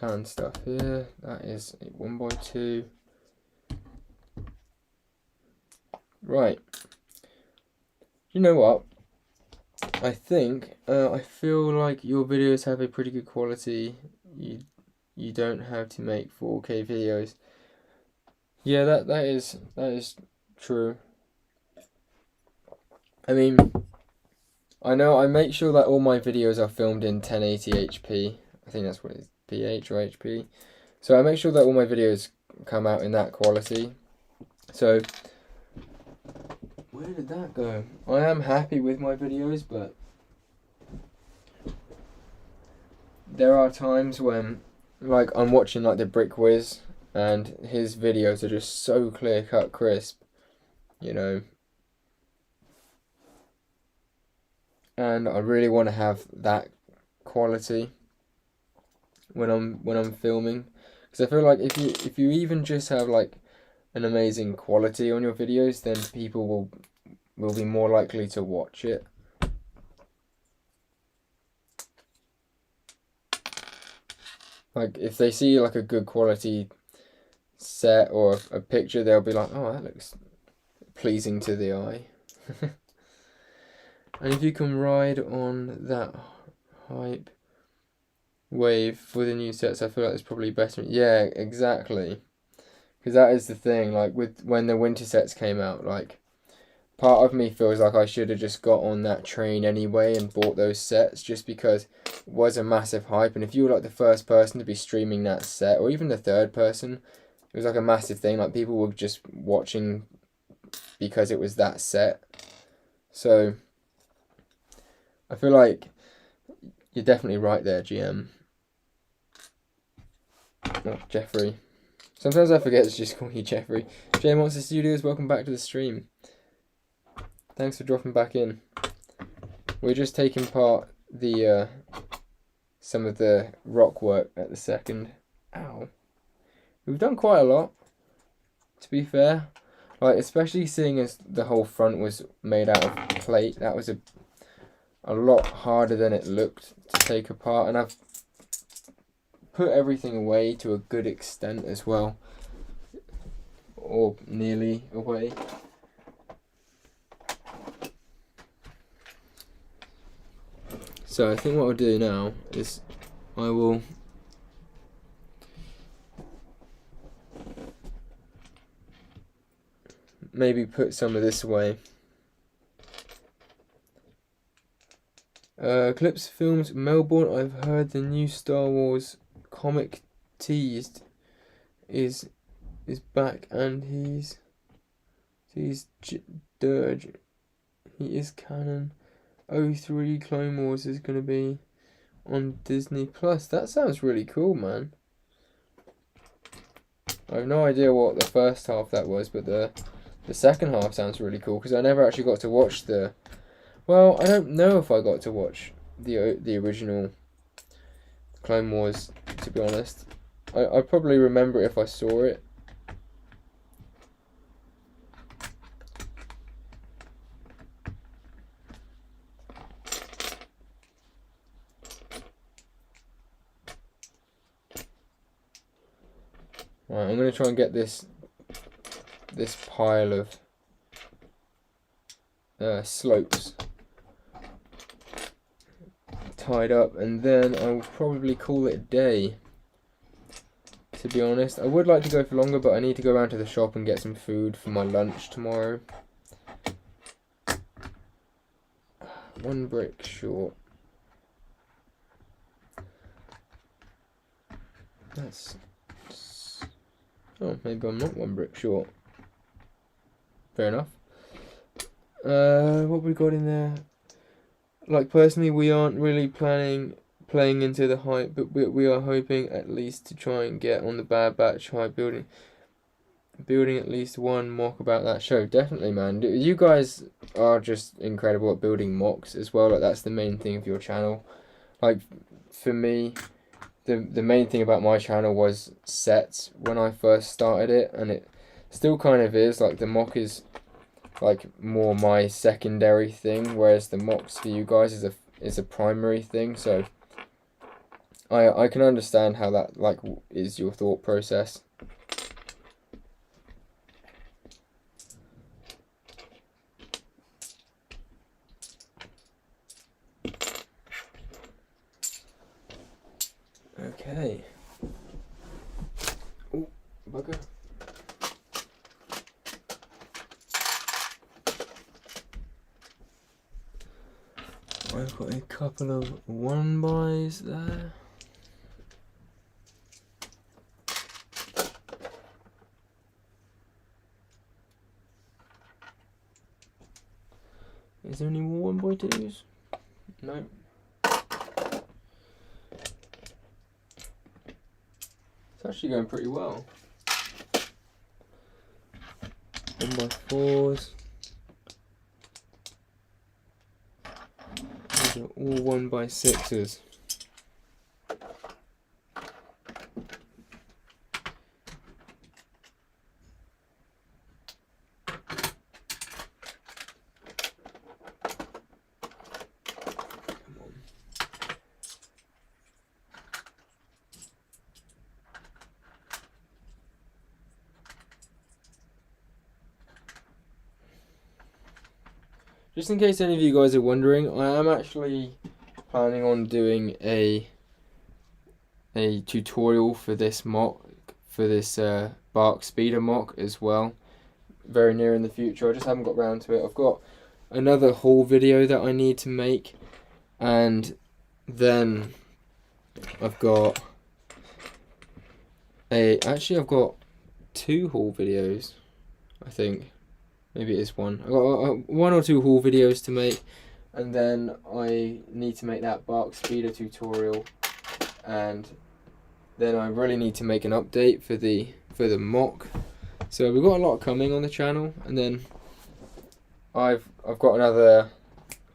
plan stuff here. That is a 1x2. Right. You know what? I think I feel like your videos have a pretty good quality. You don't have to make 4K videos. Yeah, that is true. I mean, I know I make sure that all my videos are filmed in 1080 HP. I think that's what it is, PH or HP. So I make sure that all my videos come out in that quality. So where did that go? I am happy with my videos, but there are times when, like, I'm watching like the Brick Wiz, and his videos are just so clear cut, crisp, you know. And I really want to have that quality when I'm filming, because I feel like if you even just have like an amazing quality on your videos, then people will be more likely to watch it. Like if they see like a good quality set or a picture, they'll be like, oh, that looks pleasing to the eye. And if you can ride on that hype wave for the new sets, I feel like it's probably better. Yeah, exactly. Because that is the thing, like with when the winter sets came out, like part of me feels like I should have just got on that train anyway and bought those sets, just because it was a massive hype. And if you were like the first person to be streaming that set, or even the third person, it was like a massive thing. Like people were just watching because it was that set. So I feel like you're definitely right there, GM. Oh, Jeffrey. Sometimes I forget to just call you Jeffrey. J Monster Studios, welcome back to the stream. Thanks for dropping back in. We're just taking part the some of the rock work at the second. Ow. We've done quite a lot, to be fair. Like, especially seeing as the whole front was made out of plate, that was a lot harder than it looked to take apart, and I've put everything away to a good extent as well, or nearly away. So I think what I'll do now is I will maybe put some of this away. Clips Films Melbourne. I've heard the new Star Wars comic teased is back, and he's Dirge. He is canon. 03 Clone Wars is gonna be on Disney Plus. That sounds really cool, man. I have no idea what the first half that was, but the second half sounds really cool, because I never actually got to watch the. Well, I don't know if I got to watch the original Clone Wars, to be honest. I probably remember it if I saw it. Right, I'm going to try and get this pile of slopes tied up, and then I'll probably call it a day, to be honest. I would like to go for longer, but I need to go around to the shop and get some food for my lunch tomorrow. 1 brick short. That's... Oh, maybe I'm not 1 brick short. Fair enough. What we got in there? Like, personally, we aren't really playing into the hype, but we are hoping at least to try and get on the Bad Batch hype, building at least one mock about that show. Definitely, man. You guys are just incredible at building mocks as well. Like, that's the main thing of your channel. Like, for me, the main thing about my channel was sets when I first started it, and it still kind of is. Like, the mock is like more my secondary thing, whereas the mocks for you guys is a primary thing. So I can understand how that is your thought process. Okay. Oh, bugger. I've got a couple of 1x there. Is there any more 1x2s? No. It's actually going pretty well. 1x4s. These are all 1x6s. Just in case any of you guys are wondering, I am actually planning on doing a tutorial for this mock, for this Bark Speeder mock as well, very near in the future. I just haven't got round to it. I've got another haul video that I need to make, and then I've got I've got 2 haul videos, I think. Maybe it is 1. I've got 1 or 2 haul videos to make, and then I need to make that Bark Speeder tutorial, and then I really need to make an update for the mock. So we've got a lot coming on the channel, and then I've got another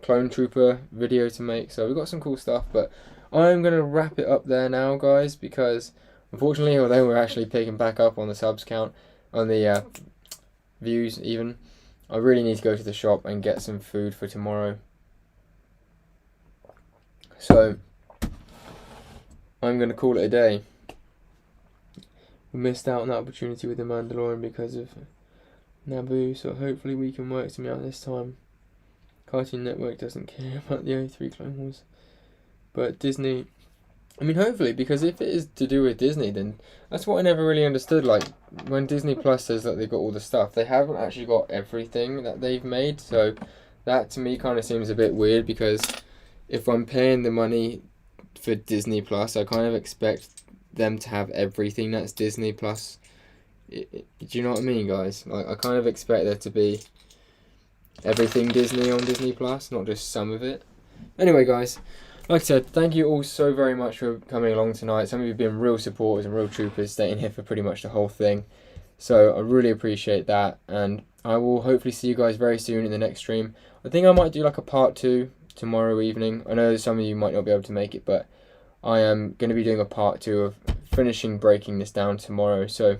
Clone Trooper video to make. So we've got some cool stuff, but I'm gonna wrap it up there now, guys, because unfortunately, although we're actually picking back up on the subs count, on the views even, I really need to go to the shop and get some food for tomorrow. So I'm going to call it a day. We missed out on that opportunity with The Mandalorian because of Naboo, so hopefully we can work something out this time. Cartoon Network doesn't care about the O3 Clone Wars, but Disney, I mean, hopefully, because if it is to do with Disney, then that's what I never really understood. Like, when Disney Plus says that they've got all the stuff, they haven't actually got everything that they've made. So that to me kind of seems a bit weird, because if I'm paying the money for Disney Plus, I kind of expect them to have everything that's Disney Plus. Do you know what I mean, guys? Like, I kind of expect there to be everything Disney on Disney Plus, not just some of it. Anyway, guys, like I said, thank you all so very much for coming along tonight. Some of you have been real supporters and real troopers, staying here for pretty much the whole thing. So I really appreciate that, and I will hopefully see you guys very soon in the next stream. I think I might do like a part 2 tomorrow evening. I know some of you might not be able to make it, but I am going to be doing a part 2 of finishing breaking this down tomorrow. So